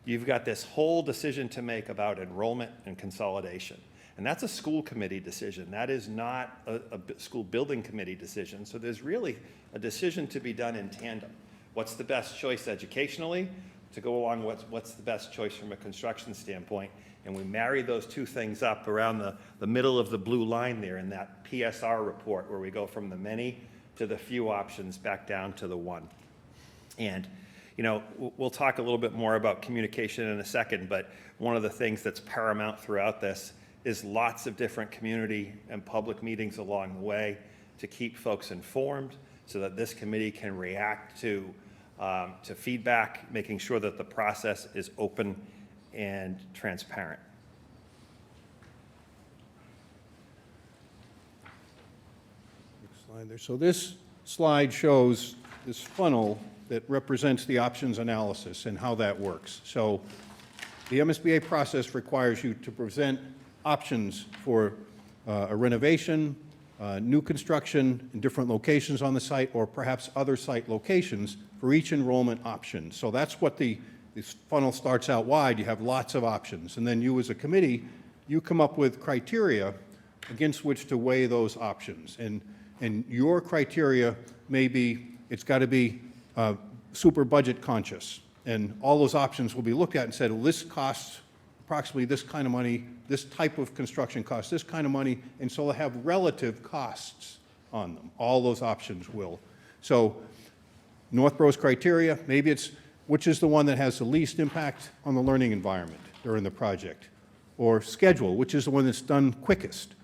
you've got this whole decision to make about enrollment and consolidation. And that's a school committee decision. That is not a school building committee decision. So there's really a decision to be done in tandem. What's the best choice educationally to go along with what's the best choice from a construction standpoint? And we marry those two things up around the middle of the blue line there in that PSR report where we go from the many to the few options back down to the one. And you know, we'll talk a little bit more about communication in a second, but one of the things that's paramount throughout this is lots of different community and public meetings along the way to keep folks informed so that this committee can react to feedback, making sure that the process is open and transparent. Next slide there. So this slide shows this funnel that represents the options analysis and how that works. So the MSBA process requires you to present options for a renovation, new construction in different locations on the site, or perhaps other site locations for each enrollment option. So that's what this funnel starts out wide. You have lots of options. And then you as a committee, you come up with criteria against which to weigh those options. And your criteria may be, it's got to be super budget conscious. And all those options will be looked at and said, well, this costs approximately this kind of money, this type of construction costs this kind of money, and so they'll have relative costs on them. All those options will. So Northborough's criteria, maybe it's which is the one that has the least impact on the learning environment during the project, or schedule, which is the one that's done quickest.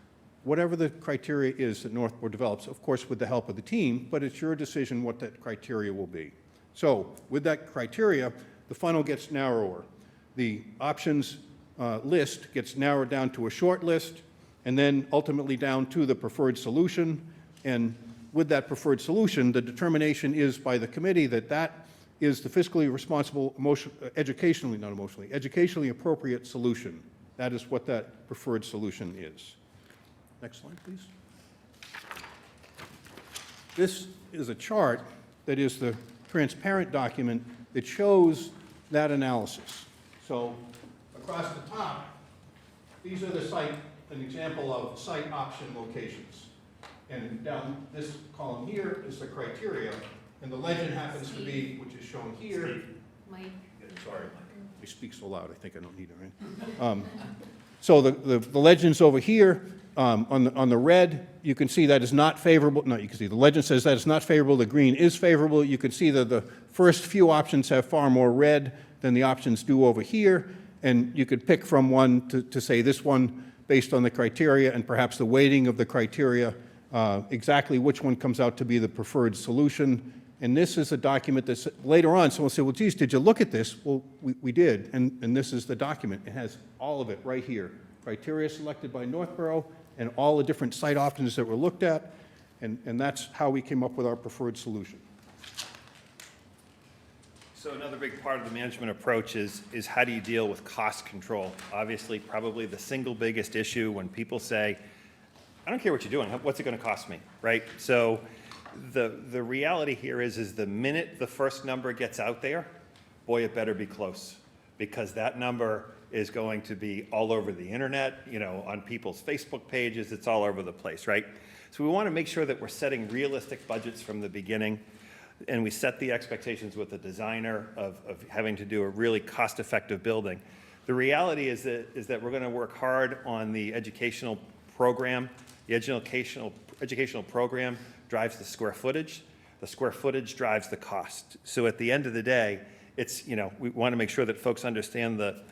Whatever the criteria is that Northborough develops, of course with the help of the team, but it's your decision what that criteria will be. So with that criteria, the funnel gets narrower. The options list gets narrowed down to a short list, and then ultimately down to the preferred solution. And with that preferred solution, the determination is by the committee that that is the fiscally responsible, educationally appropriate solution. That is what that preferred solution is. Next slide, please. This is a chart that is the transparent document that shows that analysis. So across the top, these are an example of site option locations. And down this column here is the criteria. And the legend happens to be, which is shown here. Mike? Sorry, we speak so loud, I think I don't need it, right? So the legend's over here. On the red, you can see that is not favorable. No, you can see the legend says that it's not favorable. The green is favorable. You can see that the first few options have far more red than the options do over here. And you could pick from one to say this one based on the criteria and perhaps the weighting of the criteria, exactly which one comes out to be the preferred solution. And this is a document that's later on, someone will say, well, geez, did you look at this? Well, we did, and this is the document. It has all of it right here. Criteria selected by Northborough and all the different site options that were looked at, and that's how we came up with our preferred solution. So another big part of the management approach is how do you deal with cost control? Obviously, probably the single biggest issue when people say, I don't care what you're doing, what's it going to cost me, right? So the reality here is the minute the first number gets out there, boy, it better be close, because that number is going to be all over the internet, you know, on people's Facebook pages, it's all over the place, right? So we want to make sure that we're setting realistic budgets from the beginning, and we set the expectations with the designer of having to do a really cost-effective building. The reality is that we're going to work hard on the educational program. The educational program drives the square footage. The square footage drives the cost. So at the end of the day, it's, you know, we want to make sure that folks understand the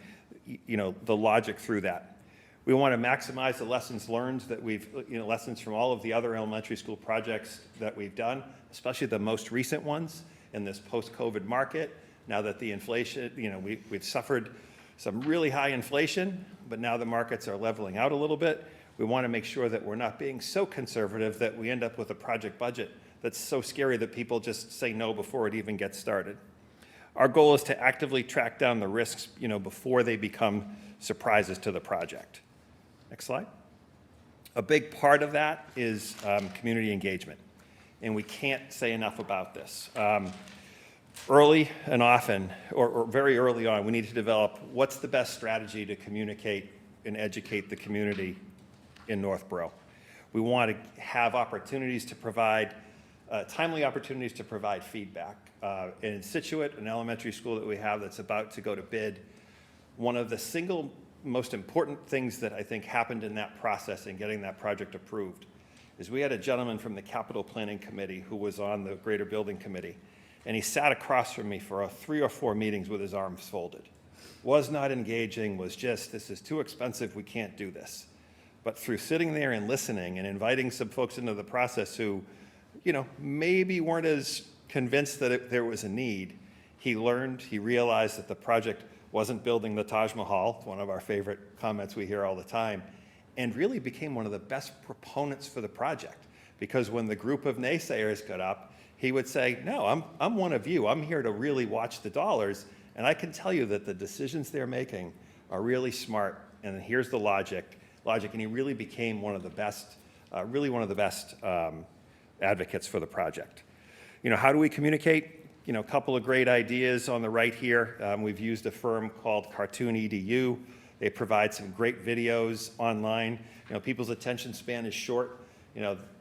logic through that. We want to maximize the lessons learned that we've, lessons from all of the other elementary school projects that we've done, especially the most recent ones in this post-COVID market. Now that the inflation, we've suffered some really high inflation, but now the markets are leveling out a little bit. We want to make sure that we're not being so conservative that we end up with a project budget that's so scary that people just say no before it even gets started. Our goal is to actively track down the risks, before they become surprises to the project. Next slide. A big part of that is community engagement, and we can't say enough about this. Early and often, or very early on, we need to develop what's the best strategy to communicate and educate the community in Northborough. We want to have opportunities to provide, timely opportunities to provide feedback. In Situate, an elementary school that we have that's about to go to bid, one of the single most important things that I think happened in that process in getting that project approved is we had a gentleman from the Capital Planning Committee who was on the Greater Building Committee, and he sat across from me for 3 or 4 meetings with his arms folded. Was not engaging, was just, this is too expensive, we can't do this. But through sitting there and listening and inviting some folks into the process who, maybe weren't as convinced that there was a need, he learned, he realized that the project wasn't building the Taj Mahal, one of our favorite comments we hear all the time, and really became one of the best proponents for the project. Because when the group of naysayers got up, he would say, no, I'm one of you. I'm here to really watch the dollars, and I can tell you that the decisions they're making are really smart, and here's the logic, and he really became one of the best, advocates for the project. How do we communicate? A couple of great ideas on the right here. We've used a firm called Cartoon EDU. They provide some great videos online. People's attention span is short.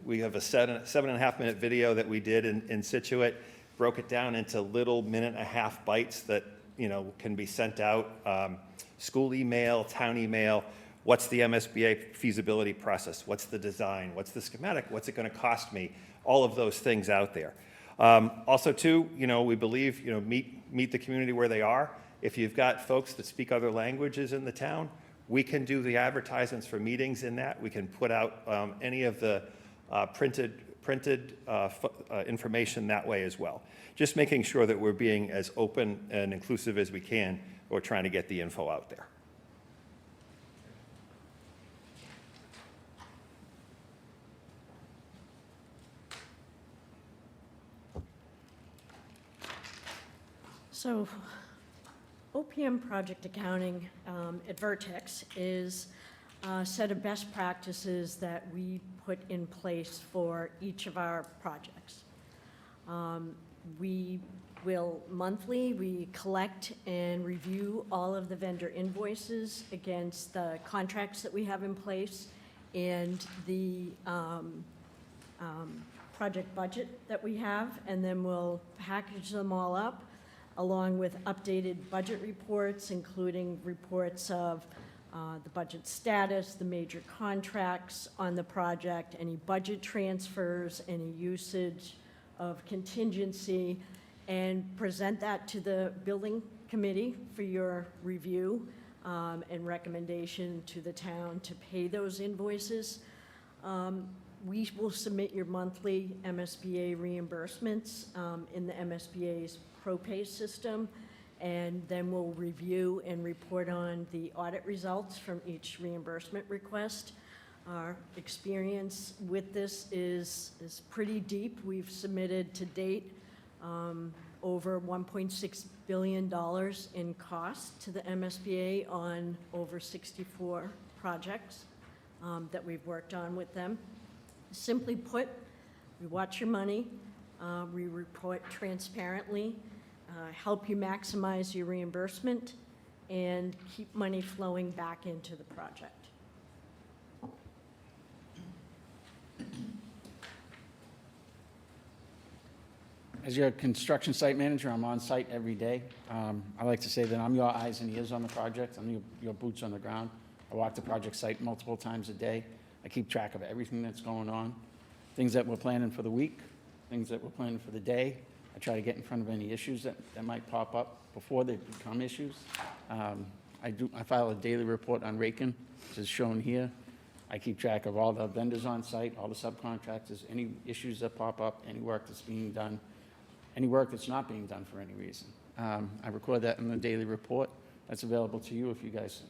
We have a 7.5-minute video that we did in Situate, broke it down into little 1.5-minute bites that, can be sent out. School email, town email. What's the MSBA feasibility process? What's the design? What's the schematic? What's it going to cost me? All of those things out there. Also, too, we believe, meet the community where they are. If you've got folks that speak other languages in the town, we can do the advertisements for meetings in that. We can put out any of the printed information that way as well. Just making sure that we're being as open and inclusive as we can. We're trying to get the info out there. So OPM project accounting at Vertex is a set of best practices that we put in place for each of our projects. We will we collect and review all of the vendor invoices against the contracts that we have in place and the project budget that we have, and then we'll package them all up along with updated budget reports, including reports of the budget status, the major contracts on the project, any budget transfers, any usage of contingency, and present that to the building committee for your review and recommendation to the town to pay those invoices. We will submit your monthly MSBA reimbursements in the MSBA's ProPay system, and then we'll review and report on the audit results from each reimbursement request. Our experience with this is pretty deep. We've submitted to date over $1.6 billion in cost to the MSBA on over 64 projects that we've worked on with them. Simply put, we watch your money, we report transparently, help you maximize your reimbursement, and keep money flowing back into the project. As your construction site manager, I'm on site every day. I like to say that I'm your eyes and ears on the project. I'm your boots on the ground. I walk the project site multiple times a day. I keep track of everything that's going on, things that we're planning for the week, things that we're planning for the day. I try to get in front of any issues that might pop up before they become issues. I file a daily report on Rakin, which is shown here. I keep track of all the vendors on site, all the subcontractors, any issues that pop up, any work that's being done, any work that's not being done for any reason. I record that in the daily report. That's available to you if you guys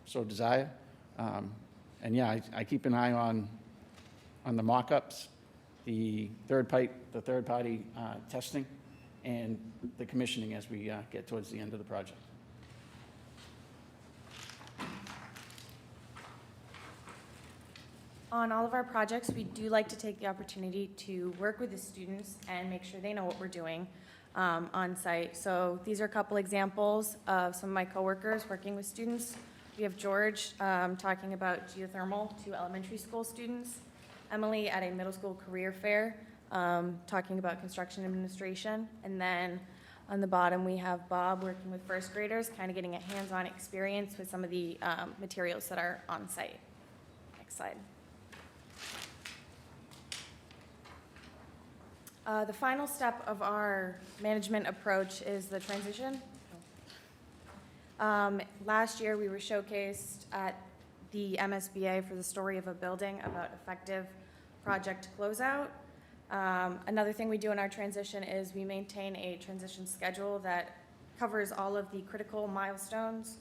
so desire. And yeah, I keep an eye on the mock-ups, the third-party testing, and the commissioning as we get towards the end of the project. On all of our projects, we do like to take the opportunity to work with the students and make sure they know what we're doing on site. So these are a couple examples of some of my coworkers working with students. We have George talking about geothermal to elementary school students. Emily at a middle school career fair talking about construction administration. And then on the bottom, we have Bob working with first graders, kind of getting a hands-on experience with some of the materials that are on site. Next slide. The final step of our management approach is the transition. Last year, we were showcased at the MSBA for the story of a building about effective project closeout. Another thing we do in our transition is we maintain a transition schedule that covers all of the critical milestones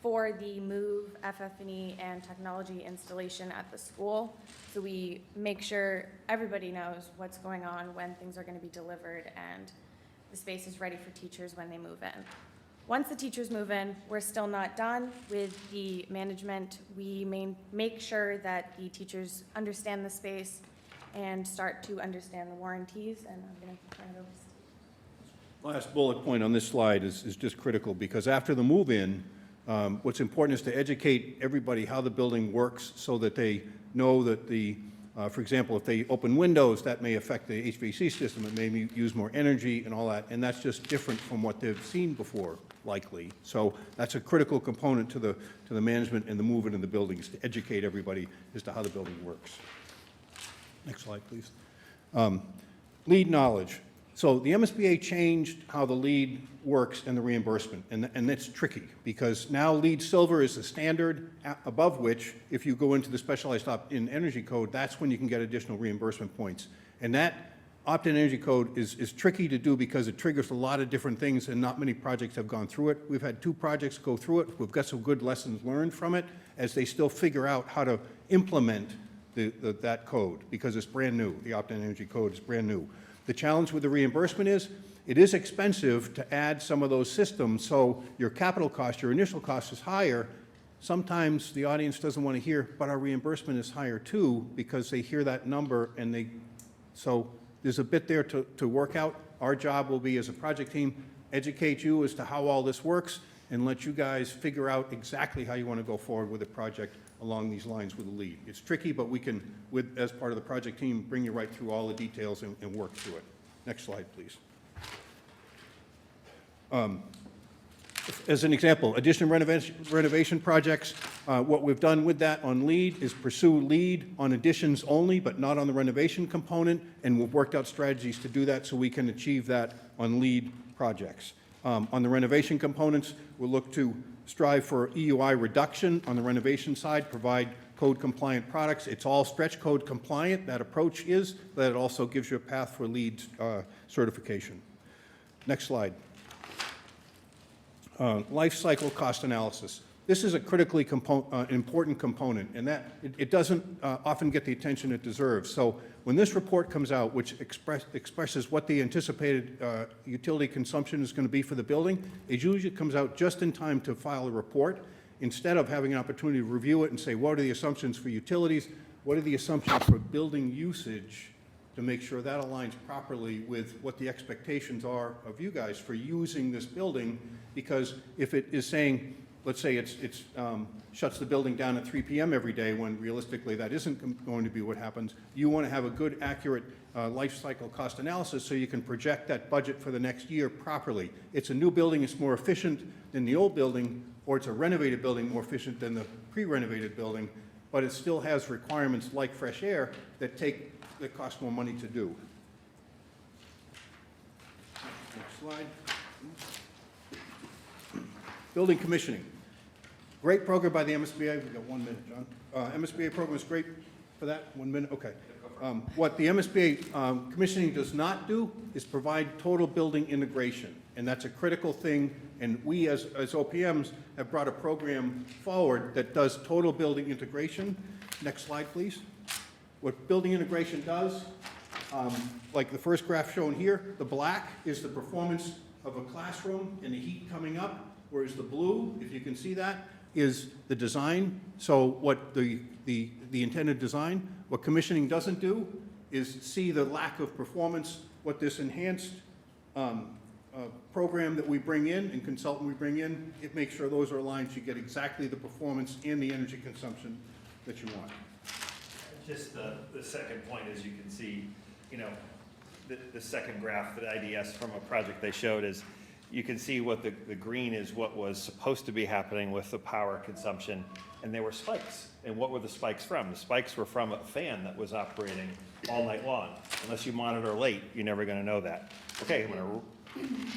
for the move, FF&E, and technology installation at the school. So we make sure everybody knows what's going on, when things are going to be delivered, and the space is ready for teachers when they move in. Once the teachers move in, we're still not done with the management. We make sure that the teachers understand the space and start to understand the warranties, and I'm going to turn it over to Steve. Last bullet point on this slide is just critical, because after the move-in, what's important is to educate everybody how the building works so that they know that for example, if they open windows, that may affect the HVAC system. It may use more energy and all that, and that's just different from what they've seen before, likely. So that's a critical component to the management and the move-in of the buildings, to educate everybody as to how the building works. Next slide, please. Lead knowledge. So the MSBA changed how the lead works and the reimbursement, and it's tricky because now lead silver is the standard above which, if you go into the specialized opt-in energy code, that's when you can get additional reimbursement points. And that opt-in energy code is tricky to do because it triggers a lot of different things, and not many projects have gone through it. We've had 2 projects go through it. We've got some good lessons learned from it as they still figure out how to implement that code, because it's brand new. The opt-in energy code is brand new. The challenge with the reimbursement is it is expensive to add some of those systems, so your capital cost, your initial cost is higher. Sometimes the audience doesn't want to hear, but our reimbursement is higher too, because they hear that number and so there's a bit there to work out. Our job will be, as a project team, educate you as to how all this works and let you guys figure out exactly how you want to go forward with the project along these lines with a lead. It's tricky, but we can, as part of the project team, bring you right through all the details and work through it. Next slide, please. As an example, addition renovation projects, what we've done with that on LEED is pursue LEED on additions only, but not on the renovation component, and we've worked out strategies to do that so we can achieve that on LEED projects. On the renovation components, we'll look to strive for EUI reduction on the renovation side, provide code compliant products. It's all stretch code compliant, that approach is, but it also gives you a path for LEED certification. Next slide. Life cycle cost analysis. This is a critically important component, and that it doesn't often get the attention it deserves. So when this report comes out, which expresses what the anticipated utility consumption is going to be for the building, it usually comes out just in time to file a report, instead of having an opportunity to review it and say, what are the assumptions for utilities? What are the assumptions for building usage, to make sure that aligns properly with what the expectations are of you guys for using this building. Because if it is saying, let's say it's shuts the building down at 3 p.m. every day, when realistically that isn't going to be what happens, you want to have a good, accurate life cycle cost analysis so you can project that budget for the next year properly. It's a new building, it's more efficient than the old building, or it's a renovated building more efficient than the pre-renovated building, but it still has requirements like fresh air that cost more money to do. Next slide. Building commissioning. Great program by the MSBA. We've got 1 minute, John. MSBA program is great for that. 1 minute? Okay. What the MSBA commissioning does not do is provide total building integration, and that's a critical thing. And we, as OPMs, have brought a program forward that does total building integration. Next slide, please. What building integration does, like the first graph shown here, the black is the performance of a classroom and the heat coming up, whereas the blue, if you can see that, is the design. So what the intended design. What commissioning doesn't do is see the lack of performance. What this enhanced program that we bring in and consultant we bring in, it makes sure those are aligned so you get exactly the performance and the energy consumption that you want. Just the second point, as you can see, you know, the second graph for the IDS from a project they showed is, you can see what the green is what was supposed to be happening with the power consumption, and there were spikes. And what were the spikes from? The spikes were from a fan that was operating all night long. Unless you monitor late, you're never going to know that. Okay, I'm going to...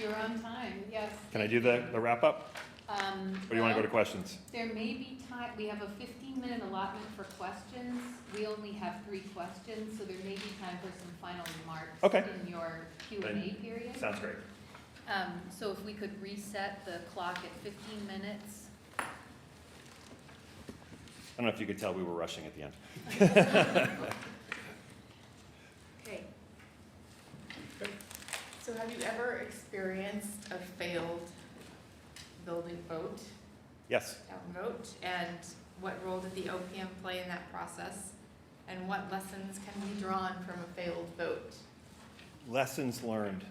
You're on time, yes. Can I do the wrap up? Or do you want to go to questions? There may be time, we have a 15-minute allotment for questions. We only have 3 questions, so there may be time for some final remarks in your Q&A period. Sounds great. So if we could reset the clock at 15 minutes. I don't know if you could tell we were rushing at the end. Okay. So have you ever experienced a failed building vote? Yes. Town vote? And what role did the OPM play in that process? And what lessons can be drawn from a failed vote? Lessons learned.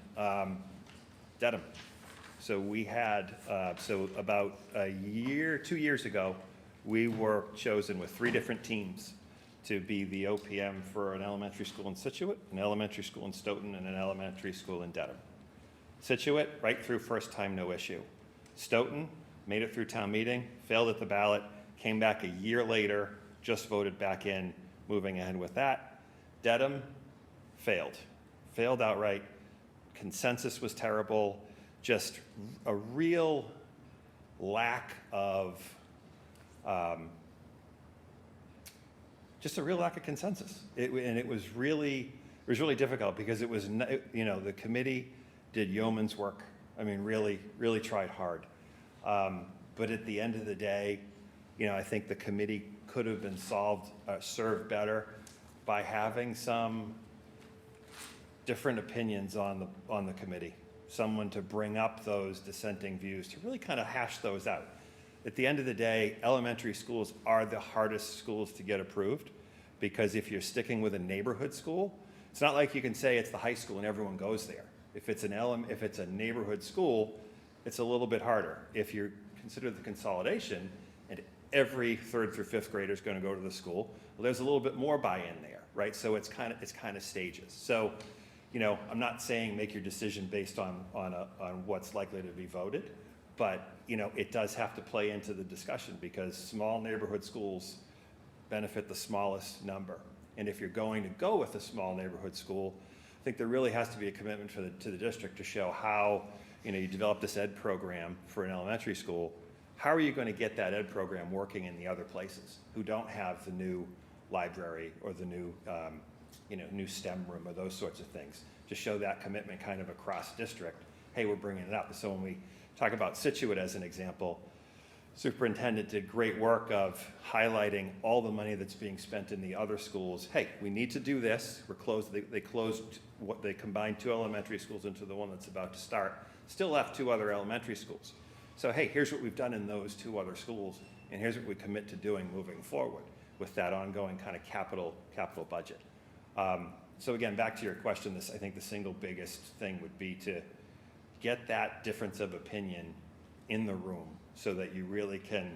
Dedham. So we had, so about 2 years ago, we were chosen with 3 different teams to be the OPM for an elementary school in Scituate, an elementary school in Stoughton, and an elementary school in Dedham. Scituate, right through first time, no issue. Stoughton made it through town meeting, failed at the ballot, came back a year later, just voted back in, moving ahead with that. Dedham failed outright. Consensus was terrible, just a real lack of consensus. And it was really difficult because it was, you know, the committee did yeoman's work. I mean, really tried hard. But at the end of the day, you know, I think the committee could have been served better by having some different opinions on the committee, someone to bring up those dissenting views, to really kind of hash those out. At the end of the day, elementary schools are the hardest schools to get approved, because if you're sticking with a neighborhood school, it's not like you can say it's the high school and everyone goes there. If it's a neighborhood school, it's a little bit harder. If you consider the consolidation and every 3rd through 5th grader is going to go to the school. Well, there's a little bit more buy-in there, right? So it's kind of stages. So, I'm not saying make your decision based on what's likely to be voted, but, it does have to play into the discussion because small neighborhood schools benefit the smallest number. And if you're going to go with a small neighborhood school, I think there really has to be a commitment to the district to show how, you develop this ed program for an elementary school. How are you going to get that ed program working in the other places who don't have the new library or the new, new STEM room or those sorts of things? To show that commitment kind of across district, hey, we're bringing it up. So when we talk about Situate as an example, superintendent did great work of highlighting all the money that's being spent in the other schools. Hey, we need to do this. They combined 2 elementary schools into the one that's about to start. Still left 2 other elementary schools. So hey, here's what we've done in those 2 other schools, and here's what we commit to doing moving forward with that ongoing kind of capital budget. So again, back to your question, I think the single biggest thing would be to get that difference of opinion in the room so that you really can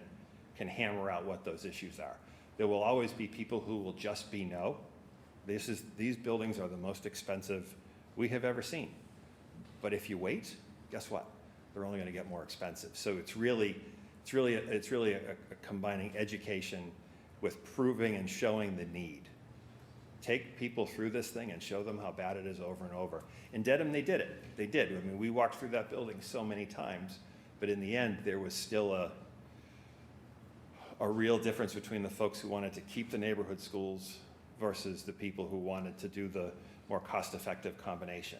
hammer out what those issues are. There will always be people who will just be no. These buildings are the most expensive we have ever seen. But if you wait, guess what? They're only going to get more expensive. So it's really a combining education with proving and showing the need. Take people through this thing and show them how bad it is over and over. In Dedham, they did it. They did. I mean, we walked through that building so many times, but in the end, there was still a real difference between the folks who wanted to keep the neighborhood schools versus the people who wanted to do the more cost-effective combination.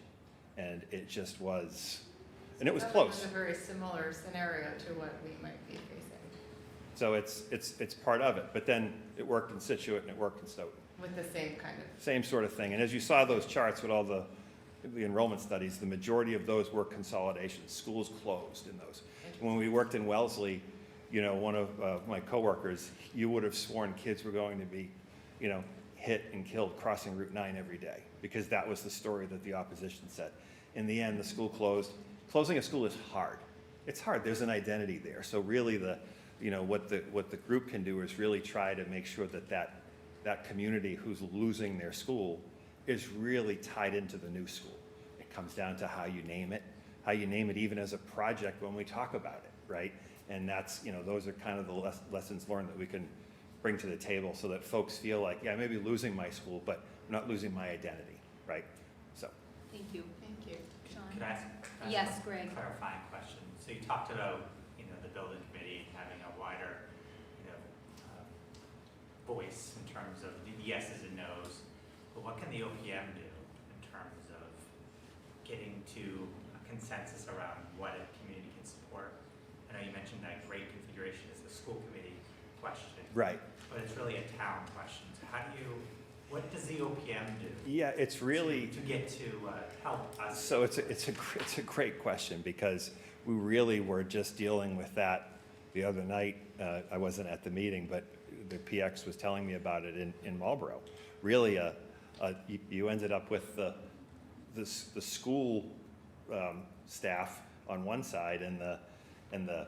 And it just was, and it was close. It's a very similar scenario to what we might be facing. So it's part of it, but then it worked in Situate and it worked in Stoughton. With the same kind of. Same sort of thing. And as you saw those charts with all the enrollment studies, the majority of those were consolidations. Schools closed in those. When we worked in Wellesley, one of my coworkers, you would have sworn kids were going to be, hit and killed crossing Route 9 every day because that was the story that the opposition said. In the end, the school closed. Closing a school is hard. It's hard. There's an identity there. So really what the group can do is really try to make sure that community who's losing their school is really tied into the new school. It comes down to how you name it even as a project when we talk about it, right? And that's, those are kind of the lessons learned that we can bring to the table so that folks feel like, yeah, I may be losing my school, but I'm not losing my identity, right? So. Thank you. Thank you. Sean? Could I ask Yes, a Greg. clarifying question? So you talked about, the building committee having a wider, voice in terms of the yeses and nos, but what can the OPM do in terms of getting to a consensus around what a community can support? I know you mentioned that grade configuration is a school committee question. Right. But it's really a town question. So what does the OPM do? Yeah, it's really to get to help us. So it's a great question because we really were just dealing with that the other night. I wasn't at the meeting, but the PX was telling me about it in Marlboro. Really, you ended up with the school staff on one side and the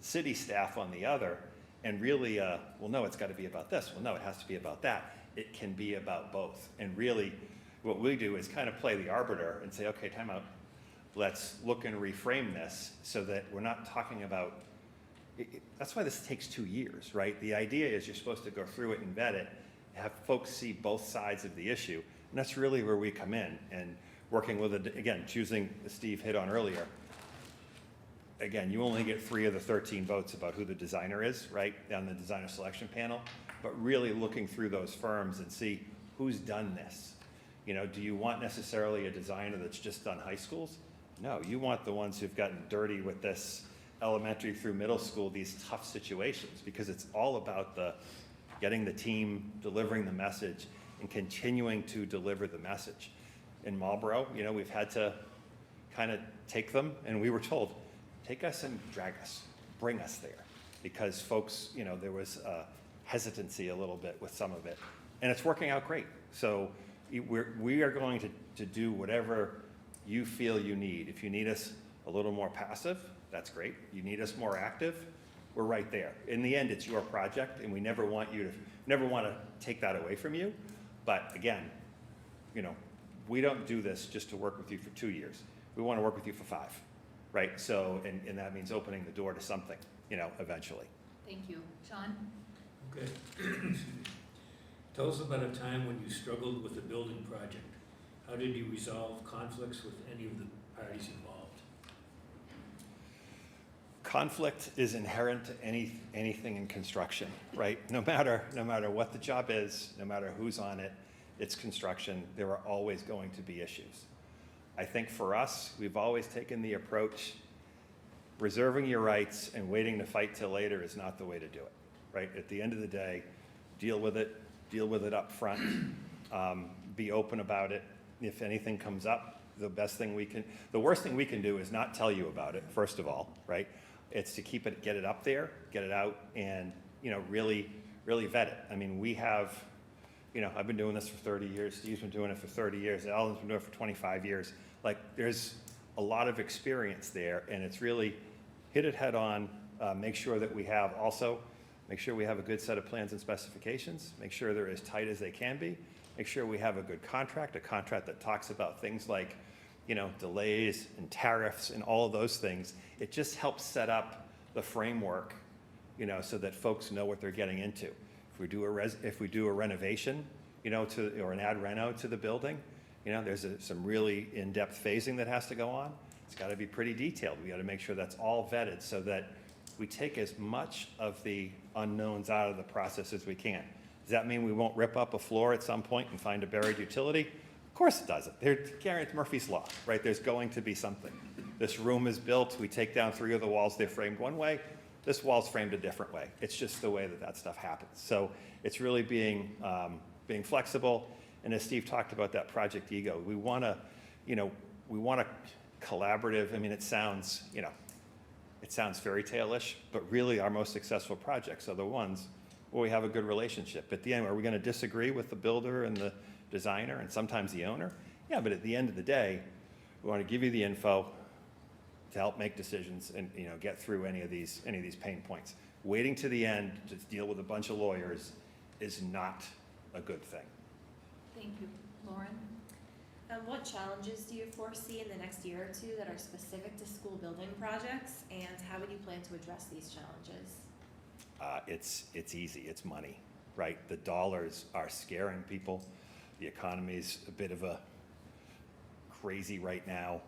city staff on the other, and really, well, no, it's got to be about this. Well, no, it has to be about that. It can be about both. And really, what we do is kind of play the arbiter and say, okay, time out. Let's look and reframe this so that we're not talking about. That's why this takes 2 years, right? The idea is you're supposed to go through it and vet it, have folks see both sides of the issue, and that's really where we come in and working with it, again, choosing, as Steve hit on earlier, again, you only get 3 of the 13 votes about who the designer is, right, on the designer selection panel, but really looking through those firms and see who's done this. Do you want necessarily a designer that's just done high schools? No, you want the ones who've gotten dirty with this elementary through middle school, these tough situations, because it's all about getting the team, delivering the message, and continuing to deliver the message. In Marlboro, we've had to kind of take them, and we were told, take us and drag us, bring us there, because folks, there was hesitancy a little bit with some of it, and it's working out great. So we are going to do whatever you feel you need. If you need us a little more passive, that's great. You need us more active, we're right there. In the end, it's your project, and we never want to take that away from you. But again, you know, we don't do this just to work with you for 2 years. We want to work with you for 5, right? So, and that means opening the door to something, you know, eventually. Thank you. Sean? Okay. Tell us about a time when you struggled with a building project. How did you resolve conflicts with any of the parties involved? Conflict is inherent to anything in construction, right? No matter what the job is, no matter who's on it, it's construction. There are always going to be issues. I think for us, we've always taken the approach, reserving your rights and waiting to fight till later is not the way to do it, right? At the end of the day, deal with it up front, be open about it. If anything comes up, the worst thing we can do is not tell you about it, first of all, right? It's to get it up there, get it out, and, you know, really vet it. I mean, we have, you know, I've been doing this for 30 years, Steve's been doing it for 30 years, Alan's been doing it for 25 years. Like, there's a lot of experience there, and it's really hit it head on, make sure we have a good set of plans and specifications, make sure they're as tight as they can be, make sure we have a good contract, a contract that talks about things like, you know, delays and tariffs and all of those things. It just helps set up the framework, you know, so that folks know what they're getting into. If we do a renovation, you know, or an ad reno to the building, you know, there's some really in-depth phasing that has to go on. It's got to be pretty detailed. We got to make sure that's all vetted so that we take as much of the unknowns out of the process as we can. Does that mean we won't rip up a floor at some point and find a buried utility? Of course it doesn't. It's Murphy's Law, right? There's going to be something. This room is built, we take down 3 of the walls, they're framed one way, this wall's framed a different way. It's just the way that stuff happens. So it's really being flexible, and as Steve talked about that project ego, we want to collaborative. I mean, it sounds fairy tale-ish, but really our most successful projects are the ones where we have a good relationship. At the end, are we going to disagree with the builder and the designer and sometimes the owner? Yeah, but at the end of the day, we want to give you the info to help make decisions and, you know, get through any of these pain points. Waiting to the end to deal with a bunch of lawyers is not a good thing. Thank you. Lauren? What challenges do you foresee in the next year or 2 that are specific to school building projects, and how would you plan to address these challenges? It's easy. It's money, right? The dollars are scaring people. The economy's a bit of a crazy right now.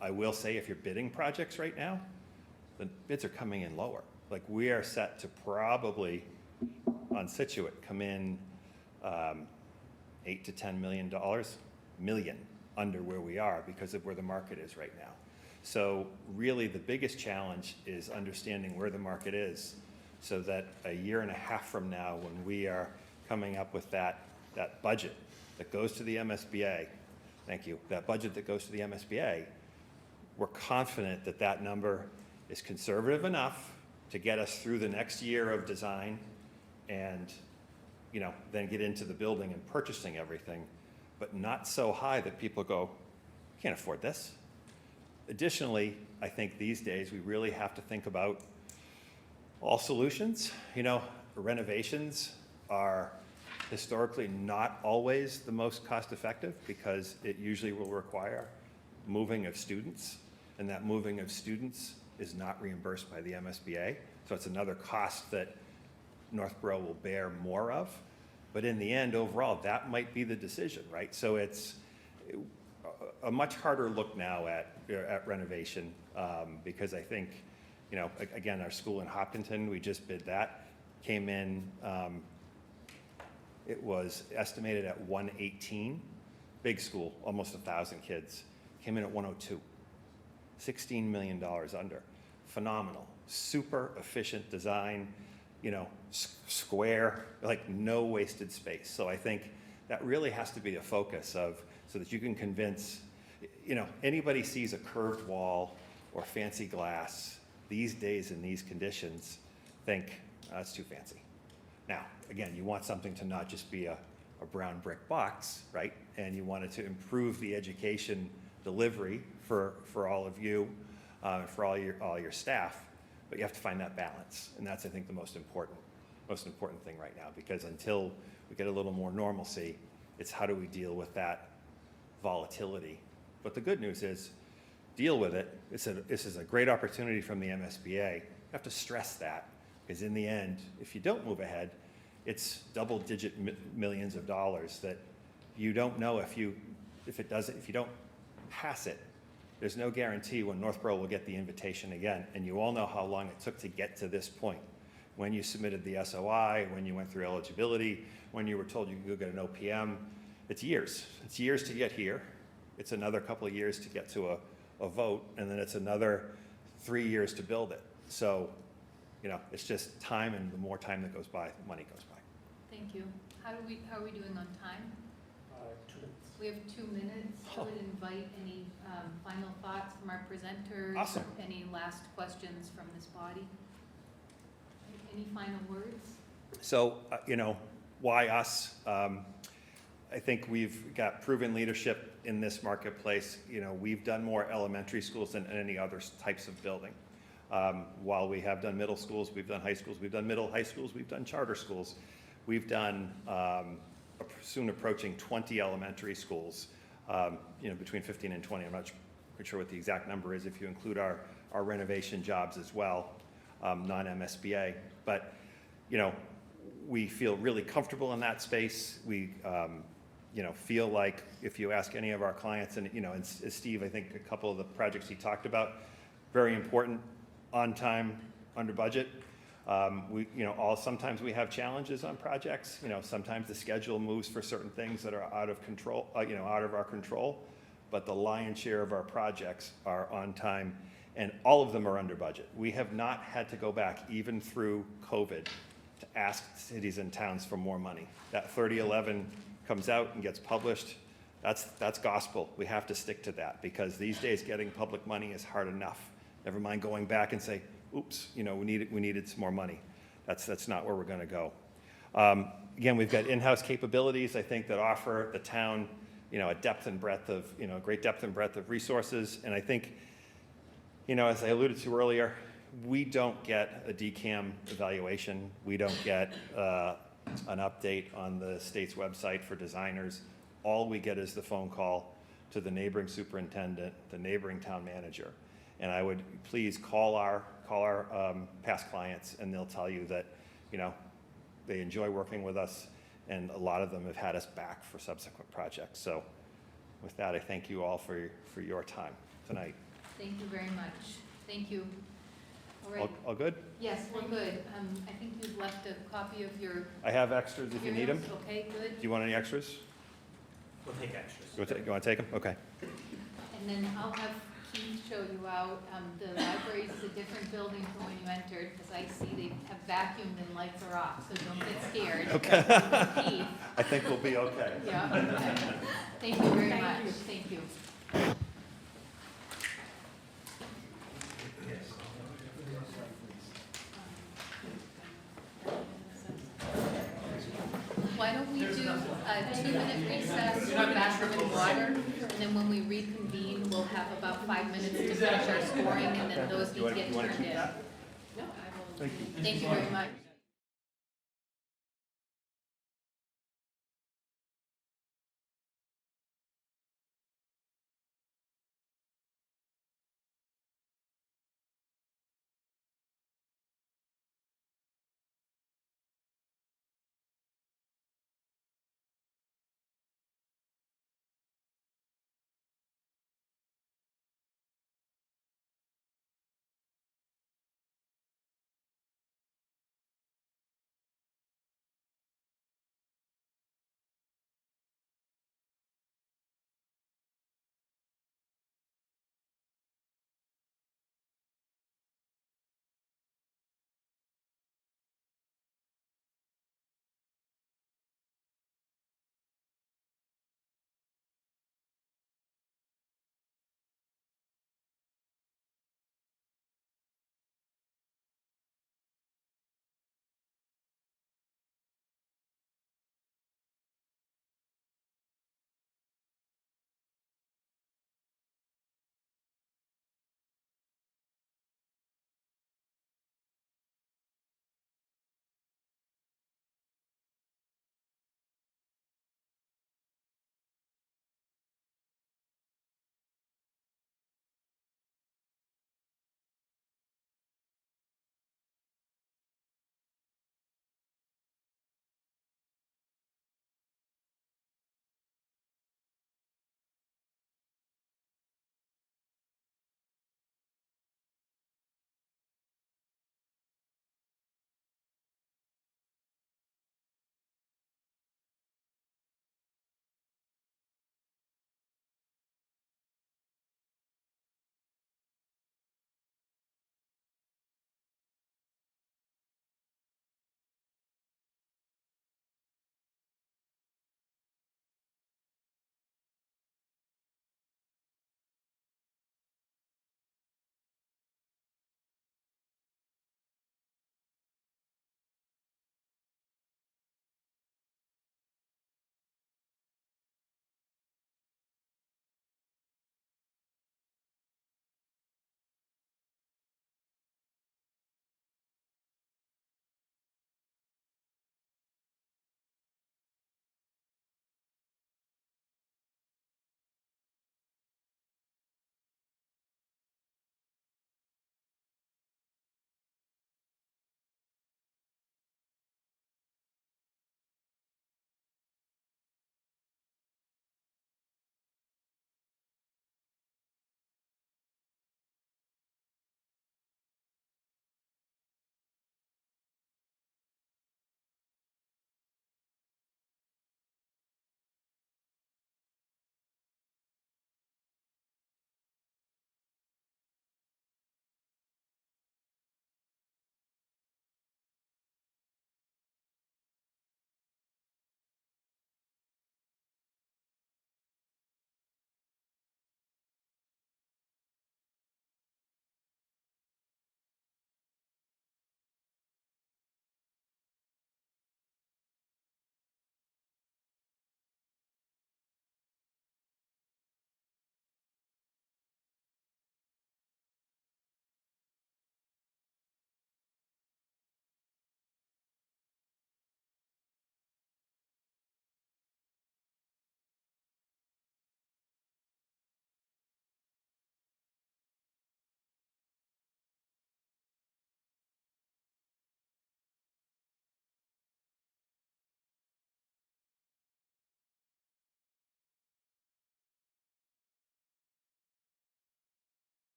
I will say, if you're bidding projects right now, the bids are coming in lower. Like, we are set to probably, on Situate, come in $8 to $10 million under where we are because of where the market is right now. So really the biggest challenge is understanding where the market is, so that a year and a half from now, when we are coming up with that budget that goes to the MSBA, thank you, that budget that goes to the MSBA, we're confident that that number is conservative enough to get us through the next year of design and, you know, then get into the building and purchasing everything, but not so high that people go, can't afford this. Additionally, I think these days we really have to think about all solutions. You know, renovations are historically not always the most cost effective because it usually will require moving of students, and that moving of students is not reimbursed by the MSBA. So it's another cost that Northborough will bear more of. But in the end, overall, that might be the decision, right? So it's a much harder look now at renovation because I think, you know, again, our school in Hopkinton, we just bid that, came in, it was estimated at 118, big school, almost 1,000 kids, came in at 102, $16 million under. Phenomenal, super efficient design, you know, square, like no wasted space. So I think that really has to be a focus of, so that you can convince, you know, anybody sees a curved wall or fancy glass these days in these conditions, think, that's too fancy. Now, again, you want something to not just be a brown brick box, right? And you want it to improve the education delivery for all of you, for all your staff. but you have to find that balance. And that's, I think, the most important thing right now, because until we get a little more normalcy, it's how do we deal with that volatility. But the good news is, deal with it. This is a great opportunity from the MSBA. You have to stress that, because in the end, if you don't move ahead, it's double-digit millions of dollars that you don't know if you don't pass it. There's no guarantee when Northborough will get the invitation again, and you all know how long it took to get to this point. When you submitted the SOI, when you went through eligibility, when you were told you could go get an OPM, it's years. It's years to get here. It's another couple of years to get to a vote, and then it's another 3 years to build it. So, you know, it's just time, and the more time that goes by, the money goes by. Thank you. How are we doing on time? 2 minutes. We have 2 minutes. I would invite any final thoughts from our presenters. Awesome. Any last questions from this body? Any final words? So, you know, why us? I think we've got proven leadership in this marketplace. You know, we've done more elementary schools than any other types of building. While we have done middle schools, we've done high schools, we've done middle high schools, we've done charter schools. We've done soon approaching 20 elementary schools, you know, between 15 and 20. I'm not quite sure what the exact number is if you include our renovation jobs as well, non-MSBA. But, you know, we feel really comfortable in that space. We, you know, feel like if you ask any of our clients, and, you know, and Steve, I think a couple of the projects he talked about, very important, on time, under budget. You know, sometimes we have challenges on projects. You know, sometimes the schedule moves for certain things that are out of control, you know, out of our control. But the lion's share of our projects are on time, and all of them are under budget. We have not had to go back, even through COVID, to ask cities and towns for more money. That 3011 comes out and gets published. That's gospel. We have to stick to that, because these days getting public money is hard enough. Never mind going back and say, oops, you know, we needed some more money. That's not where we're going to go. Again, we've got in-house capabilities, I think, that offer the town, you know, a depth and breadth of, you know, great depth and breadth of resources. And I think, you know, as I alluded to earlier, we don't get a DCAM evaluation. We don't get an update on the state's website for designers. All we get is the phone call to the neighboring superintendent, the neighboring town manager. And I would please call our past clients, and they'll tell you that, you know, they enjoy working with us, and a lot of them have had us back for subsequent projects. So with that, I thank you all for your time tonight. Thank you very much. Thank you. All right. All good? Yes, we're good. I think you've left a copy of your I have extras if you need them. materials. Okay, good. Do you want any extras? We'll take extras. You want to take them? Okay. And then I'll have Keith show you out. The library is a different building from when you entered, because I see they have vacuumed and lights are off, so don't get scared. Okay. Keith. I think we'll be okay. Yeah, okay. Thank you very much. Thank you. Why don't we do a 2-minute recess for bathroom and water, and then when we reconvene, we'll have about 5 minutes to finish our scoring, and then those need to get turned in. No, I will. Thank you very much.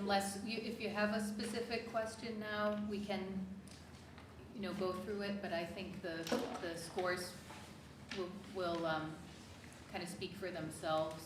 Unless you, if you have a specific question now, we can, go through it, but I think the scores will kind of speak for themselves.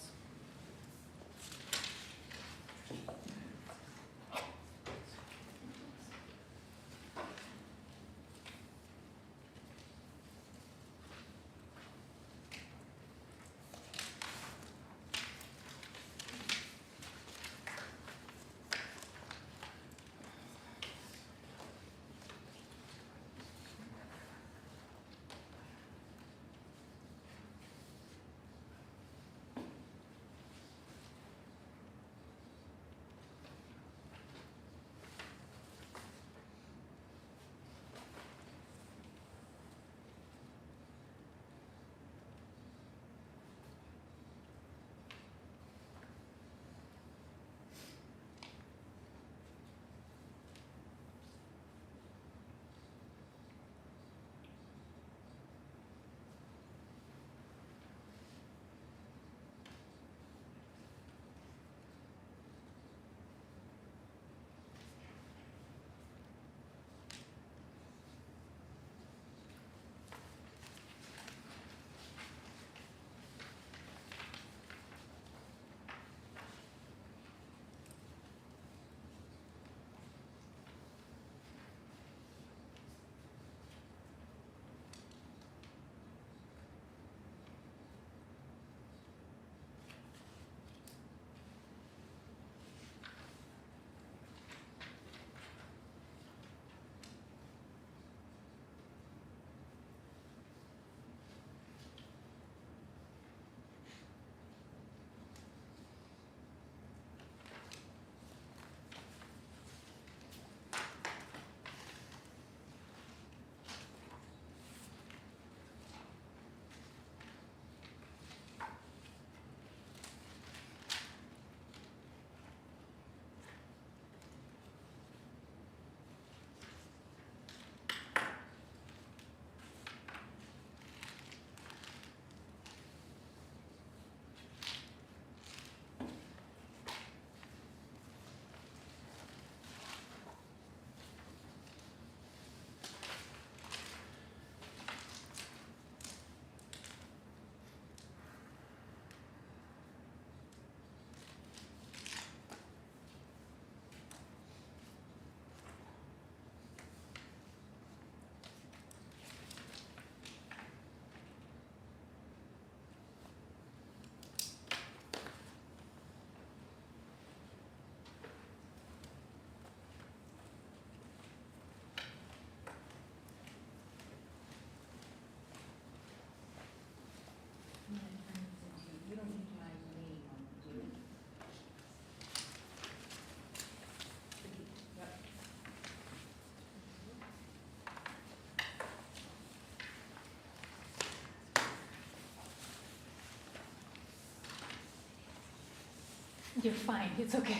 You're fine, it's okay.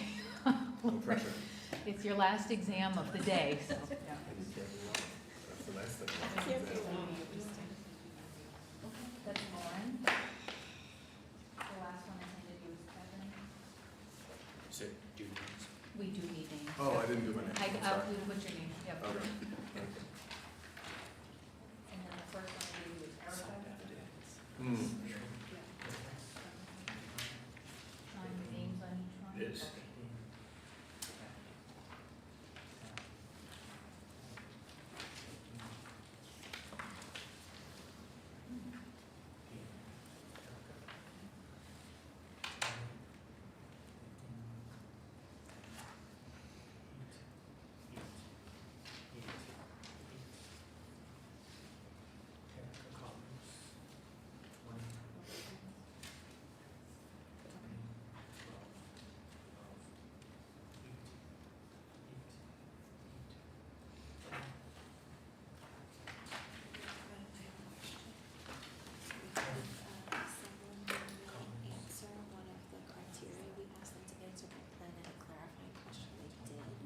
No pressure. It's your last exam of the day, so. That's the nice thing. That's Lauren. The last one I handed you was Kevin. So, do you- We do need names. Oh, I didn't do my name. I'm sorry. We put your name, yep. Okay. And then the first one I gave you was Erica. Hmm. Names on each one? Yes. Okay.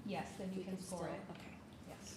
Yes, then you can score it. Okay. Yes.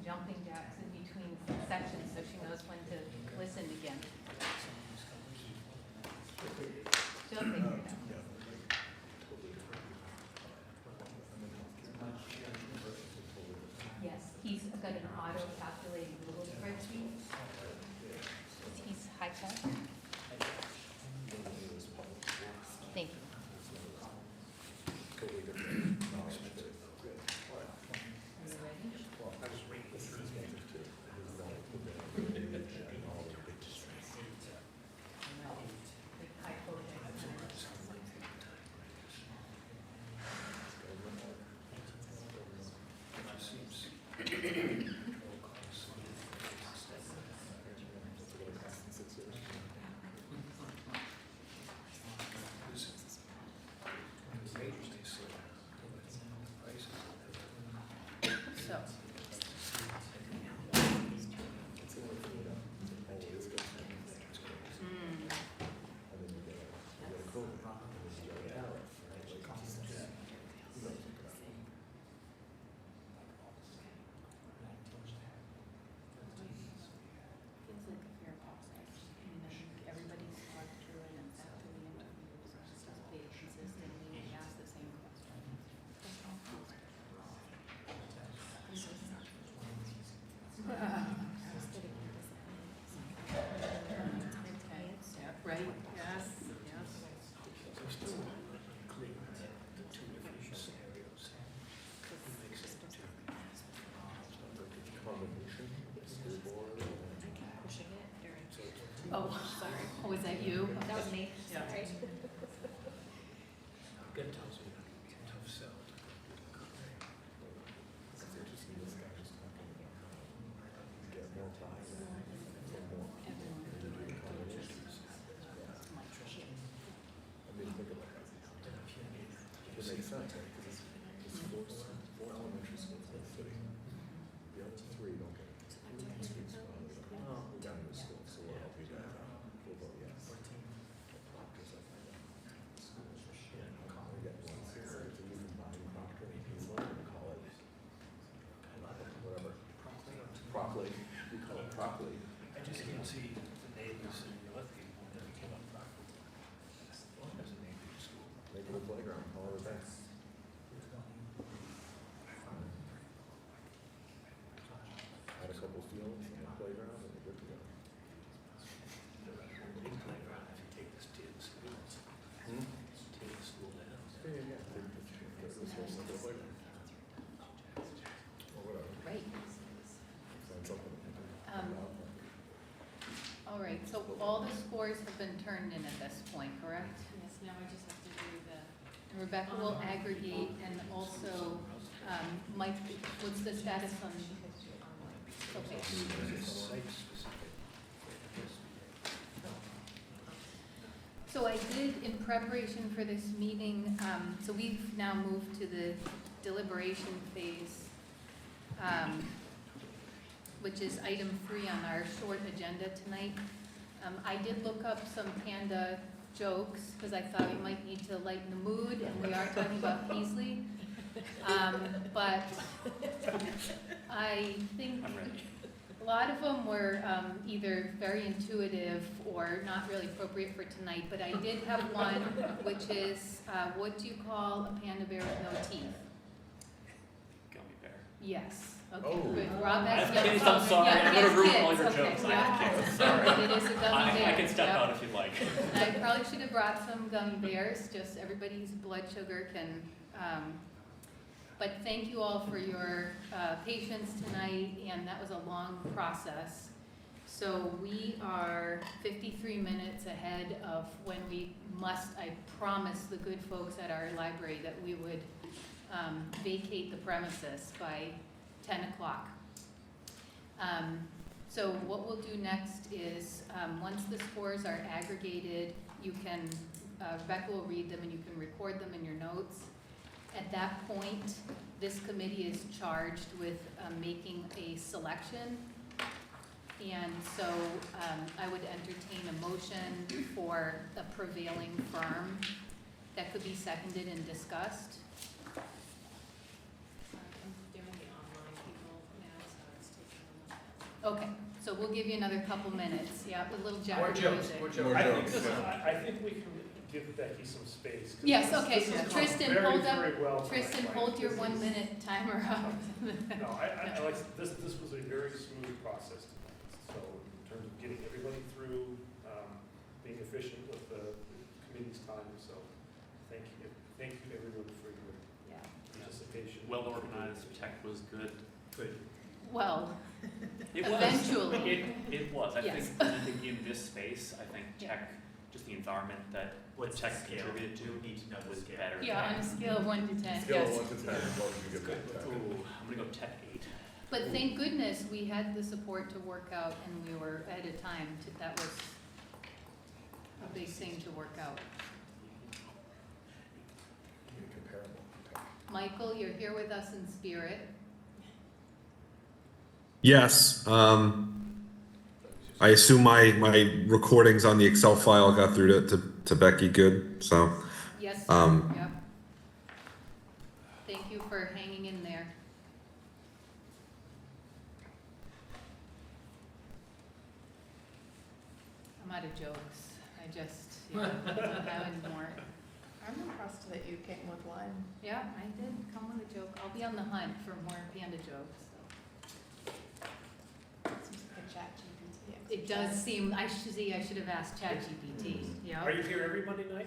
jumping jacks in between sections so she knows when to listen again. She'll figure it out. Yes, he's got an auto-calculating Google spreadsheet. He's high tech. Thank you. So. It's like a fair process, and then everybody's gone through it and sat through the interviews, just paid consistently, and asked the same questions. Yeah, right, yes, yes. Oh, sorry. Oh, was that you? That was me, Yeah. sorry. Good tells me that it's a tough sell. It makes sense, right? Because it's four elementary schools in the city. The other three don't get it. Down in the school, so we'll help you guys out. We'll vote yes. We get one here, so you combine Proctor and Peaslee, we call it whatever. Proctor. We call it Proctor. I just can't see the neighbors and the other people that came up front. As a neighboring school. Make it a playground, call it a fence. Add a couple fields and a playground and we're good to go. Big playground if you take this to the schools. Take the school down. Yeah. This whole simple playground. Or whatever. Right. Find something. All right, so all the scores have been turned in at this point, correct? Yes, now I just have to do the. And Rebecca will aggregate, and also, Mike, what's the status on? Okay. So I did, in preparation for this meeting, so we've now moved to the deliberation phase, which is item 3 on our short agenda tonight. I did look up some Panda jokes, because I thought we might need to lighten the mood, and we are talking about Peaslee. But I think a lot of them were either very intuitive or not really appropriate for tonight, but I did have one, which is, what do you call a panda bear with no teeth? Gummy bear. Yes. Okay, Oh. good. Rob I has have young kids, I'm children. sorry, Yeah, I'm he gonna has ruin all kids. your Okay, jokes, I yeah. have kids, sorry. It is a gummy bear. I can step Yep. out if you'd like. I probably should have brought some gummy bears, just everybody's blood sugar can, but thank you all for your patience tonight, and that was a long process. So we are 53 minutes ahead of when we must, I promised the good folks at our library that we would vacate the premises by 10 o'clock. So what we'll do next is, once the scores are aggregated, you can, Rebecca will read them and you can record them in your notes. At that point, this committee is charged with making a selection. And so I would entertain a motion for a prevailing firm that could be seconded and discussed. I'm doing the online people now, so it's Okay, so we'll give you another couple minutes, yeah, with a little More Jeopardy jokes, music. more jokes. I think this is, I think we can give Becky some space. 'cause Yes, this- okay, this has gone Tristan, very, hold up, very well tonight, Tristan, right? hold your This 1 is- minute timer up. No, I like, this was a very smooth process tonight. So in terms of getting everybody through, being efficient with the committee's time, so thank you everyone for your participation. Well organized, tech was good. Good. Well, It was. eventually. It was. I Yes. think presenting in this space, I think tech, just the environment that What's tech the scale? contributed to We need to know the was scale. better. Yeah, on a scale of 1 to 10, Scale of yes. 1 to 10, what would you give that tech? Ooh, I'm gonna go tech 8. But thank goodness we had the support to work out and we were at a time that was a big thing to work out. Comparable tech. Michael, you're here with us in spirit. Yes. I assume my recordings on the Excel file got through to Becky good. So Yes, Um, yep. Thank you for hanging in there. I'm out of jokes. I just, yeah, don't have any more. I'm impressed that you came with one. Yeah, I did come with a joke. I'll be on the hunt for more panda jokes, so. Seems like a chat GPT. It does seem, I should have asked ChatGPT, yeah. Are you here every Monday night?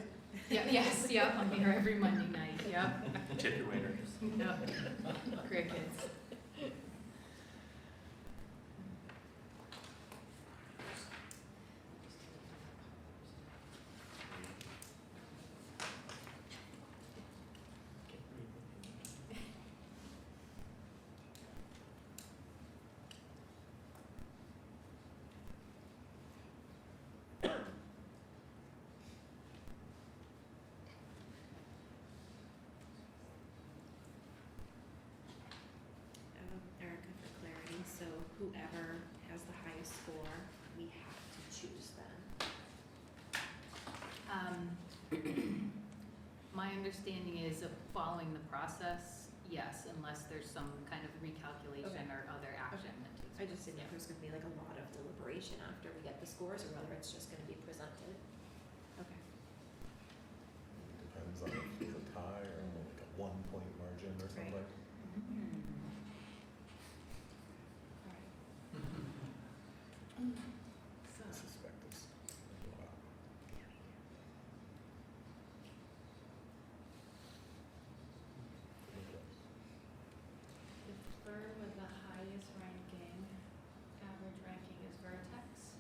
Yeah, yes, yeah, I'm here every Monday night, yeah. Tip your waiter. Yeah. Crickets. Erica, for clarity, so whoever has the highest score, we have to choose them. My understanding is of following the process, yes, unless there's some kind of recalculation Okay. or other action that takes I place. just didn't know if there's gonna be like a lot of deliberation after we get the scores, or whether it's just gonna be presented. Okay. Depends on if it's a tie or like a 1-point margin or something. Right. I suspect it's a lot. The firm with the highest ranking, average ranking is Vertex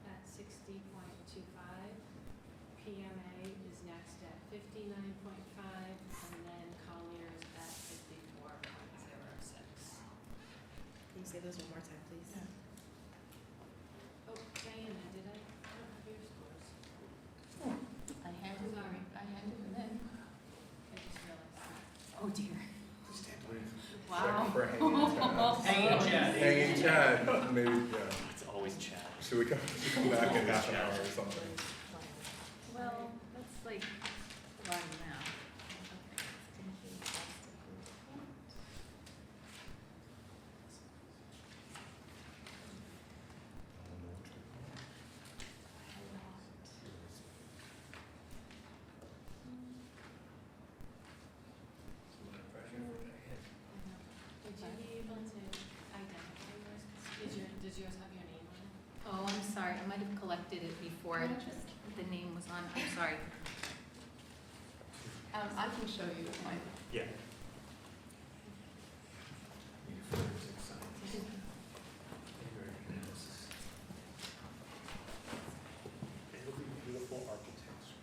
at 60.25. PMA is next at 59.5, and then Collier's at 54.06. Can you say those one more time, please? Oh, Diana, did I don't have your scores? I handed them, I handed them in. I just realized that. Oh dear. Wow. For hanging Chad. Hanging Chad. Hanging Chad, maybe, yeah. It's always chat. Should we come back in half an hour or something? Well, that's like a lot of math. Would you be able to identify yours? Does yours have your name on it? Oh, I'm sorry, I might have collected it before the name was on, I'm sorry. I can show you mine. Yeah. It'll be beautiful architecture.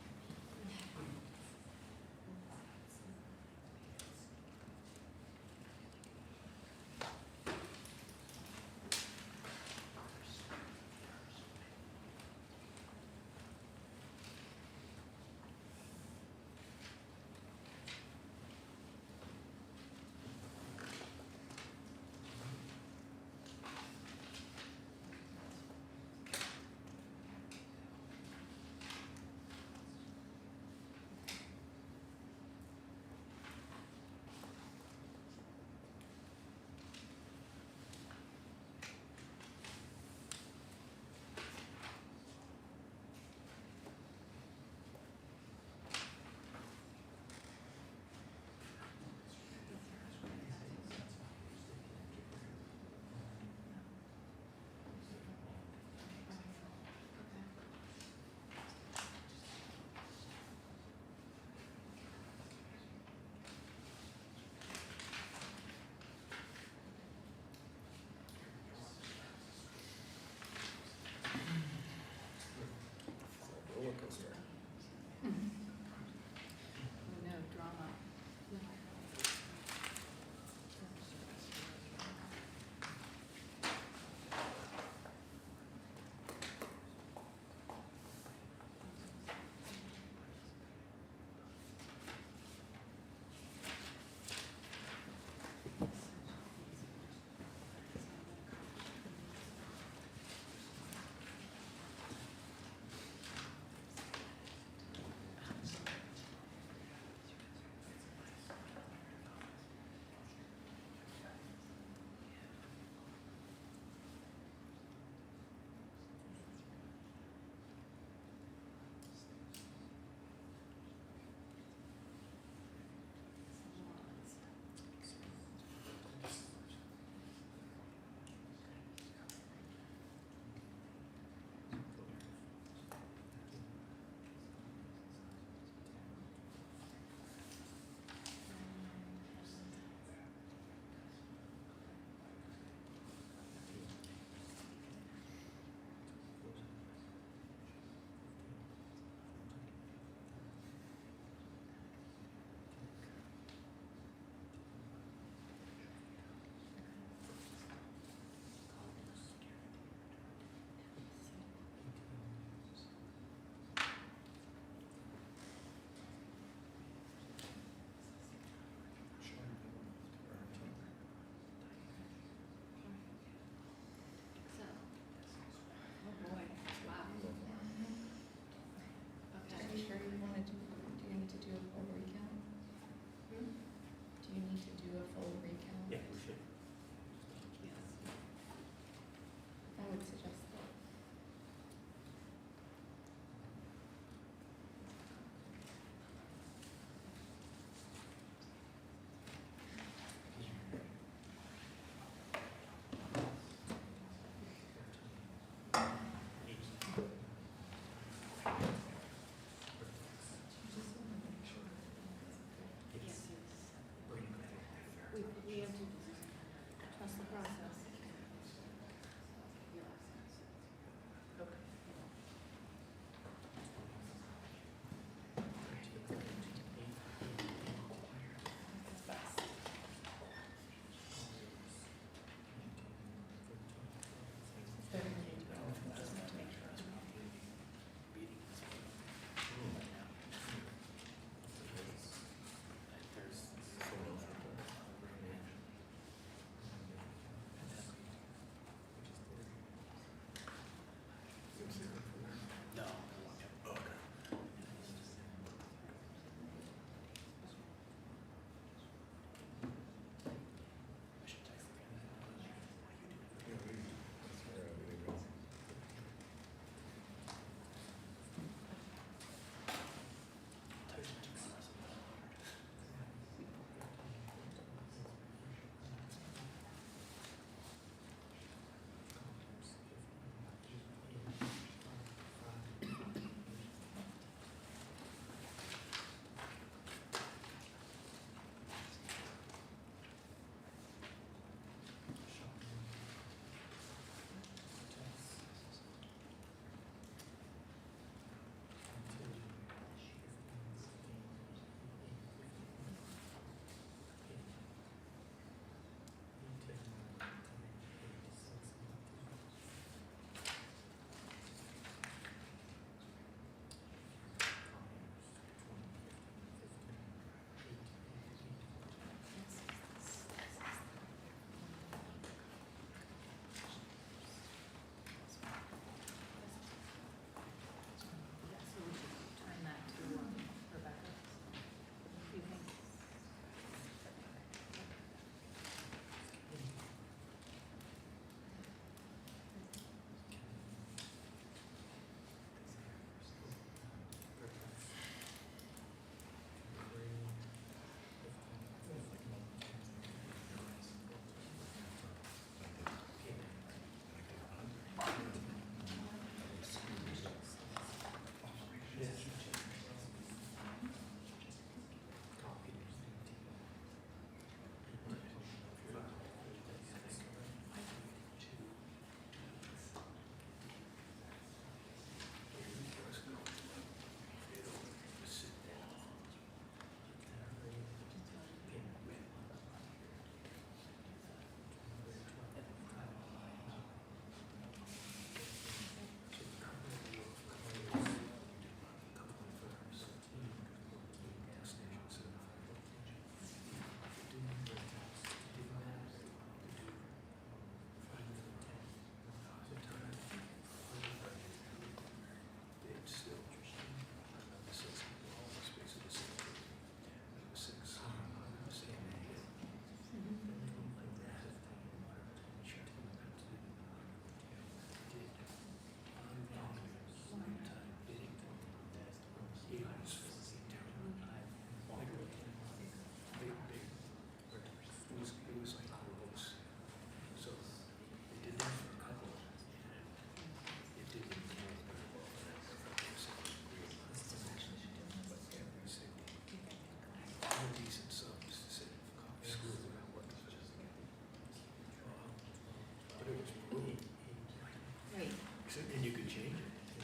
change it. You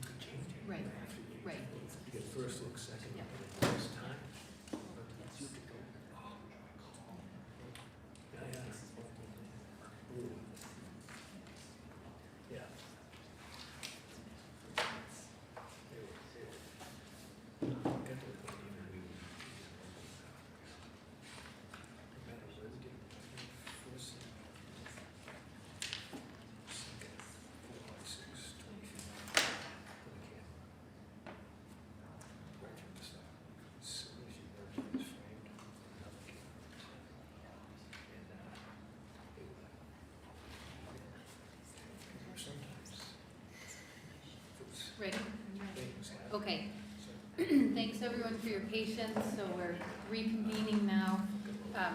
could change it. Right, right. You get first look, second Yeah. look, first time. You could go. Yeah, yeah. Ooh. Yeah. Get to the point even we would. No matter where we get first, second, 4 by 6, 20 feet. Put a camera. Right from the start. As soon as you know it's framed, another camera. And it would. Sometimes. If it was Ready? things like. Okay. Thanks everyone for your patience. So we're reconvening now.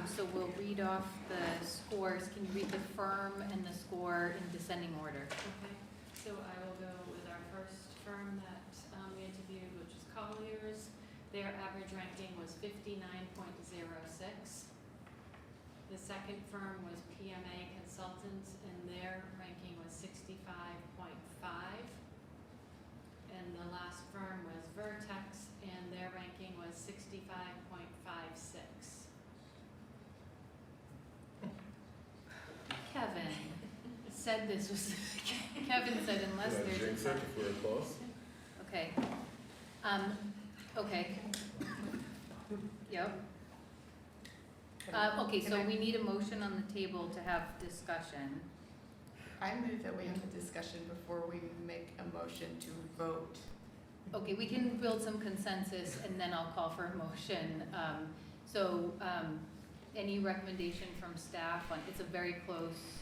So we'll read off the scores. Can you read the firm and the score in descending order? Okay, so I will go with our first firm that we interviewed, which is Colliers. Their average ranking was 59.06. The second firm was PMA Consultants, and their ranking was 65.5. And the last firm was Vertex, and their ranking was 65.56. Kevin said this was, Kevin said unless there's a. We're close. Okay. Okay. Yep. Okay, so we need a motion on the table to have discussion. I move that we have a discussion before we make a motion to vote. Okay, we can build some consensus and then I'll call for a motion. Any recommendation from staff on, it's a very close,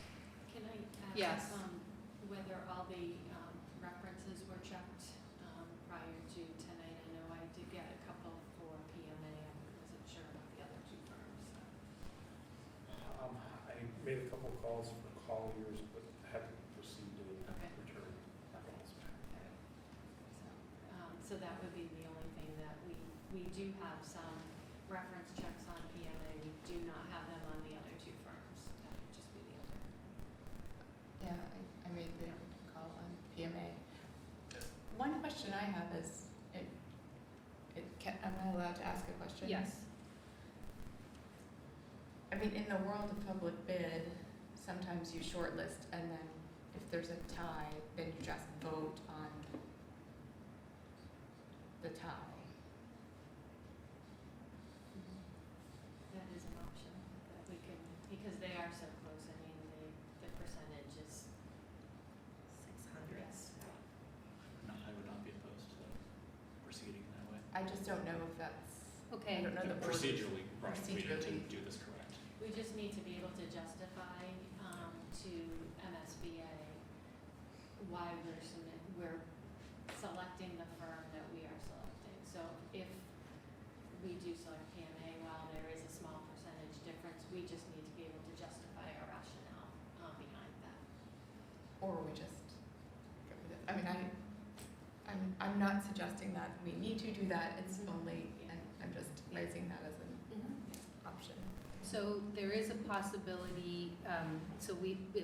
Can I Yes. ask whether all the references were checked prior to tonight? I know I did get a couple for PMA. I wasn't sure about the other two firms. I made a couple calls for Colliers, but haven't received any Okay. return calls back. So that would be the only thing that we do have some reference checks on PMA. We do not have them on the other two firms. That would just be the other. Yeah, I made the call on PMA. One question I have is, am I allowed to ask a question? yes. I mean, in the world of public bid, sometimes you shortlist and then if there's a tie, then you just vote on the tie. That is an option that we can, because they are so close. I mean, the percentage is 600. Yes. No, I would not be opposed to proceeding that way. I just don't know if that's, Okay. I don't know the board. Procedurally, right, we need to Procedurally. do this correct. We just need to be able to justify to MSBA why we're selecting the firm that we are selecting. So if we do select PMA, while there is a small percentage difference, we just need to be able to justify our rationale behind that. Or we just go with it. I mean, I'm not suggesting that we need to do that, it's only, and I'm just raising that as an option. So there is a possibility, so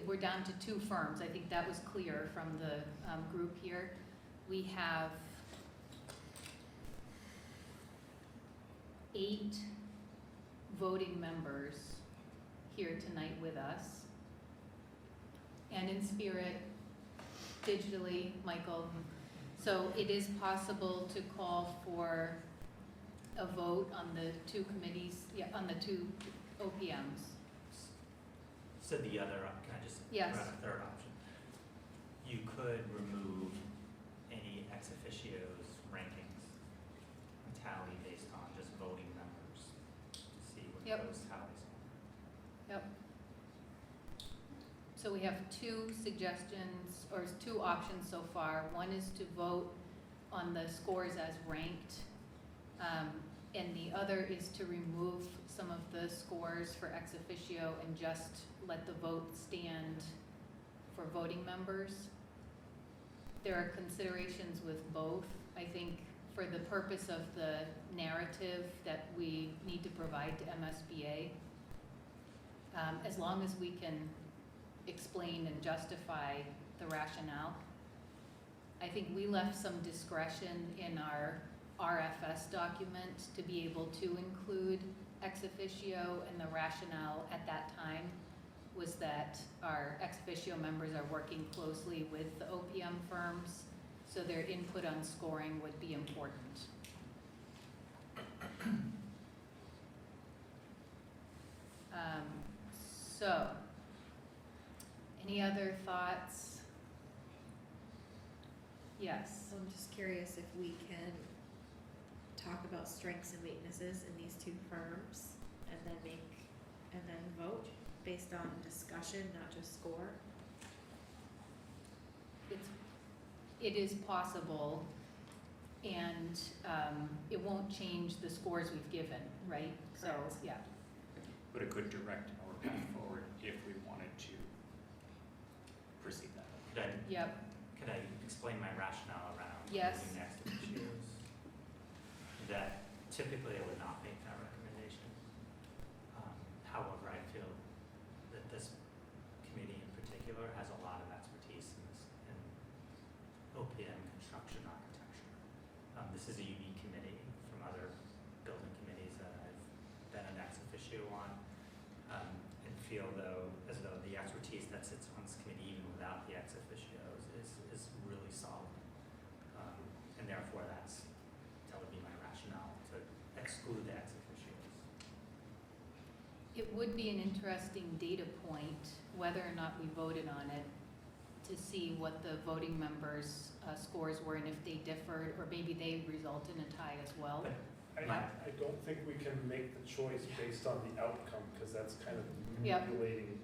we're down to two firms. I think that was clear from the group here. We have 8 voting members here tonight with us. And in spirit, digitally, Michael. So it is possible to call for a vote on the two committees, on the two OPMs. So the other, can I just Yes. run a third option? You could remove any ex officio's rankings and tally based on just voting members to see what Yep. those tallies are. Yep. So we have 2 suggestions, or 2 options so far. One is to vote on the scores as ranked, and the other is to remove some of the scores for ex officio and just let the vote stand for voting members. There are considerations with both. I think for the purpose of the narrative that we need to provide to MSBA, as long as we can explain and justify the rationale. I think we left some discretion in our RFS document to be able to include ex officio, and the rationale at that time was that our ex officio members are working closely with the OPM firms, so their input on scoring would be important. So, any other thoughts? Yes. So I'm just curious if we can talk about strengths and weaknesses in these two firms and then vote based on discussion, not just score. It is possible, and it won't change the scores we've given, right? So, yeah. But it could direct our path forward if we wanted to proceed that. Could I explain my rationale around Yes. using ex officios? That typically I would not make that recommendation. However, I feel that this committee in particular has a lot of expertise in OPM construction architecture. This is a unique committee from other building committees that I've been an ex officio on, and feel as though the expertise that sits on this committee, even without the ex officios, is really solid. And therefore that would be my rationale to exclude the ex officios. It would be an interesting data point, whether or not we voted on it, to see what the voting members' scores were and if they differed, or maybe they result in a tie as well. I don't think we can make the choice based on the outcome, because that's kind of Yep. manipulating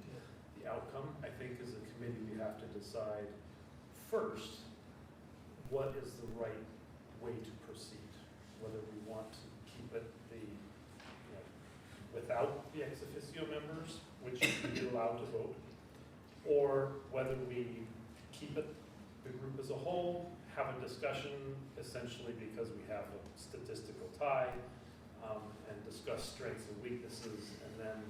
the outcome. I think as a committee, we have to decide first, what is the right way to proceed? Whether we want to keep it without the ex officio members, which we're allowed to vote, or whether we keep it, the group as a whole, have a discussion, essentially because we have a statistical tie, and discuss strengths and weaknesses, and then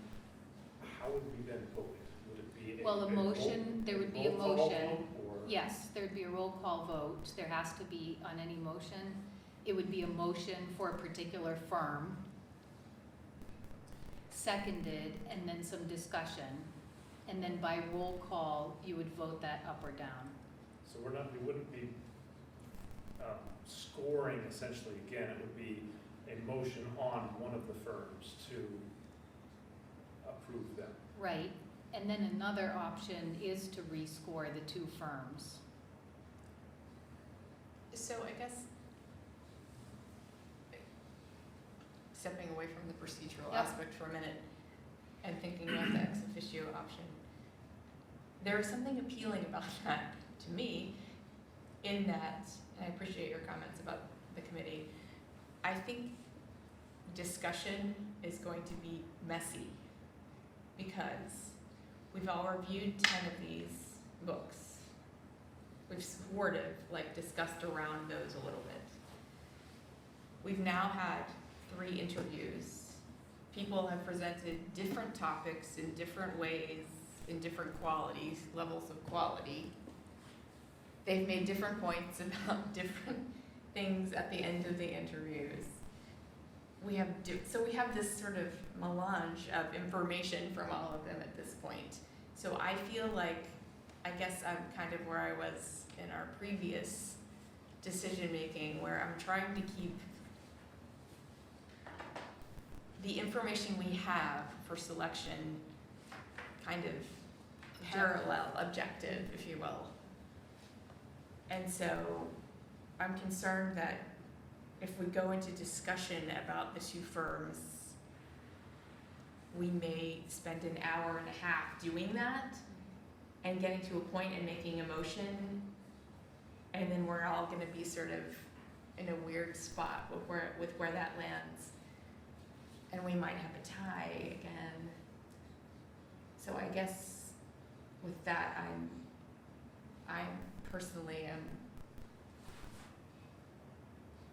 how would we then vote? Would it be Well, a motion, there would be a roll call motion. vote, or- Yes, there'd be a roll call vote. There has to be on any motion. It would be a motion for a particular firm, seconded, and then some discussion. And then by roll call, you would vote that up or down. So we wouldn't be scoring essentially again, it would be a motion on one of the firms to approve them. Right, and then another option is to rescore the two firms. So I guess, stepping away from the procedural Yep. aspect for a minute and thinking about the ex officio option, there is something appealing about that to me in that, and I appreciate your comments about the committee, I think discussion is going to be messy because we've all reviewed 10 of these books. We've sort of discussed around those a little bit. We've now had 3 interviews. People have presented different topics in different ways, in different qualities, levels of quality. They've made different points about different things at the end of the interviews. So we have this sort of melange of information from all of them at this point. So I feel like, I guess I'm kind of where I was in our previous decision-making, where I'm trying to keep the information we have for selection kind of parallel, objective, if you will. And so I'm concerned that if we go into discussion about the 2 firms, we may spend an hour and a half doing that and getting to a point and making a motion, and then we're all gonna be sort of in a weird spot with where that lands. And we might have a tie again. So I guess with that, I personally am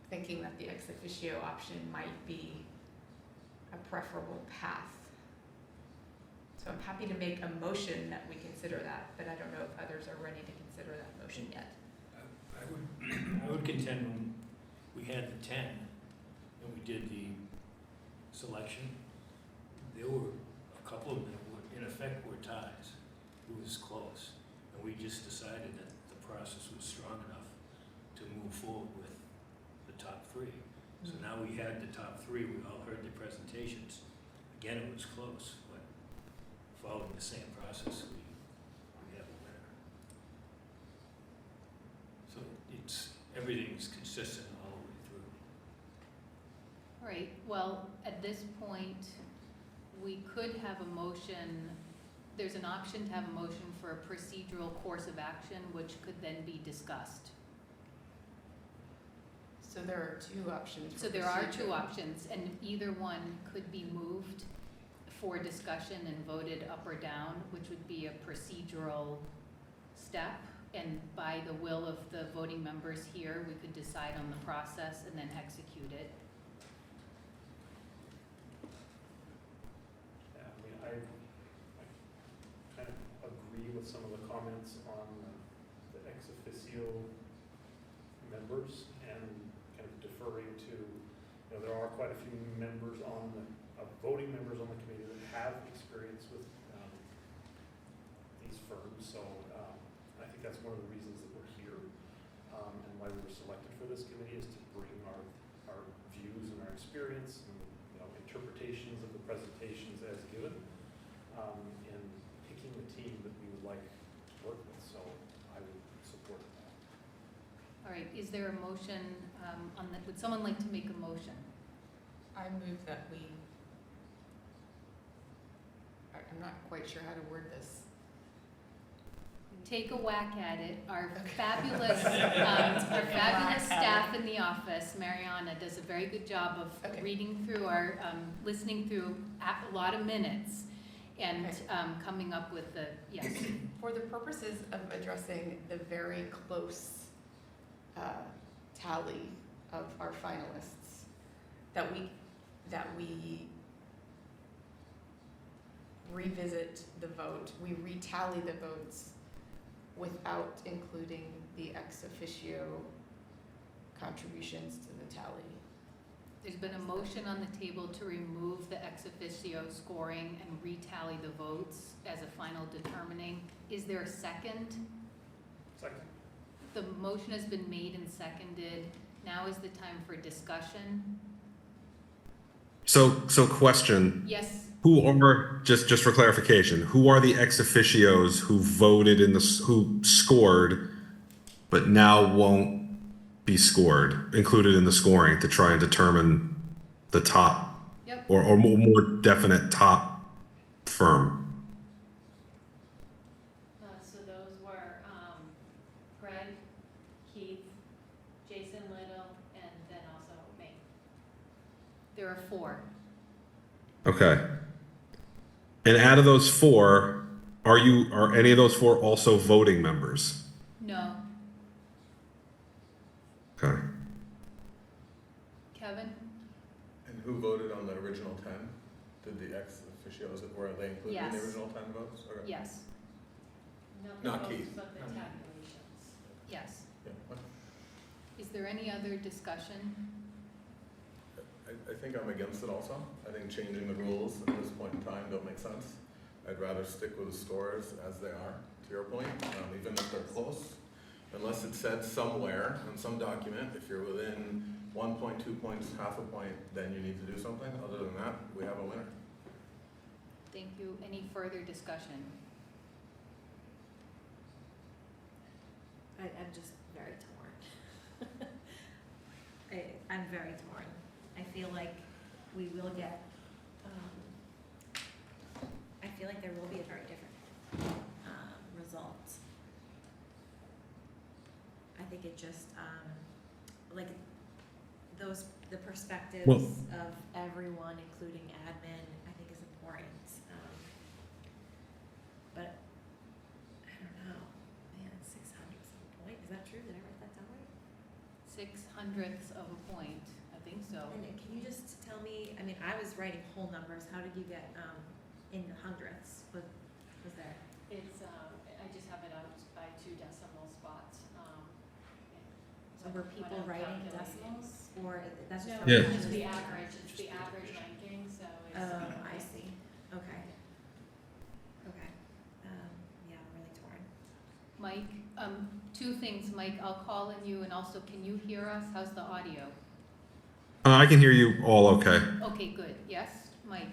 thinking that the ex officio option might be a preferable path. So I'm happy to make a motion that we consider that, but I don't know if others are ready to consider that motion yet. I would contend when we had the 10 and we did the selection, there were a couple of them that were, in effect, were ties. It was close. And we just decided that the process was strong enough to move forward with the top 3. So now we had the top 3, we all heard the presentations. Again, it was close, but following the same process, we have a winner. So everything's consistent all the way through. All right, well, at this point, we could have a motion, there's an option to have a motion for a procedural course of action, which could then be discussed. So there are 2 options. So there are 2 options, and either one could be moved for discussion and voted up or down, which would be a procedural step. And by the will of the voting members here, we could decide on the process and then execute it. Yeah, I mean, I kind of agree with some of the comments on the ex officio members and kind of deferring to, there are quite a few members on the, voting members on the committee that have experience with these firms, so I think that's one of the reasons that we're here, and why we were selected for this committee is to bring our views and our experience and interpretations of the presentations as given, in picking the team that we would like to work with, so I would support that. All right, is there a motion on that? Would someone like to make a motion? I move that we, I'm not quite sure how to word this. Take a whack at it. Our fabulous, our fabulous staff in the office, Mariana, does a very good job of reading through our, listening through a lot of minutes and coming up with the, yes. For the purposes of addressing the very close tally of our finalists, that we revisit the vote, we retally the votes without including the ex officio contributions to the tally. There's been a motion on the table to remove the ex officio scoring and retally the votes as a final determining. Is there a second? Second. The motion has been made and seconded. Now is the time for discussion. So question. Yes. Who are, just for clarification, who are the ex officios who voted who scored, but now won't be included in the scoring to try and determine the top, or more definite top firm? So those were Greg, Keith, Jason Little, and then also me. There are 4. Okay. And out of those 4, are any of those 4 also voting members? No. Okay. Kevin? And who voted on the original 10? Did the ex officios, were they included in the Yes. original 10 votes? Okay. Yes. Not Keith. But the tabulations. Yes. Yeah, okay. Is there any other discussion? I think I'm against it also. I think changing the rules at this point in time don't make sense. I'd rather stick with the scores as they are, to your point, even if they're close. Unless it said somewhere in some document, if you're within 1 point, 2 points, half a point, then you need to do something. Other than that, we have a winner. Thank you. Any further discussion? I'm just very torn. I'm very torn. I feel like we will get, I feel like there will be a very different result. I think it just, like, the perspectives of everyone, including admin, I think is important. But, I don't know, man, 600 some point, is that true? Did I write that down right? 0.06 of a point. I think so. And can you just tell me, I mean, I was writing whole numbers, how did you get in the hundredths, was there? It's, I just have it out by 2 decimal spots. So were people when I'm writing calculating. decimals, or that's No, just? Yeah. it's the average, it's the average ranking, so it's. Oh, I see, okay. Okay, yeah, I'm really torn. Mike, 2 things, Mike, I'll call on you, and also, can you hear us? How's the audio? I can hear you all okay. Okay, good, yes, Mike?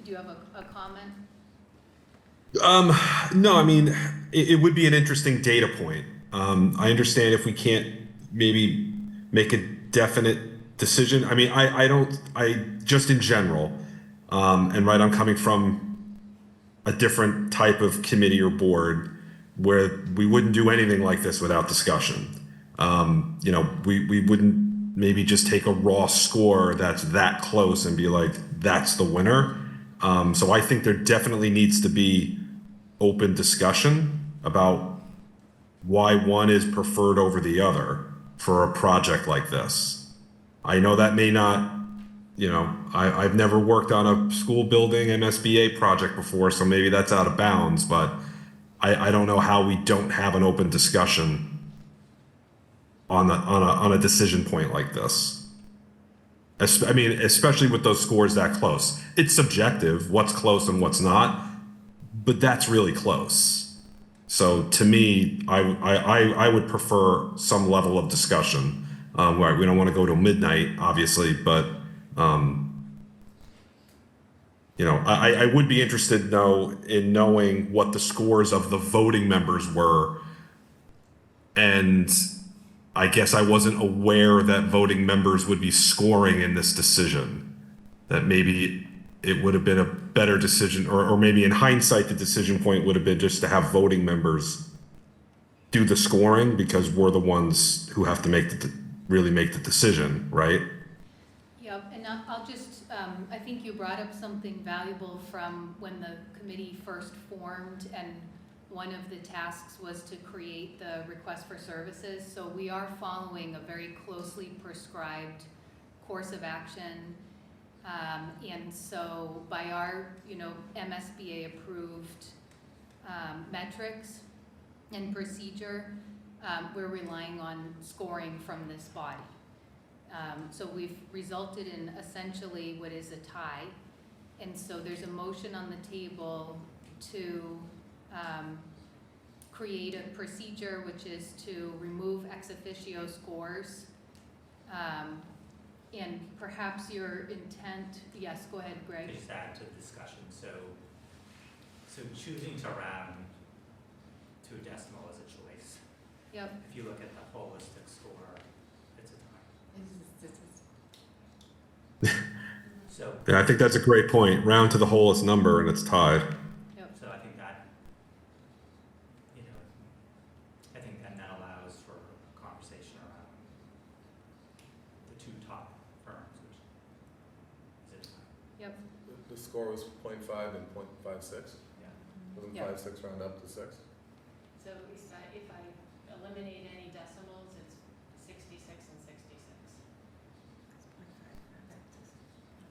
Do you have a comment? No, I mean, it would be an interesting data point. I understand if we can't maybe make a definite decision. I mean, I just in general, and right, I'm coming from a different type of committee or board where we wouldn't do anything like this without discussion. You know, we wouldn't maybe just take a raw score that's that close and be like, that's the winner. So I think there definitely needs to be open discussion about why one is preferred over the other for a project like this. I know that may not, you know, I've never worked on a school building MSBA project before, so maybe that's out of bounds, but I don't know how we don't have an open discussion on a decision point like this. I mean, especially with those scores that close. It's subjective, what's close and what's not, but that's really close. So to me, I would prefer some level of discussion. Right, we don't want to go to midnight, obviously, but you know, I would be interested in knowing what the scores of the voting members were, and I guess I wasn't aware that voting members would be scoring in this decision. That maybe it would have been a better decision, or maybe in hindsight, the decision point would have been just to have voting members do the scoring because we're the ones who have to really make the decision, right? Yeah, and I'll just, I think you brought up something valuable from when the committee first formed, and one of the tasks was to create the request for services. So we are following a very closely prescribed course of action. And so by our, you know, MSBA approved metrics and procedure, we're relying on scoring from this body. So we've resulted in essentially what is a tie. And so there's a motion on the table to create a procedure, which is to remove ex officio scores. And perhaps your intent, yes, go ahead, Greg. Just add to the discussion. So choosing to round to a decimal is a choice. Yep. If you look at the holistic score, it's a tie. So Yeah, I think that's a great point. Round to the wholest number and it's tied. Yep. So I think that, you know, I think that allows for conversation around the 2 top firms, which is a tie. Yep. The score was 0.5 and 0.56? Yeah. Wasn't Yeah. 5.6 round up to 6? So if I eliminate any decimals, it's 66 and 66.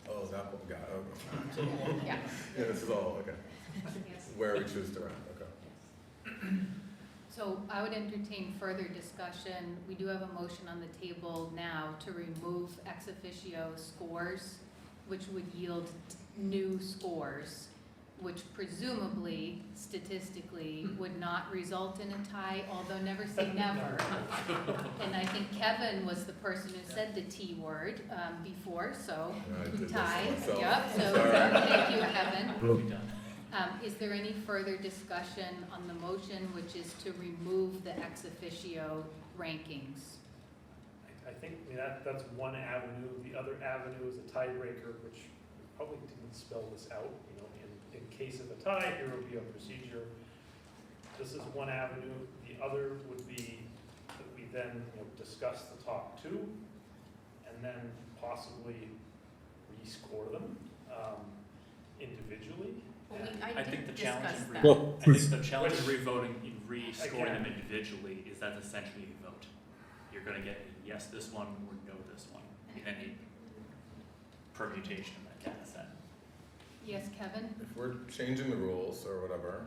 Oh, that one got, okay. So, Yeah. yeah, this is all, okay. Yes. Where we choose to round, okay. So I would entertain further discussion. We do have a motion on the table now to remove ex officio scores, which would yield new scores, which presumably, statistically, would not result in a tie, although never say never. And I think Kevin was the person who said the T word before, so I did this tie. myself. Yep, so Sorry. thank you, Kevin. Is there any further discussion on the motion, which is to remove the ex officio rankings? I think, I mean, that's one avenue. The other avenue is a tiebreaker, which we probably didn't spell this out. You know, in case of a tie, here will be a procedure. This is one avenue. The other would be that we then, you know, discuss the top 2, and then possibly rescore them individually. I think the challenge in Well, I think the challenge in rescoring them individually is that's essentially a vote. You're going to get a yes this one or no this one, and any permutation in that data set. Yes, Kevin? If we're changing the rules or whatever,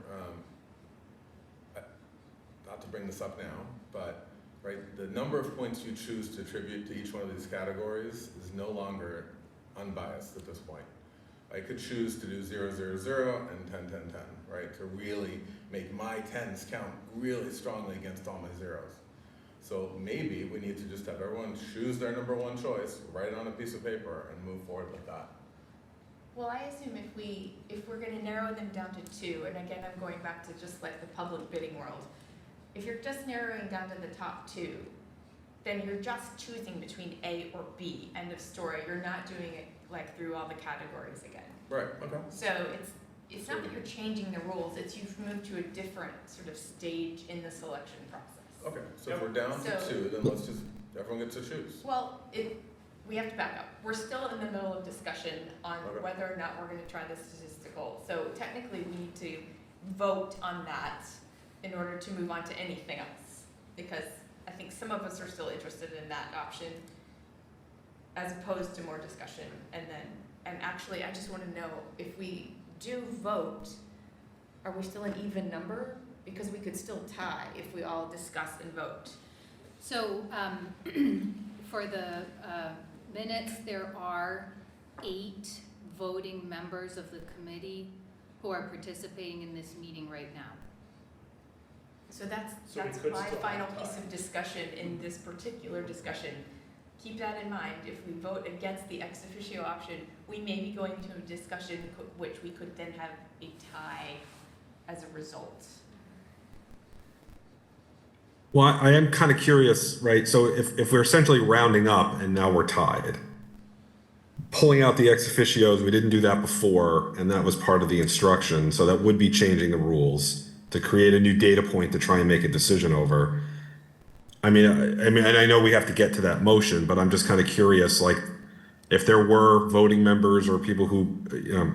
not to bring this up now, but right, the number of points you choose to attribute to each one of these categories is no longer unbiased at this point. I could choose to do 0, 0, 0 and 10, 10, 10, right? To really make my 10s count really strongly against all my zeros. So maybe we need to just have everyone choose their number one choice, write it on a piece of paper, and move forward with that. Well, I assume if we're gonna narrow them down to 2, and again, I'm going back to just like the public bidding world, if you're just narrowing down to the top 2, then you're just choosing between A or B, end of story. You're not doing it like through all the categories again. Right, okay. So it's not that you're changing the rules, it's you've moved to a different sort of stage in the selection process. Okay, so if we're down to 2, then let's just, everyone gets to choose. Well, we have to back up. We're still in the middle of discussion on whether or not we're gonna try the statistical. So technically, we need to vote on that in order to move on to anything else. Because I think some of us are still interested in that option as opposed to more discussion. And actually, I just wanna know, if we do vote, are we still an even number? Because we could still tie if we all discuss and vote. So, for the minutes, there are 8 voting members of the committee who are participating in this meeting right now. So that's So we that's could my still final have piece tie. of discussion in this particular discussion. Keep that in mind. If we vote against the ex officio option, we may be going to a discussion which we could then have a tie as a result. Well, I am kind of curious, right? So if we're essentially rounding up and now we're tied, pulling out the ex officios, we didn't do that before, and that was part of the instruction. So that would be changing the rules to create a new data point to try and make a decision over. I mean, and I know we have to get to that motion, but I'm just kind of curious, like, if there were voting members or people who, you know,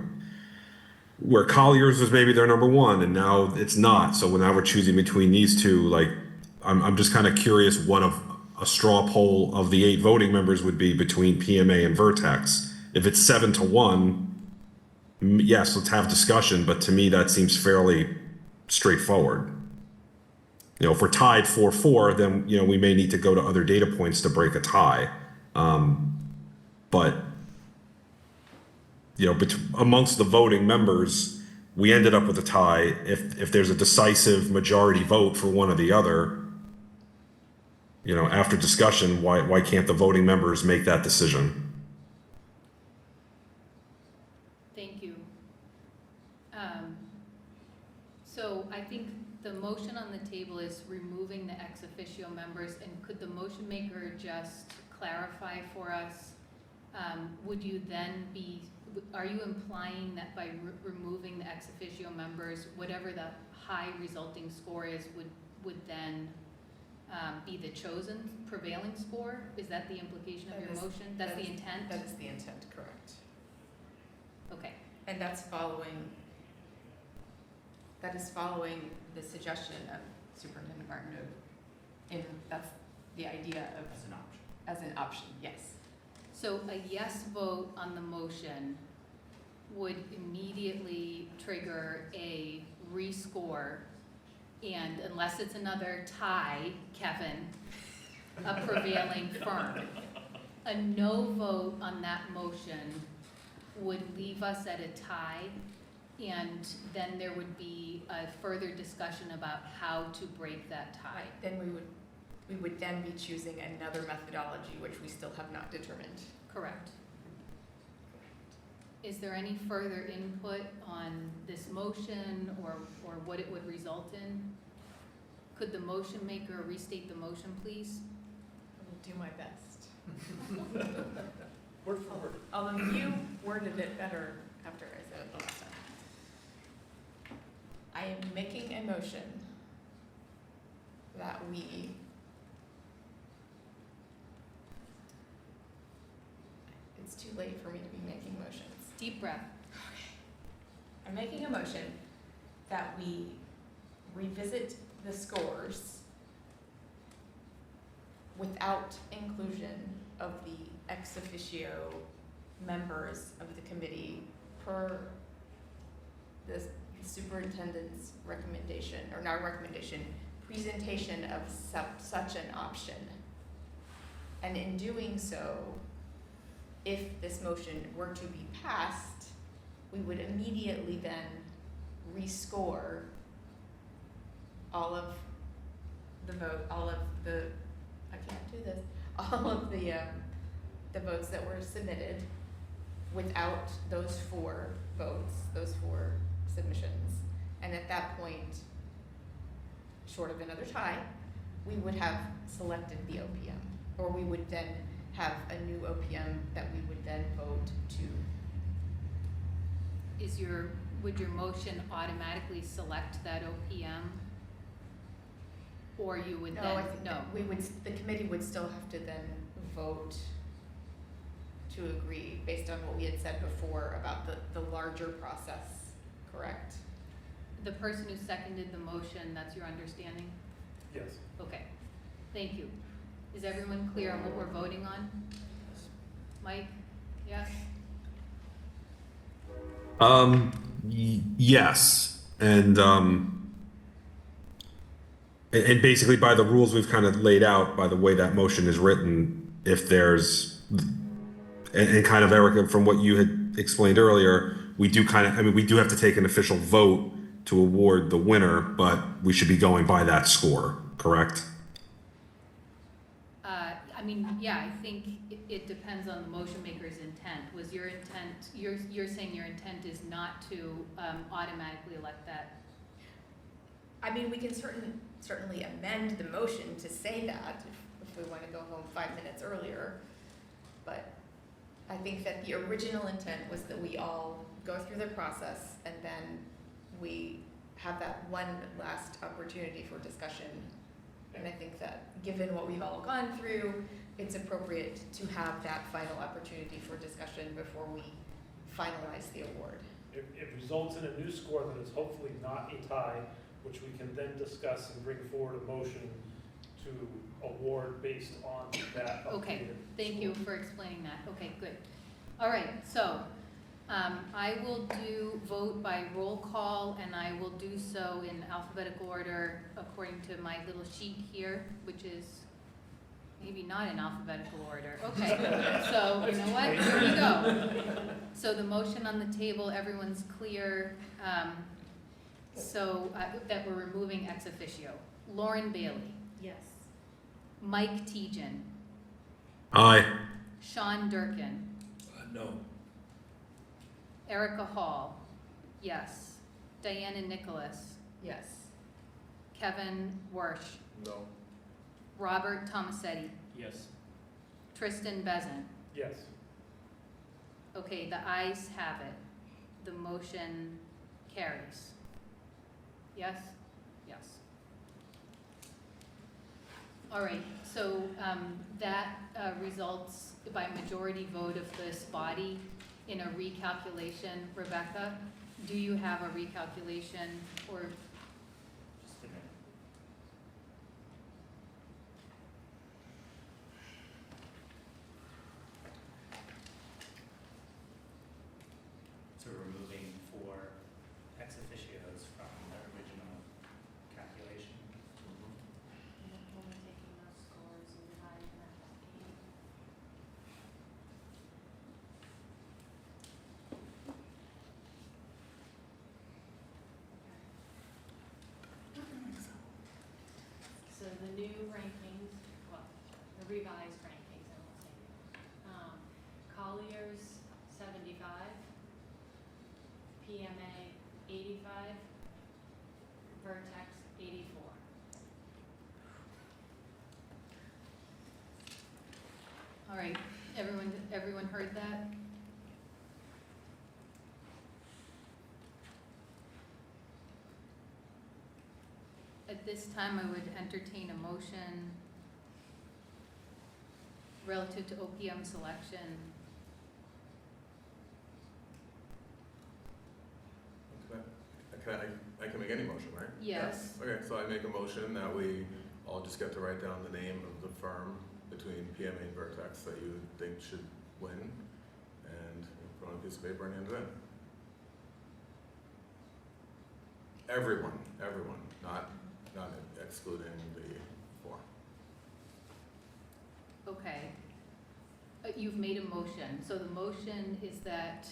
where Collier's was maybe their number one, and now it's not. So now we're choosing between these two. Like, I'm just kind of curious what a straw poll of the 8 voting members would be between PMA and Vertex. If it's 7-1, yes, let's have discussion. But to me, that seems fairly straightforward. You know, if we're tied 4-4, then, you know, we may need to go to other data points to break a tie. But, you know, amongst the voting members, we ended up with a tie. If there's a decisive majority vote for one or the other, you know, after discussion, why can't the voting members make that decision? Thank you. So I think the motion on the table is removing the ex officio members, and could the motion maker just clarify for us, would you then are you implying that by removing the ex officio members, whatever the high resulting score is, would then be the chosen prevailing score? Is that the implication of your motion? That's the intent? That is the intent, correct. Okay. And that is following the suggestion of Superintendent Martin and that's the idea of. As an option, yes. So a yes vote on the motion would immediately trigger a rescore, and unless it's another tie, Kevin, a prevailing firm. A no vote on that motion would leave us at a tie, and then there would be a further discussion about how to break that tie. Then we would then be choosing another methodology, which we still have not determined. Correct. Is there any further input on this motion or what it would result in? Could the motion maker restate the motion, please? I will do my best. Word for word. Although you worded it better after I said it the last time. I am making a motion that we it's too late for me to be making motions. Deep breath. I'm making a motion that we revisit the scores without inclusion of the ex officio members of the committee per the superintendent's recommendation, or not recommendation, presentation of such an option. And in doing so, if this motion were to be passed, we would immediately then rescore all of the vote, all of the, I can't do this, all of the votes that were submitted without those 4 votes, those 4 submissions. And at that point, short of another tie, we would have selected the OPM, or we would then have a new OPM that we would then vote to. Would your motion automatically select that OPM? Or you would No, then, I think that the committee would still have to then vote to agree based on what we had said before about the larger process, correct? The person who seconded the motion, that's your understanding? Yes. Okay, thank you. Is everyone clear on what we're voting on? Mike? Yes? Yes, and basically by the rules we've kind of laid out, by the way that motion is written, if there's, and kind of Erica, from what you had explained earlier, we do have to take an official vote to award the winner, but we should be going by that score, correct? Yeah, I think it depends on the motion maker's intent. Was your intent, you're saying your intent is not to automatically elect that? I mean, we can certainly amend the motion to say that if we want to go home 5 minutes earlier. But I think that the original intent was that we all go through the process and then we have that one last opportunity for discussion. And I think that given what we've all gone through, it's appropriate to have that final opportunity for discussion before we finalize the award. It results in a new score that is hopefully not a tie, which we can then discuss and bring forward a motion to award based on that. Okay, thank you for explaining that. Okay, good. All right, so I will vote by roll call, and I will do so in alphabetical order according to my little sheet here, which is maybe not in alphabetical order. Okay, so you know what? Here we go. So the motion on the table, everyone's clear. That we're removing ex officio. Lauren Bailey. Yes. Mike Tejan. Aye. Sean Durkin. No. Erica Hall. Yes. Diana Nicholas. Yes. Kevin Warsh. No. Robert Tomasetti. Yes. Tristan Bezin. Yes. Okay, the ayes have it. The motion carries. Yes? Yes. All right, so that results by majority vote of this body in a recalculation. Rebecca, do you have a recalculation or? Just a minute. So we're removing 4 ex officios from the original calculation. And then we'll be taking those scores and dividing that by 8. So the new rankings, well, the revised rankings, I won't say new. Collier's 75, PMA 85, Vertex 84. All right, everyone heard that? At this time, I would entertain a motion relative to OPM selection. I can make any motion, right? Yes. Okay, so I make a motion that we all just get to write down the name of the firm between PMA and Vertex that you think should win, and put on a piece of paper and hand it in. Everyone, not excluding the 4. Okay. You've made a motion, so the motion is that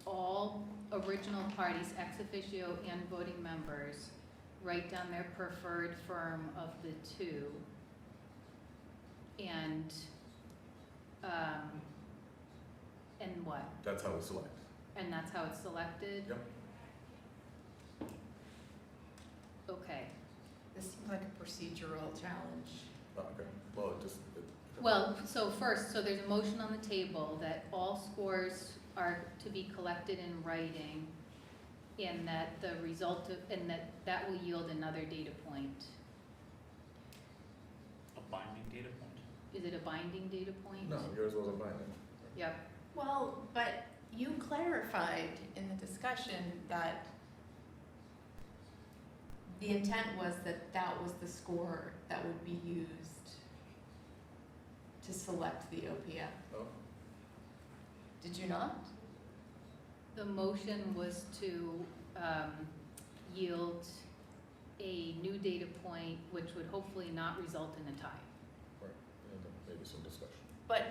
all original parties, ex officio and voting members, write down their preferred firm of the 2. And what? That's how we select. And that's how it's selected? Yep. Okay. This seems like a procedural challenge. Okay, well, Well, so first, so there's a motion on the table that all scores are to be collected in writing, and that the result of, and that will yield another data point. A binding data point? Is it a binding data point? No, yours wasn't binding. Yep. Well, but you clarified in the discussion that the intent was that that was the score that would be used to select the OPM. Oh. Did you not? The motion was to yield a new data point, which would hopefully not result in a tie. Right, and then maybe some discussion. But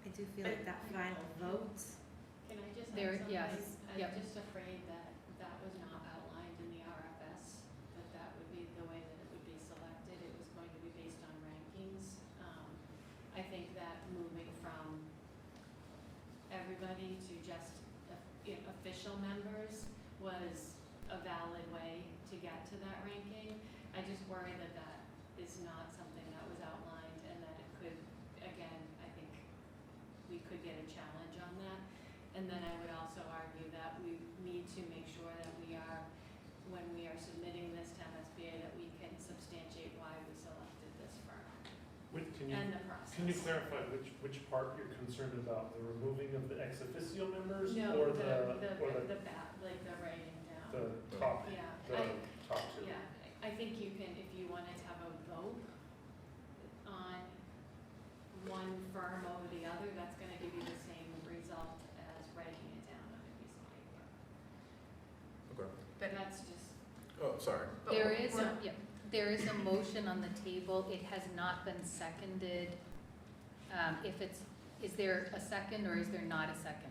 I do feel like that final vote. Can I just add There, something? yes, yep. I'm just afraid that that was not outlined in the RFS, that would be the way that it would be selected. It was going to be based on rankings. I think that moving from everybody to just official members was a valid way to get to that ranking. I just worry that that is not something that was outlined, and that it could, again, I think we could get a challenge on that. And then I would also argue that we need to make sure that we are, when we are submitting this to MSBA, that we can substantiate why we selected this firm and the process. Can you clarify which part you're concerned about? The removing of the ex officio members, No, or the writing down. the top, Yeah, the top 2? yeah, I think you can, if you wanted to have a vote on one firm over the other, that's gonna give you the same result as writing it down on a piece of paper. Okay. But that's just, Oh, sorry. There is a motion on the table. It has not been seconded. Is there a second, or is there not a second?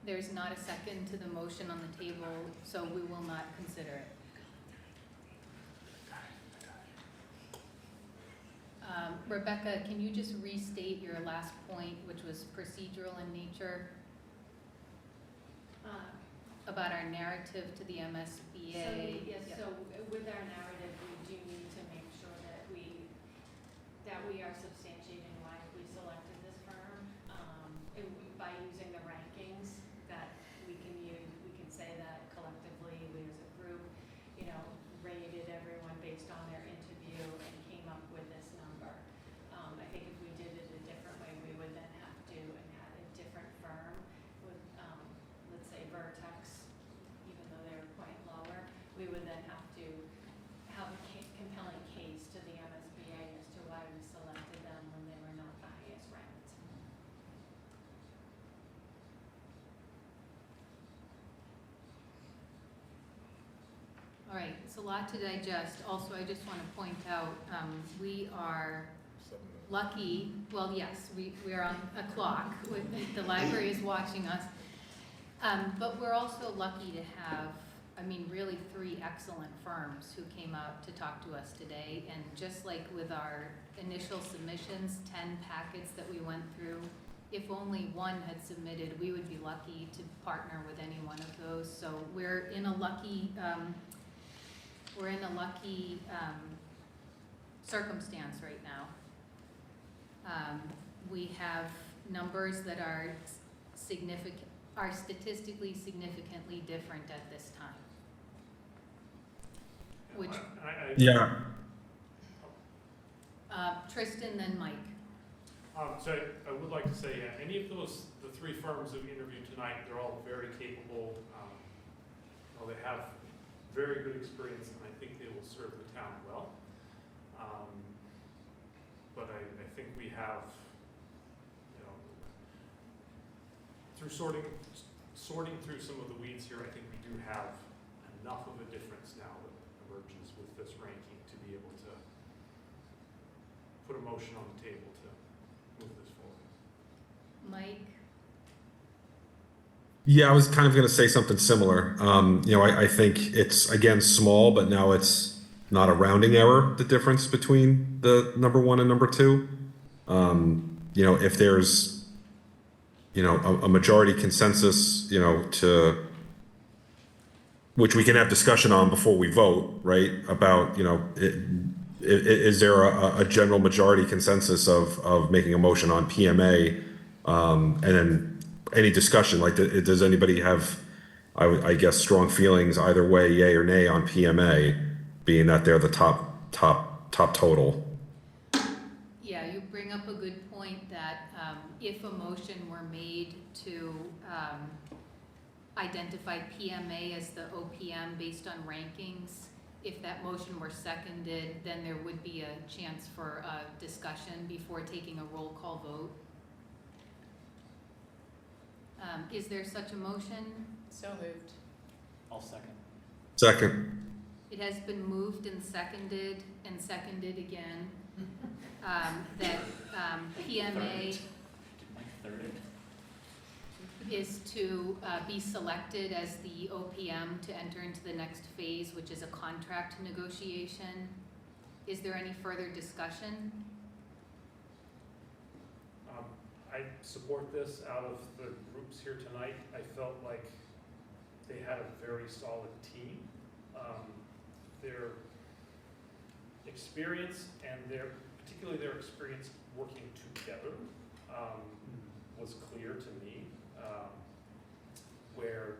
There's not a second to the motion on the table, so we will not consider it. Rebecca, can you just restate your last point, which was procedural in nature, about our narrative to the MSBA? so with our narrative, we do need to make sure that we are substantiating why we selected this firm. By using the rankings that we can use, we can say that collectively, we as a group, rated everyone based on their interview and came up with this number. I think if we did it a different way, we would then have to, and had a different firm with, let's say Vertex, even though they were quite lower, we would then have to have a compelling case to the MSBA as to why we selected them when they were not the highest ranked. All right, it's a lot to digest. Also, I just want to point out, we are 7 minutes. lucky, well, yes, we are on a clock. The library is watching us. But we're also lucky to have, really 3 excellent firms who came out to talk to us today. And just like with our initial submissions, 10 packets that we went through, if only one had submitted, we would be lucky to partner with any one of those. So we're in a lucky circumstance right now. We have numbers that are statistically significantly different at this time. Which, Yeah. Tristan, then Mike. So I would like to say, any of the 3 firms that we interviewed tonight, they're all very capable. They have very good experience, and I think they will serve the town well. But I think we have, through sorting through some of the weeds here, I think we do have enough of a difference now that emerges with this ranking to be able to put a motion on the table to move this forward. Mike? Yeah, I was kind of going to say something similar. I think it's, again, small, but now it's not a rounding error, the difference between the number 1 and number 2. If there's, a majority consensus, to, which we can have discussion on before we vote, right? About, is there a general majority consensus of making a motion on PMA? And then any discussion, like, does anybody have, I guess, strong feelings either way, yay or nay, on PMA, being that they're the top total? Yeah, you bring up a good point that if a motion were made to identify PMA as the OPM based on rankings, if that motion were seconded, then there would be a chance for a discussion before taking a roll call vote. Is there such a motion? So moved. I'll second. Second. It has been moved and seconded again, that PMA is to be selected as the OPM to enter into the next phase, which is a contract negotiation. Is there any further discussion? I support this out of the groups here tonight. I felt like they had a very solid team. Their experience and particularly their experience working together was clear to me, where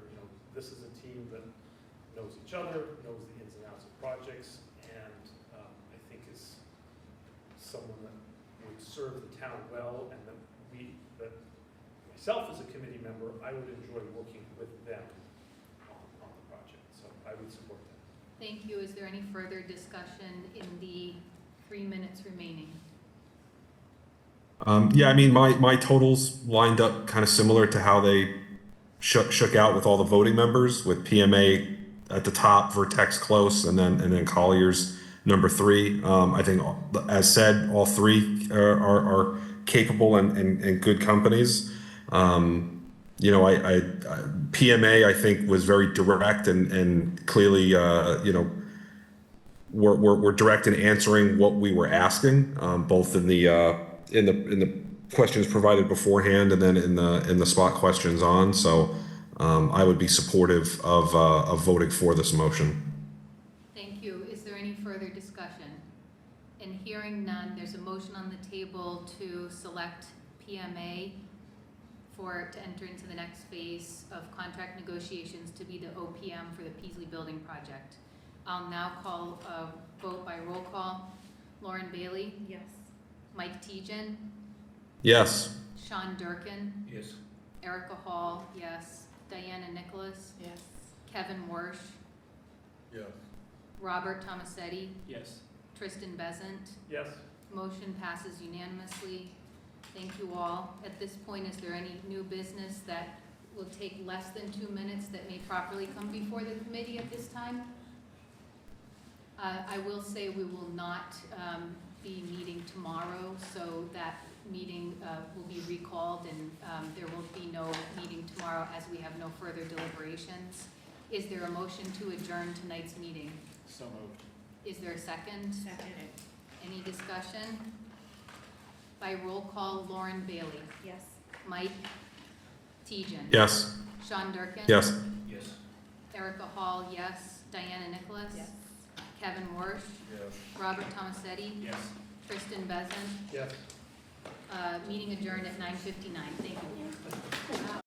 this is a team that knows each other, knows the ins and outs of projects, and I think is someone that would serve the town well, and that myself as a committee member, I would enjoy working with them on the project, so I would support that. Thank you. Is there any further discussion in the 3 minutes remaining? My totals lined up kind of similar to how they shook out with all the voting members, with PMA at the top, Vertex close, and then Collier's number 3. I think, as said, all 3 are capable and good companies. PMA, I think, was very direct and clearly, were direct in answering what we were asking, both in the questions provided beforehand and then in the spot questions on. So I would be supportive of voting for this motion. Thank you. Is there any further discussion? And hearing none, there's a motion on the table to select PMA to enter into the next phase of contract negotiations to be the OPM for the Peaslee building project. I'll now call a vote by roll call. Lauren Bailey? Yes. Mike Tejan? Yes. Sean Durkin? Yes. Erica Hall, yes. Diana Nicholas? Yes. Kevin Warsh? Yes. Robert Tomasetti? Yes. Tristan Bezant? Yes. Motion passes unanimously. Thank you all. At this point, is there any new business that will take less than 2 minutes that may properly come before the committee at this time? I will say we will not be meeting tomorrow, so that meeting will be recalled, and there will be no meeting tomorrow as we have no further deliberations. Is there a motion to adjourn tonight's meeting? So moved. Is there a second? Second. Any discussion? By roll call, Lauren Bailey. Yes. Mike Tejan. Yes. Sean Durkin. Yes. Yes. Erica Hall, yes. Diana Nicholas. Yes. Kevin Warsh. Yes. Robert Tomasetti. Yes. Tristan Bezant. Yes. Meeting adjourned at 9:59. Thank you.